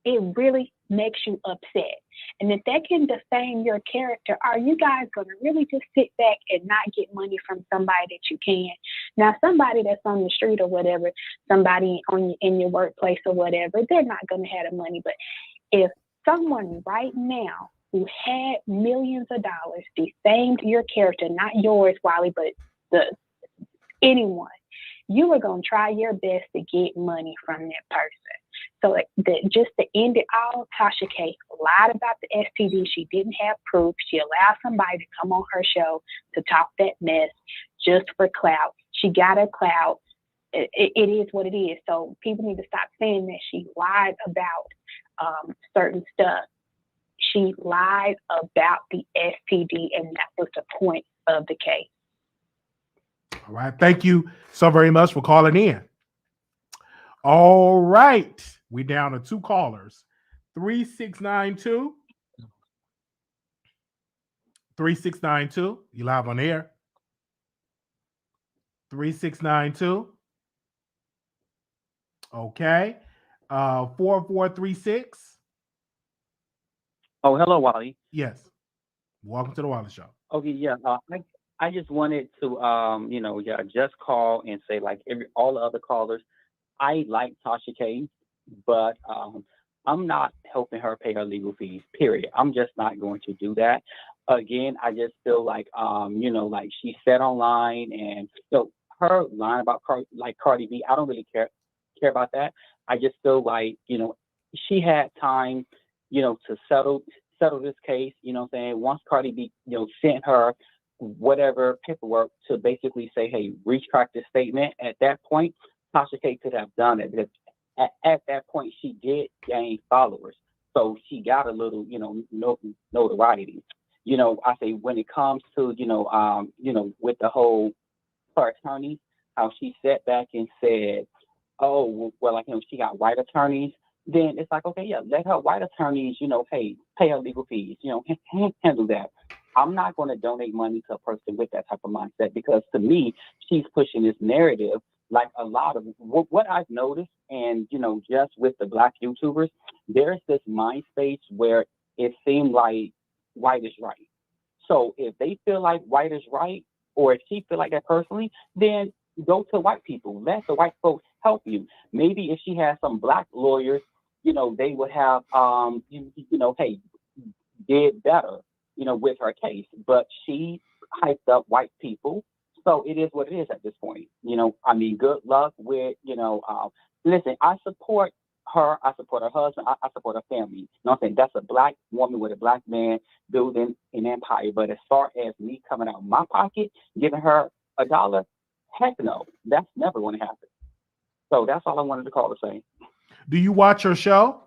it really makes you upset. And if that can defame your character, are you guys going to really just sit back and not get money from somebody that you can? Now, somebody that's on the street or whatever, somebody in your workplace or whatever, they're not going to have the money. But if someone right now who had millions of dollars defamed your character, not yours, Wiley, but anyone, you were going to try your best to get money from that person. So just to end it all, Tasha K lied about the STD. She didn't have proof. She allowed somebody to come on her show to talk that mess just for clout. She got her clout. It is what it is. So people need to stop saying that she lied about certain stuff. she lied about the STD, and that was the point of the case. All right. Thank you so very much for calling in. All right. We down to 2 callers. 3692. 3692. You live on air. 3692. Okay. 4436. Oh, hello, Wally. Yes. Welcome to the Wiley Show. Okay, yeah. I just wanted to just call and say, like all the other callers, I like Tasha K, but I'm not helping her pay her legal fees. Period. I'm just not going to do that. Again, I just feel like like she said online, and her line about Cardi B, I don't really care about that. I just feel like she had time to settle this case. You know what I'm saying? Once Cardi B sent her whatever paperwork to basically say, hey, retract this statement, at that point Tasha K could have done it, because at that point she did gain followers, so she got a little notoriety. I say when it comes to with the whole her attorneys, how she sat back and said, oh well, she got white attorneys, then it's like, okay, yeah, let her white attorneys pay her legal fees, handle that. I'm not going to donate money to a person with that type of mindset, because to me, she's pushing this narrative like a lot of what I've noticed. And, just with the Black YouTubers, there's this mind space where it seemed like white is right. So if they feel like white is right, or if she feel like that personally, then go to white people. Let the white folks help you. Maybe if she has some Black lawyers, they would have, hey, did better, with her case. But she hyped up white people. So it is what it is at this point. Good luck with, listen, I support her. I support her husband. I support her family. You know what I'm saying? That's a Black woman with a Black man building an empire. But as far as me coming out of my pocket, giving her $1, heck no. That's never going to happen. So that's all I wanted to call to say. Do you watch her show?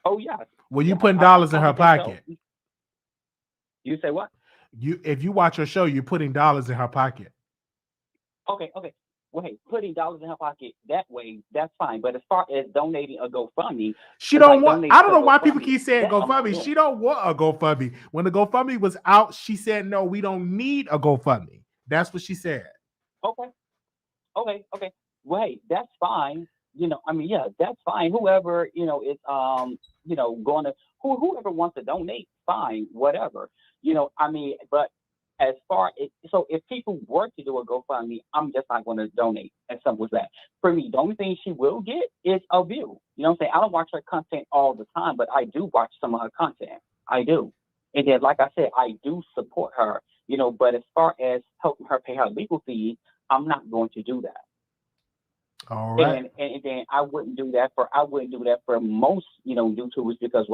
Oh, yeah. Well, you putting dollars in her pocket. You say what? If you watch her show, you're putting dollars in her pocket. Okay. Well, hey, putting dollars in her pocket that way, that's fine. But as far as donating a GoFundMe, she don't want. I don't know why people keep saying GoFundMe. She don't want a GoFundMe. When the GoFundMe was out, she said, "No, we don't need a GoFundMe." That's what she said. Okay. Well, hey, that's fine. Yeah, that's fine. Whoever is going to whoever wants to donate, fine, whatever. But as far as if people were to do a GoFundMe, I'm just not going to donate. As simple as that. For me, the only thing she will get is a view. You know what I'm saying? I don't watch her content all the time, but I do watch some of her content. I do. And then, like I said, I do support her. But as far as helping her pay her legal fees, I'm not going to do that. All right. And then I wouldn't do that for most YouTubers, because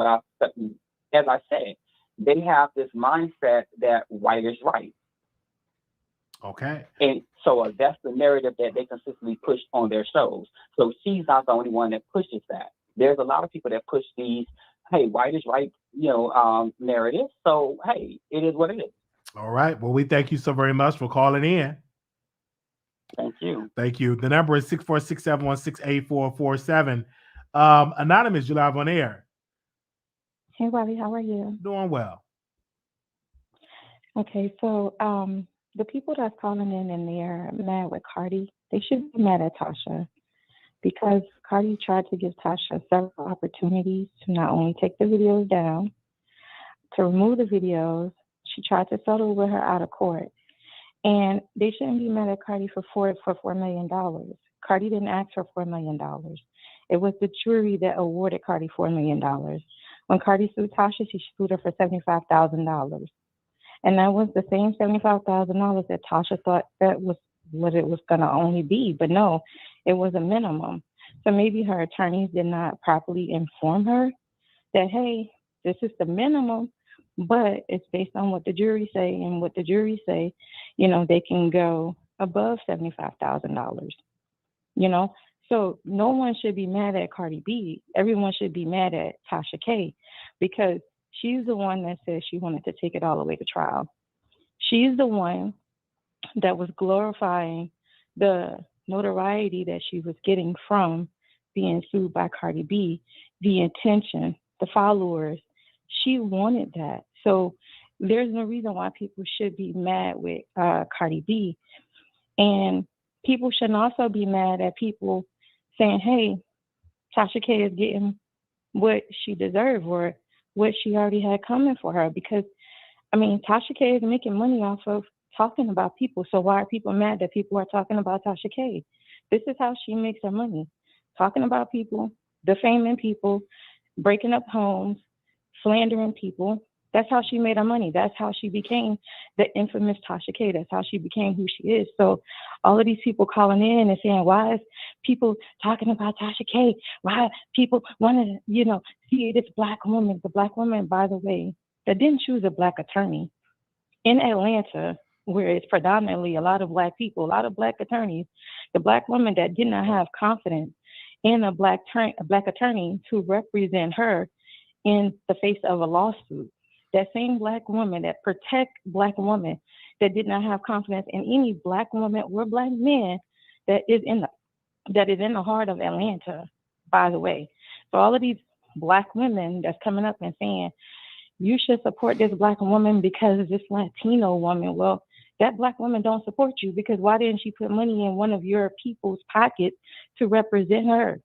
as I said, they have this mindset that white is right. Okay. And so that's the narrative that they consistently push on their shows. So she's not the only one that pushes that. There's a lot of people that push these, hey, white is right, narratives. So hey, it is what it is. All right. Well, we thank you so very much for calling in. Thank you. Thank you. The number is 646-716-8447. Anonymous, you live on air. Hey, Wiley, how are you? Doing well. Okay, so the people that's calling in and they're mad with Cardi, they should be mad at Tasha, because Cardi tried to give Tasha several opportunities to not only take the videos down, to remove the videos. She tried to settle with her out of court. And they shouldn't be mad at Cardi for $4 million. Cardi didn't ask for $4 million. It was the jury that awarded Cardi $4 million. When Cardi sued Tasha, she sued her for $75,000. And that was the same $75,000 that Tasha thought that was what it was going to only be. But no, it was a minimum. So maybe her attorneys did not properly inform her that, hey, this is the minimum, but it's based on what the jury say, and what the jury say, they can go above $75,000, So no one should be mad at Cardi B. Everyone should be mad at Tasha K. because she's the one that said she wanted to take it all the way to trial. She's the one that was glorifying the notoriety that she was getting from being sued by Cardi B, the intention, the followers. She wanted that. So there's no reason why people should be mad with Cardi B. And people shouldn't also be mad at people saying, hey, Tasha K is getting what she deserved or what she already had coming for her. Because, I mean, Tasha K is making money off of talking about people. So why are people mad that people are talking about Tasha K? This is how she makes her money. Talking about people, defaming people, breaking up homes, slandering people. That's how she made her money. That's how she became the infamous Tasha K. That's how she became who she is. So all of these people calling in and saying, why is people talking about Tasha K? Why people want to, see this black woman, the black woman, by the way, that didn't choose a black attorney in Atlanta, where it's predominantly a lot of black people, a lot of black attorneys, the black woman that did not have confidence in a black attorney to represent her in the face of a lawsuit. That same black woman that protect black women that did not have confidence in any black woman or black man that is in the heart of Atlanta, by the way. So all of these black women that's coming up and saying, you should support this black woman because this Latino woman. Well, that black woman don't support you because why didn't she put money in one of your people's pockets to represent her?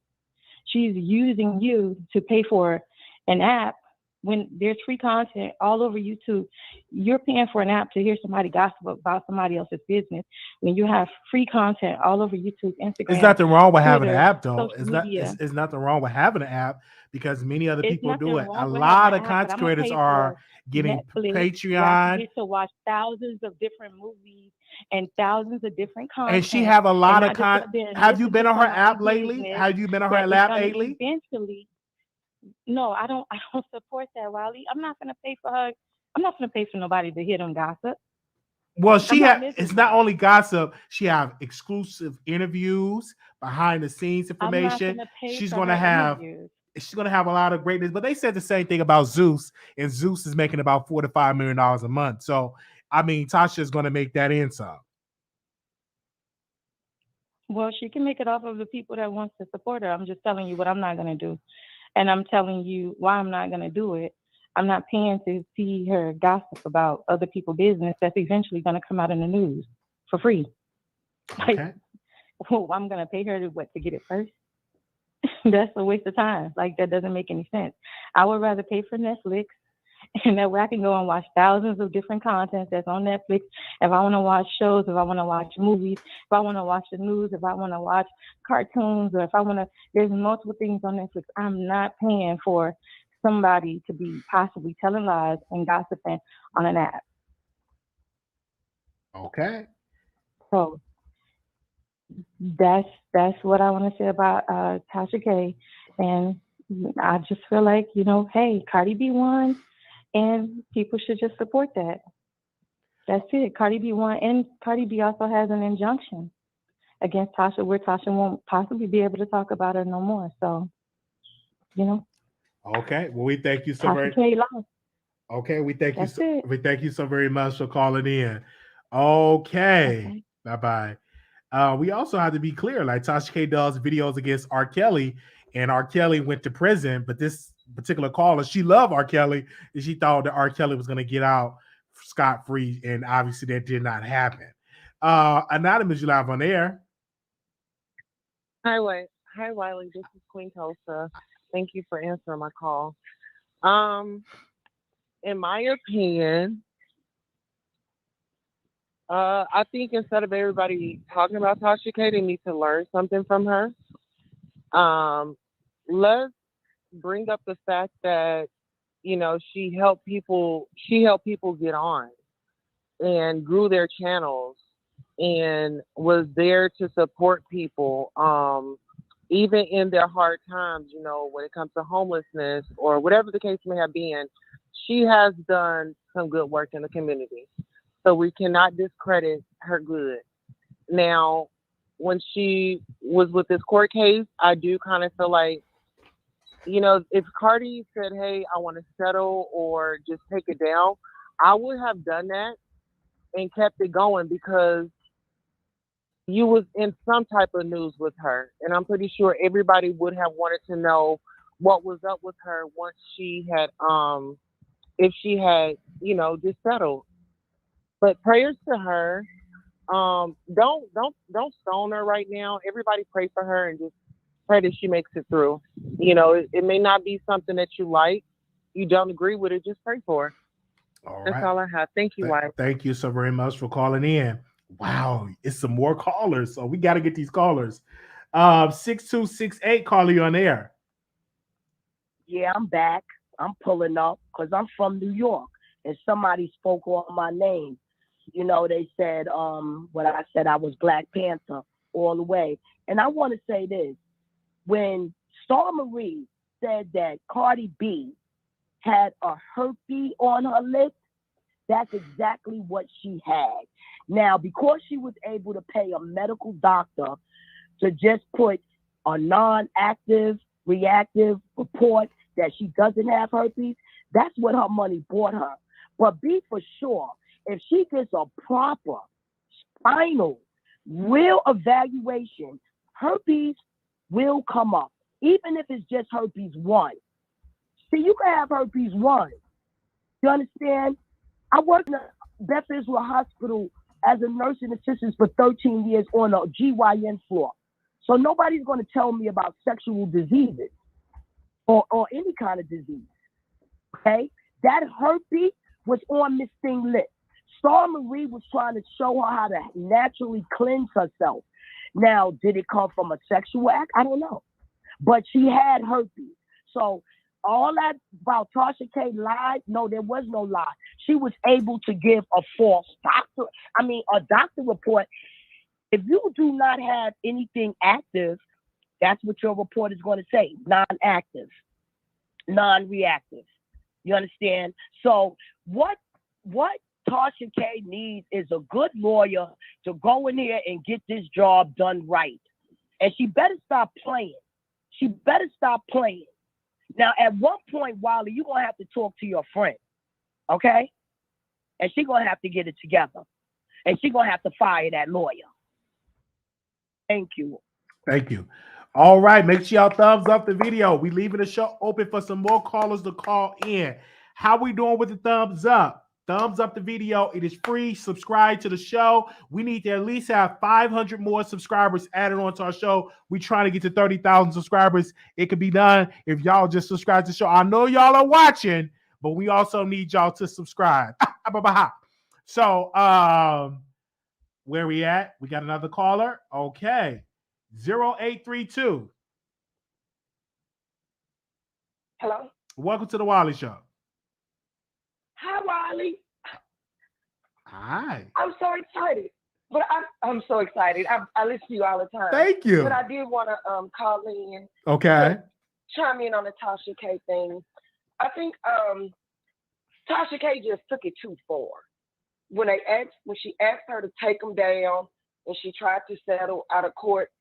She's using you to pay for an app when there's free content all over YouTube. You're paying for an app to hear somebody gossip about somebody else's business when you have free content all over YouTube, Instagram. There's nothing wrong with having an Twitter, app, though. social media. It's nothing wrong with having an app because many other It's people do nothing it. A wrong with lot having of an app, content but I'm gonna creators pay are for getting Netflix, where I Patreon, can get to watch thousands of different movies and thousands of different content. and she have a and lot of not just sit there and Have you listen been to on her somebody app lately? business Have you been on that her is app gonna lately? eventually. No, I don't support that, Wiley. I'm not gonna pay for her. I'm not gonna pay for nobody to hear them gossip. Well, it's not guy. only gossip. She have exclusive interviews, behind the scenes I'm not information. gonna pay She's for gonna her have interviews. she's gonna have a lot of greatness. But they said the same thing about Zeus, and Zeus is making about $4 to $5 million a month. So I mean, Tasha is gonna make that in some. Well, she can make it off of the people that wants to support her. I'm just telling you what I'm not gonna do, and I'm telling you why I'm not gonna do it. I'm not paying to see her gossip about other people's business that's eventually gonna come out in the news for free. Okay. Well, I'm gonna pay her to get it first. That's a waste of time. Like that doesn't make any sense. I would rather pay for Netflix, and that way I can go and watch thousands of different content that's on Netflix. If I want to watch shows, if I want to watch movies, if I want to watch the news, if I want to watch cartoons, or if I want to, there's multiple things on Netflix. I'm not paying for somebody to be possibly telling lies and gossiping on an app. Okay. So that's what I want to say about Tasha K. And I just feel like, hey, Cardi B won, and people should just support that. That's it. Cardi B won, and Cardi B also has an injunction against Tasha where Tasha won't possibly be able to talk about her no more. So, Okay. Well, we thank you so Tasha very. K lost. Okay, we thank That's you. it. We thank you so very much for calling in. Okay. Bye bye. We also have to be clear, like Tasha K does videos against R. Kelly, and R. Kelly went to prison. But this particular caller, she loved R. Kelly, and she thought that R. Kelly was going to get out scot-free, and obviously that did not happen. Anonymous, you live on air. Hi, Wiley. This is Queen Tulsa. Thank you for answering my call. In my opinion, I think instead of everybody talking about Tasha K, they need to learn something from her. Let's bring up the fact that, she helped people get on and grew their channels and was there to support people, even in their hard times, when it comes to homelessness or whatever the case may have been. She has done some good work in the community. So we cannot discredit her good. Now, when she was with this court case, I do kind of feel like if Cardi said, "Hey, I want to settle or just take it down," I would have done that and kept it going because you was in some type of news with her, and I'm pretty sure everybody would have wanted to know what was up with her once she had, if she had, just settled. But prayers to her. Don't stone her right now. Everybody pray for her and just pray that she makes it through. It may not be something that you like, you don't agree with it. Just pray for her. All That's right. all I have. Thank you, wife. Thank you so very much for calling in. Wow, it's some more callers, so we got to get these callers. 6268, caller, you on air. Yeah, I'm back. I'm pulling up because I'm from New York, and somebody spoke on my name. They said what I said, I was Black Panther all the way. And I want to say this. When Star Marie said that Cardi B had a herpes on her lip, that's exactly what she had. Now, because she was able to pay a medical doctor to just put a non-active, reactive report that she doesn't have herpes, that's what her money bought her. But be for sure, if she gets a proper, final, real evaluation, herpes will come up, even if it's just herpes 1. See, you can have herpes 1. You understand? I worked in a Beth Israel Hospital as a nursing assistant for 13 years on a GYN floor. So nobody's going to tell me about sexual diseases or any kind of disease. Okay? That herpes was on Miss Thing's lip. Star Marie was trying to show her how to naturally cleanse herself. Now, did it come from a sexual act? I don't know. But she had herpes. So all that about Tasha K lied, no, there was no lie. She was able to give a doctor report. If you do not have anything active, that's what your report is going to say. Non-active, non-reactive. You understand? So what Tasha K needs is a good lawyer to go in here and get this job done right. And she better stop playing. She better stop playing. Now, at one point, Wiley, you're going to have to talk to your friend, okay? And she's going to have to get it together. And she's going to have to fire that lawyer. Thank you. Thank you. All right, make sure y'all thumbs up the video. We leaving the show open for some more callers to call in. How we doing with the thumbs up? Thumbs up the video. It is free. Subscribe to the show. We need to at least have 500 more subscribers added onto our show. We're trying to get to 30,000 subscribers. It could be done if y'all just subscribe to the show. I know y'all are watching, but we also need y'all to subscribe. So, where we at? We got another caller. Okay. 0832. Hello? Welcome to the Wiley Show. Hi, Wiley. Hi. I'm so excited. But I'm so excited. I listen to you all the time. Thank you. But I did want to call in. Okay. Chime in on the Tasha K thing. I think Tasha K just took it too far. When she asked her to take them down and she tried to settle out of court,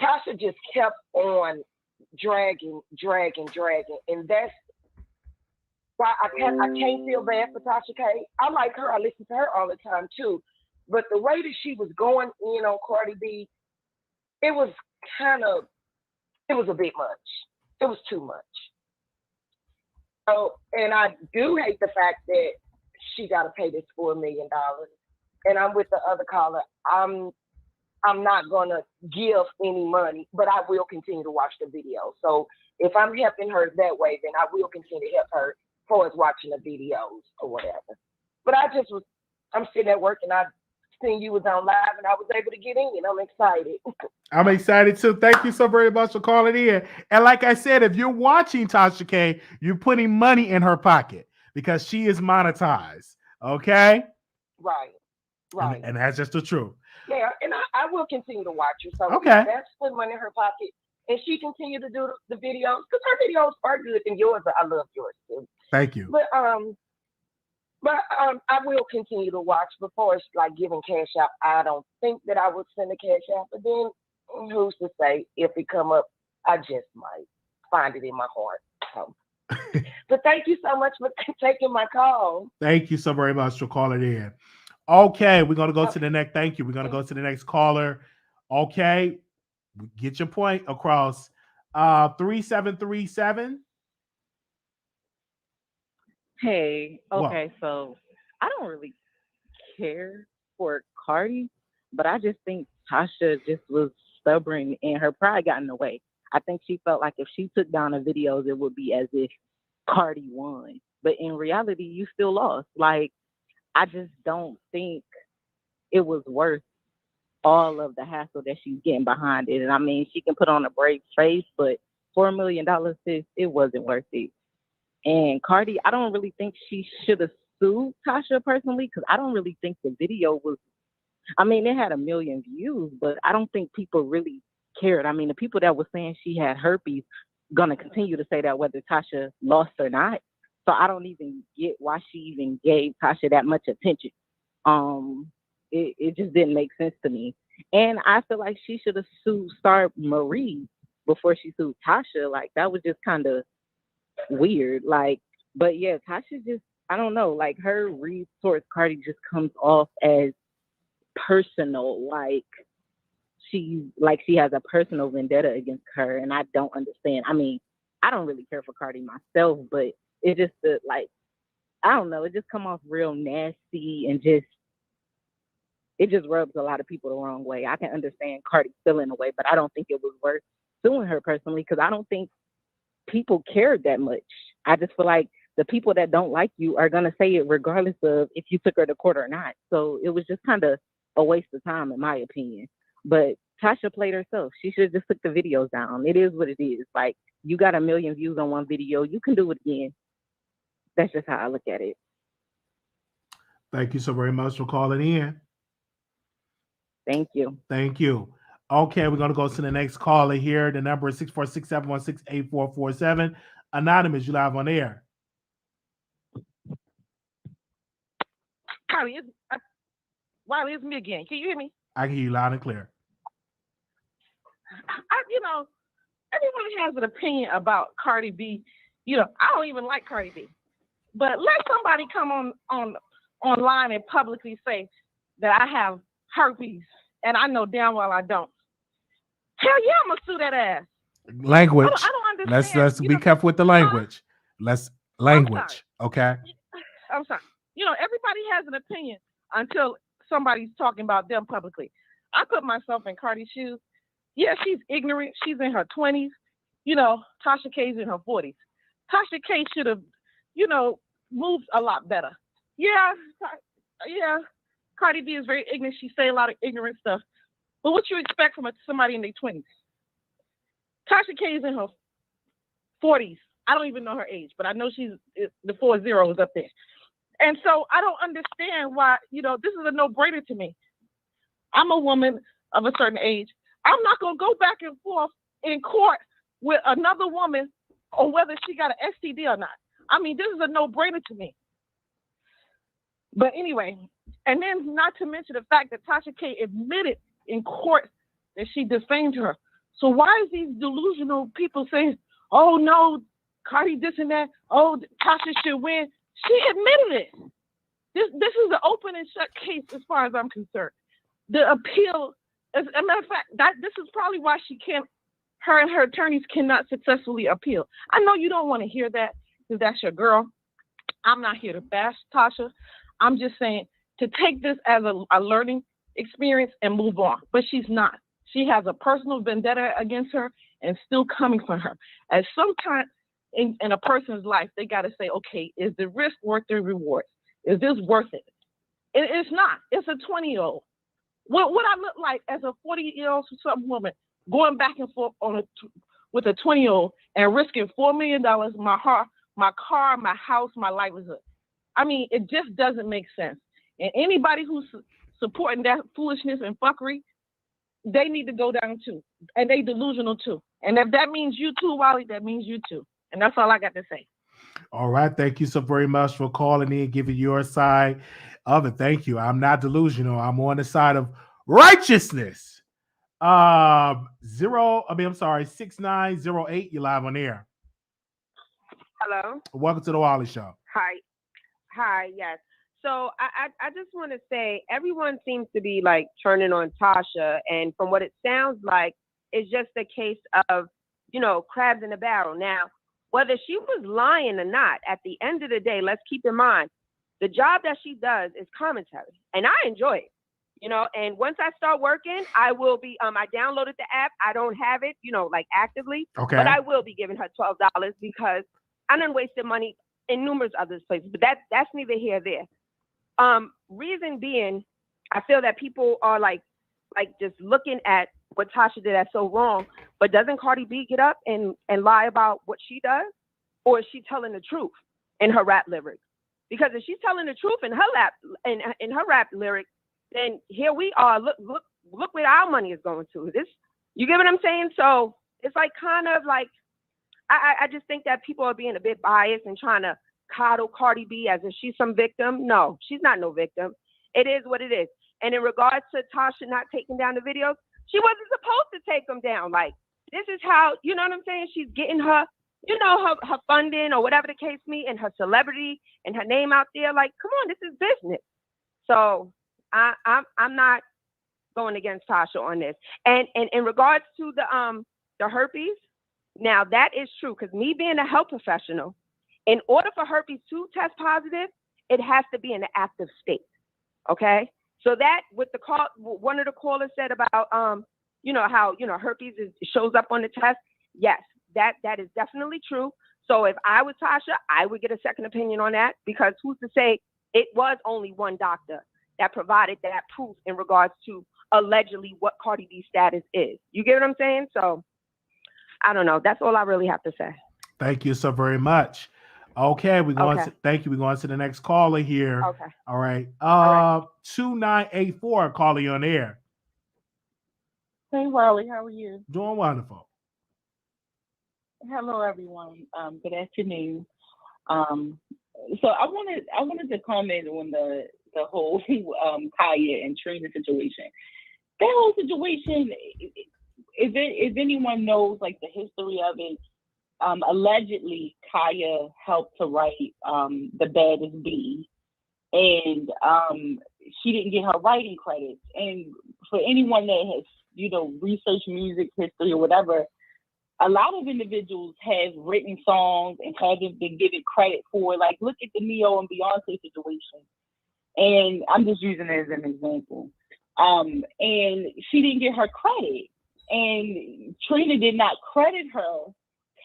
Tasha just kept on dragging. And that's why I can't feel bad for Tasha K. I like her. I listen to her all the time too. But the way that she was going in on Cardi B, it was a bit much. It was too much. So, and I do hate the fact that she got to pay this $4 million. And I'm with the other caller. I'm not going to give any money, but I will continue to watch the video. So if I'm helping her that way, then I will continue to help her as far as watching the videos or whatever. But I'm sitting at work and I seen you was on live and I was able to get in. I'm excited. I'm excited too. Thank you so very much for calling in. And like I said, if you're watching Tasha K, you're putting money in her pocket because she is monetized. Okay? Right. And that's just the truth. Yeah, and I will continue to watch her. So Okay. That's putting money in her pocket. And she continue to do the videos because her videos are good and yours. I love yours too. Thank you. But I will continue to watch before it's like giving cash out. I don't think that I would send a cash out, but then who's to say if it come up, I just might. find it in my heart. So. But thank you so much for taking my call. Thank you so very much for calling in. Okay, we're gonna go to the next. Thank you. We're gonna go to the next caller. Okay, get your point across. 3737. Hey, What? okay, so I don't really care for Cardi, but I just think Tasha just was stubborn and her pride got in the way. I think she felt like if she took down the videos, it would be as if Cardi won. But in reality, you still lost. Like, I just don't think it was worth all of the hassle that she's getting behind it. And I mean, she can put on a brave face, but $4 million, sis, it wasn't worth it. And Cardi, I don't really think she should have sued Tasha personally, because I don't really think the video was, I mean, it had 1 million views, but I don't think people really cared. I mean, the people that were saying she had herpes gonna continue to say that whether Tasha lost or not. So I don't even get why she even gave Tasha that much attention. It just didn't make sense to me. And I feel like she should have sued Star Marie before she sued Tasha. Like, that was just kind of weird. Like, but yeah, Tasha just, I don't know, like her read towards Cardi just comes off as personal. Like she has a personal vendetta against her, and I don't understand. I mean, I don't really care for Cardi myself, but it just like, I don't know, it just come off real nasty and just, it just rubs a lot of people the wrong way. I can understand Cardi feeling a way, but I don't think it was worth suing her personally, because I don't think people cared that much. I just feel like the people that don't like you are gonna say it regardless of if you took her to court or not. So it was just kind of a waste of time, in my opinion. But Tasha played herself. She should have just took the videos down. It is what it is. Like, you got 1 million views on one video, you can do it again. That's just how I look at it. Thank you so very much for calling in. Thank you. Thank you. Okay, we're going to go to the next caller here. The number is 646-716-8447. Anonymous, you live on air. Cardi, Wiley, it's me again. Can you hear me? I can hear you loud and clear. Everyone has an opinion about Cardi B. I don't even like Cardi B. But let somebody come online and publicly say that I have herpes, and I know damn well I don't. Hell yeah, I'm gonna sue that ass. Language. I don't understand. Let's be careful with the language. Language. Okay. I'm sorry. Everybody has an opinion until somebody's talking about them publicly. I put myself in Cardi's shoes. Yeah, she's ignorant. She's in her 20s. Tasha K's in her 40s. Tasha K should have, moved a lot better. Yeah, Cardi B is very ignorant. She say a lot of ignorant stuff. But what you expect from somebody in their 20s? Tasha K is in her 40s. I don't even know her age, but I know she's the 40 is up there. And so I don't understand why, this is a no-brainer to me. I'm a woman of a certain age. I'm not going to go back and forth in court with another woman on whether she got an STD or not. I mean, this is a no-brainer to me. But anyway, and then not to mention the fact that Tasha K admitted in court that she defamed her. So why is these delusional people saying, oh no, Cardi this and that, oh, Tasha should win? She admitted it. This is an open and shut case as far as I'm concerned. The appeal, as a matter of fact, this is probably why her and her attorneys cannot successfully appeal. I know you don't want to hear that because that's your girl. I'm not here to bash Tasha. I'm just saying to take this as a learning experience and move on. But she's not. She has a personal vendetta against her and still coming for her. At some time in a person's life, they got to say, okay, is the risk worth the reward? Is this worth it? It's not. It's a 20-year-old. What I look like as a 40-year-old some woman going back and forth with a 20-year-old and risking $4 million, my car, my house, my livelihood. I mean, it just doesn't make sense. And anybody who's supporting that foolishness and fuckery, they need to go down too. And they delusional too. And if that means you too, Wiley, that means you too. And that's all I got to say. All right. Thank you so very much for calling in, giving your side of it. Thank you. I'm not delusional. I'm on the side of righteousness. I'm sorry, 6908. You're live on air. Hello. Welcome to the Wiley Show. Hi. Yes. So I just want to say everyone seems to be like turning on Tasha, and from what it sounds like, it's just a case of, crabs in a barrel. Now, whether she was lying or not, at the end of the day, let's keep in mind the job that she does is commentary, and I enjoy it. And once I start working, I will be, I downloaded the app. I don't have it, like actively, Okay. but I will be giving her $12 because I done wasted money in numerous other places, but that's neither here nor there. Reason being, I feel that people are like just looking at what Tasha did that's so wrong, but doesn't Cardi B get up and lie about what she does? Or is she telling the truth in her rap lyrics? Because if she's telling the truth in her rap lyrics, then here we are. Look where our money is going to. You get what I'm saying? So it's like kind of like I just think that people are being a bit biased and trying to coddle Cardi B as if she's some victim. No, she's not no victim. It is what it is. And in regards to Tasha not taking down the videos, she wasn't supposed to take them down. Like, this is how, you know what I'm saying? She's getting her, her funding or whatever the case may be, and her celebrity and her name out there. Like, come on, this is business. So I'm not going against Tasha on this. And in regards to the herpes, now that is true, because me being a health professional, in order for herpes to test positive, it has to be in an active state. Okay, so that with one of the callers said about how herpes shows up on the test. Yes, that is definitely true. So if I was Tasha, I would get a second opinion on that, because who's to say it was only one doctor that provided that proof in regards to allegedly what Cardi B's status is. You get what I'm saying? So I don't know. That's all I really have to say. Thank you so very much. Okay, thank you. We're going to the next caller here. Okay. All right. 2984, calling you on air. Hey, Wiley, how are you? Doing wonderful. Hello, everyone. Good afternoon. So I wanted to comment on the whole Kaya and Trina situation. That whole situation, if anyone knows like the history of it, allegedly Kaya helped to write The Baddest B, and she didn't get her writing credits. And for anyone that has researched music history or whatever, a lot of individuals have written songs and haven't been given credit for. Like, look at the Neo and Beyonce situation, and I'm just using it as an example. And she didn't get her credit, and Trina did not credit her,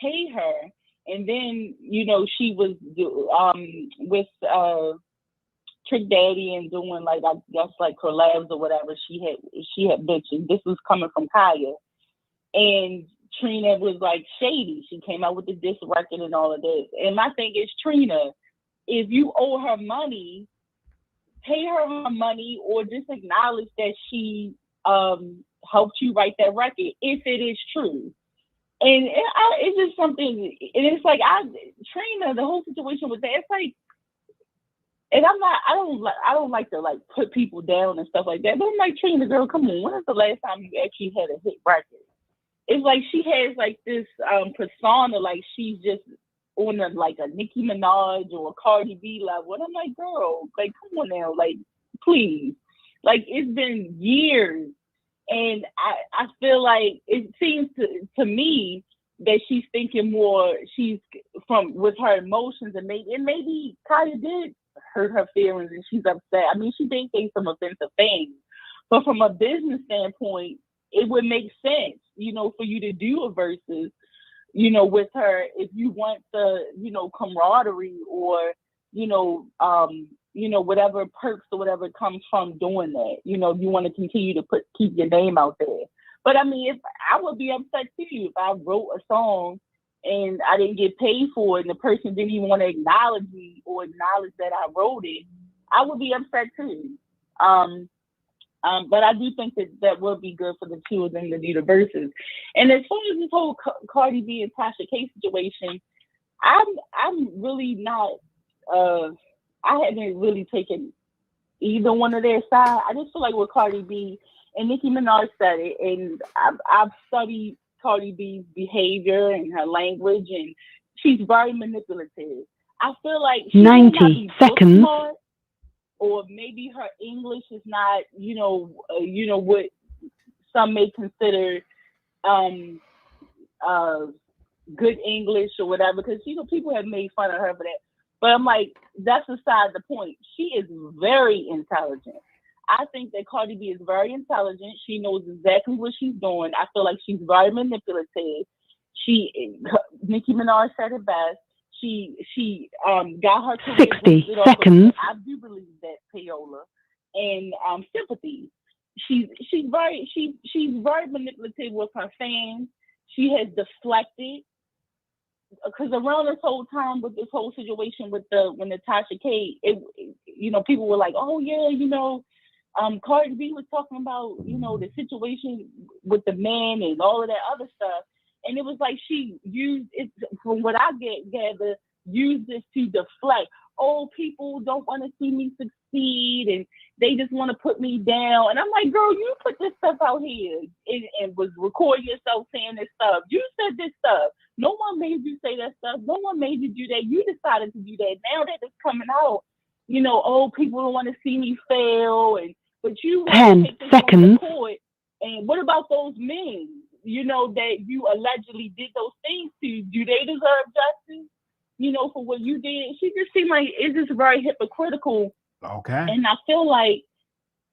pay her, and then she was with Trick Daddy and doing like, I guess, like collabs or whatever. She had bitches. This was coming from Kaya, and Trina was like shady. She came out with the diss record and all of this. And my thing is, Trina, if you owe her money, pay her money, or just acknowledge that she helped you write that record if it is true. And it's just something, and it's like Trina, the whole situation with that, it's like, and I don't like to like put people down and stuff like that. But I'm like, Trina, girl, come on, when is the last time you actually had a hit record? It's like she has like this persona, like she's just on a Nicki Minaj or a Cardi B level. And I'm like, girl, like, come on now, like, please. Like, it's been years. And I feel like it seems to me that she's thinking more, with her emotions, and maybe Kaya did hurt her feelings and she's upset. I mean, she did say some offensive things. But from a business standpoint, it would make sense, for you to do a versus, with her, if you want the, camaraderie or, whatever perks or whatever comes from doing that. You want to continue to keep your name out there. But I mean, if I would be upset too if I wrote a song and I didn't get paid for it and the person didn't even want to acknowledge me or acknowledge that I wrote it, I would be upset too. But I do think that would be good for the two of them to do the verses. And as far as this whole Cardi B and Tasha K situation, I'm really not. I haven't really taken either one of their side. I just feel like with Cardi B, And Nicki Minaj said it, and I've studied Cardi B's behavior and her language, and she's very manipulative. I feel like she may not 90 be book seconds. smart, or maybe her English is not, what some may consider good English or whatever, because people have made fun of her for that. But I'm like, that's beside the point. She is very intelligent. I think that Cardi B is very intelligent. She knows exactly what she's doing. I feel like she's very manipulative. Nicki Minaj said it best. She got her career 60 boosted off of, seconds. I do believe that, payola and sympathy. She's very manipulative with her fans. She has deflected, because around this whole time with this whole situation with when the Tasha K, people were like, oh yeah, Cardi B was talking about, the situation with the man and all of that other stuff. And it was like she used it, from what I gather, used this to deflect. Oh, people don't want to see me succeed, and they just want to put me down. And I'm like, girl, you put this stuff out here and was recording yourself saying this stuff. You said this stuff. No one made you say that stuff. No one made you do that. You decided to do that. Now that it's coming out, oh, people don't want to see me fail, but you 10 take this seconds. on record. And what about those men, that you allegedly did those things to? Do they deserve justice? For what you did? She just seemed like it's just very hypocritical. Okay. And I feel like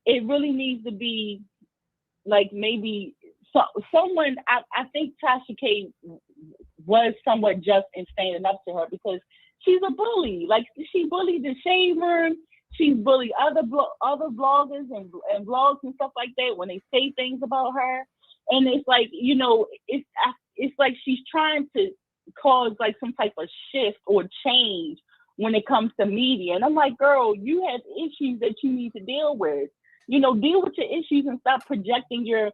it really needs to be like maybe someone. I think Tasha K was somewhat just in standing up to her, because she's a bully. Like, she bullied the Shade Room. She's bullied other bloggers and blogs and stuff like that when they say things about her. And it's like, it's like she's trying to cause like some type of shift or change when it comes to media. And I'm like, girl, you have issues that you need to deal with. Deal with your issues and stop projecting your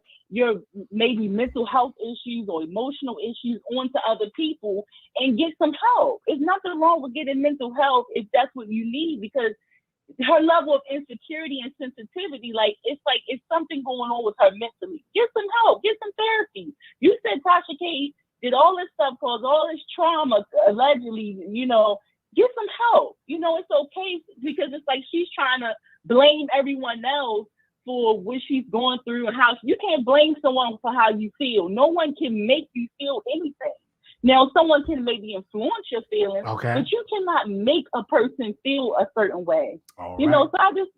maybe mental health issues or emotional issues onto other people, and get some help. There's nothing wrong with getting mental health if that's what you need, because her level of insecurity and sensitivity, it's something going on with her mentally. Get some help, get some therapy. You said Tasha K did all this stuff, caused all this trauma, allegedly, get some help. It's okay, because it's like she's trying to blame everyone else for what she's going through, and how you can't blame someone for how you feel. No one can make you feel anything. Now, someone can maybe influence your feelings, okay, but you cannot make a person feel a certain way. All right. So I just,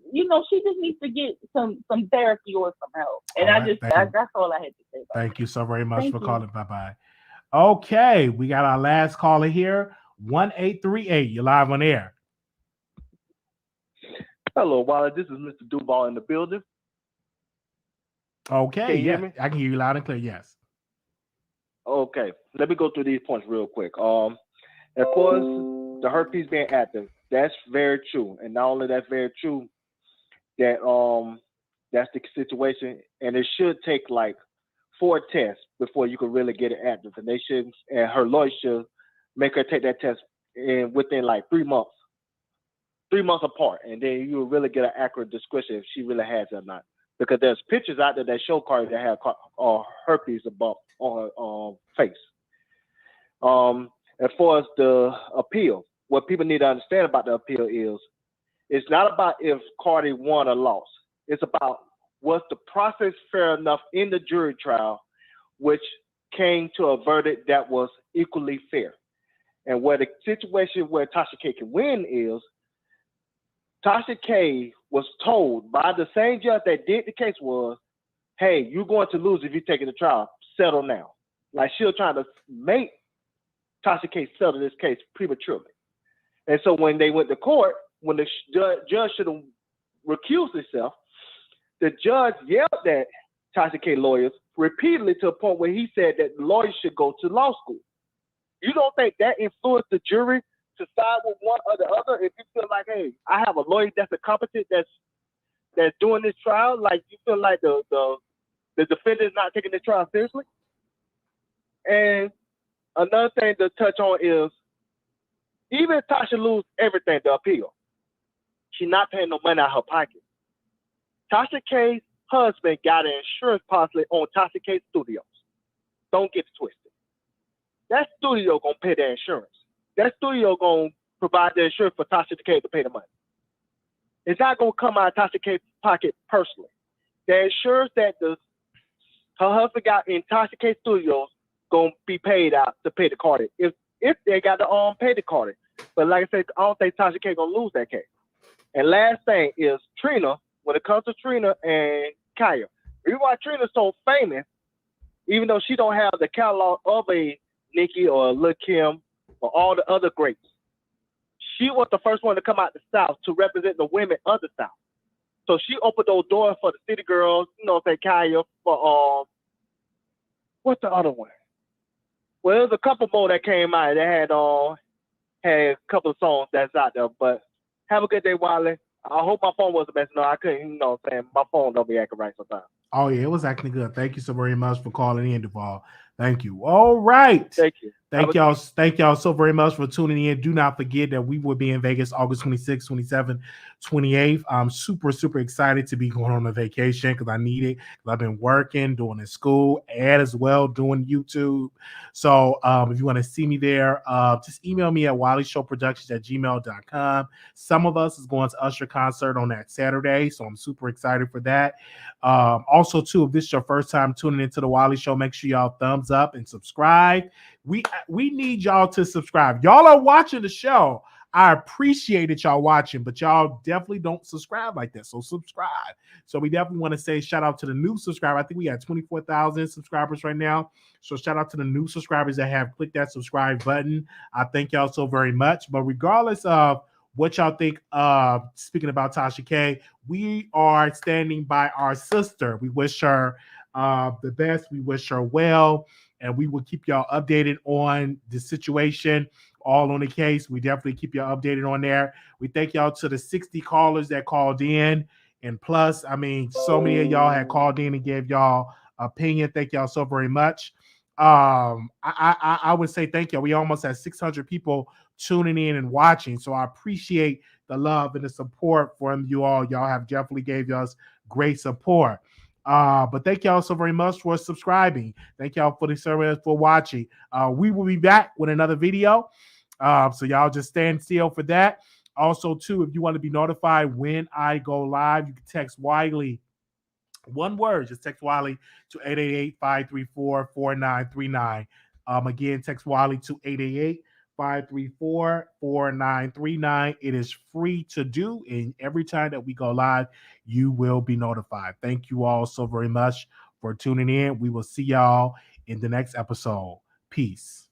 she just needs to get some therapy or some help. And that's all I had to say. Thank you so very much Thank for you. calling. Bye-bye. Okay, we got our last caller here, 1838. You're live on air. Hello, Wiley. This is Mr. Duval in the building. Okay, can you yeah, hear me? I can hear you loud and clear. Yes. Okay, let me go through these points real quick. As far as the herpes being active, that's very true, and not only that's very true, that that's the situation, and it should take like 4 tests before you can really get it active, and her lawyer should make her take that test within like 3 months. 3 months apart, and then you will really get an accurate description if she really has it or not. Because there's pictures out there that show Cardi that have herpes above on her face. As far as the appeal, what people need to understand about the appeal is, it's not about if Cardi won or lost. It's about, was the process fair enough in the jury trial, which came to a verdict that was equally fair. And where the situation where Tasha K can win is, Tasha K was told by the same judge that did the case was, hey, you're going to lose if you take it to trial. Settle now. Like, she was trying to make Tasha K settle this case prematurely. And so when they went to court, when the judge should have recused himself, the judge yelled at Tasha K lawyers repeatedly to a point where he said that lawyers should go to law school. You don't think that influenced the jury to side with one or the other? If you feel like, hey, I have a lawyer that's incompetent, that's doing this trial, like, you feel like the defendant is not taking the trial seriously? And another thing to touch on is, even if Tasha lose everything, the appeal, she's not paying no money out of her pocket. Tasha K husband got an insurance policy on Tasha K Studios. Don't get it twisted. That studio gonna pay the insurance. That studio gonna provide the insurance for Tasha K to pay the money. It's not gonna come out of Tasha K's pocket personally. The insurance that her husband got in Tasha K Studios gonna be paid out to pay the Cardi. If they got to pay the Cardi. But like I said, I don't think Tasha K gonna lose that case. And last thing is Trina. When it comes to Trina and Kaya, the reason why Trina's so famous, even though she don't have the catalog of a Nicki or Lil Kim or all the other greats, she was the first one to come out the South to represent the women of the South. So she opened those doors for the city girls, say Kaya, for what's the other one? Well, there's a couple more that came out that had a couple of songs that's out there. But have a good day, Wiley. I hope my phone wasn't messing up. I couldn't, my phone don't be acting right sometimes. Oh, yeah, it was acting good. Thank you so very much for calling in, Duval. Thank you. All right. Thank you. Thank y'all so very much for tuning in. Do not forget that we will be in Vegas August 26th, 27th, 28th. I'm super, super excited to be going on a vacation because I need it. I've been working, doing in school, and as well doing YouTube. So if you want to see me there, just email me at wileyshowproductions@gmail.com. Some of us is going to Usher concert on that Saturday, so I'm super excited for that. Also, too, if this is your first time tuning into the Wiley Show, make sure y'all thumbs up and subscribe. We need y'all to subscribe. Y'all are watching the show. I appreciate that y'all watching, but y'all definitely don't subscribe like that. So subscribe. So we definitely want to say shout out to the new subscriber. I think we got 24,000 subscribers right now. So shout out to the new subscribers that have clicked that subscribe button. I thank y'all so very much. But regardless of what y'all think, speaking about Tasha K, we are standing by our sister. We wish her the best. We wish her well. And we will keep y'all updated on the situation, all on the case. We definitely keep y'all updated on there. We thank y'all to the 60 callers that called in. And plus, I mean, so many of y'all had called in and gave y'all opinion. Thank y'all so very much. I would say thank you. We almost had 600 people tuning in and watching. So I appreciate the love and the support from you all. Y'all have definitely gave us great support. But thank y'all so very much for subscribing. Thank y'all for the service, for watching. We will be back with another video. So y'all just stand still for that. Also, too, if you want to be notified when I go live, you can text Wiley. One word, just text Wiley to 888-534-4939. Again, text Wiley to 888-534-4939. It is free to do, and every time that we go live, you will be notified. Thank you all so very much for tuning in. We will see y'all in the next episode. Peace.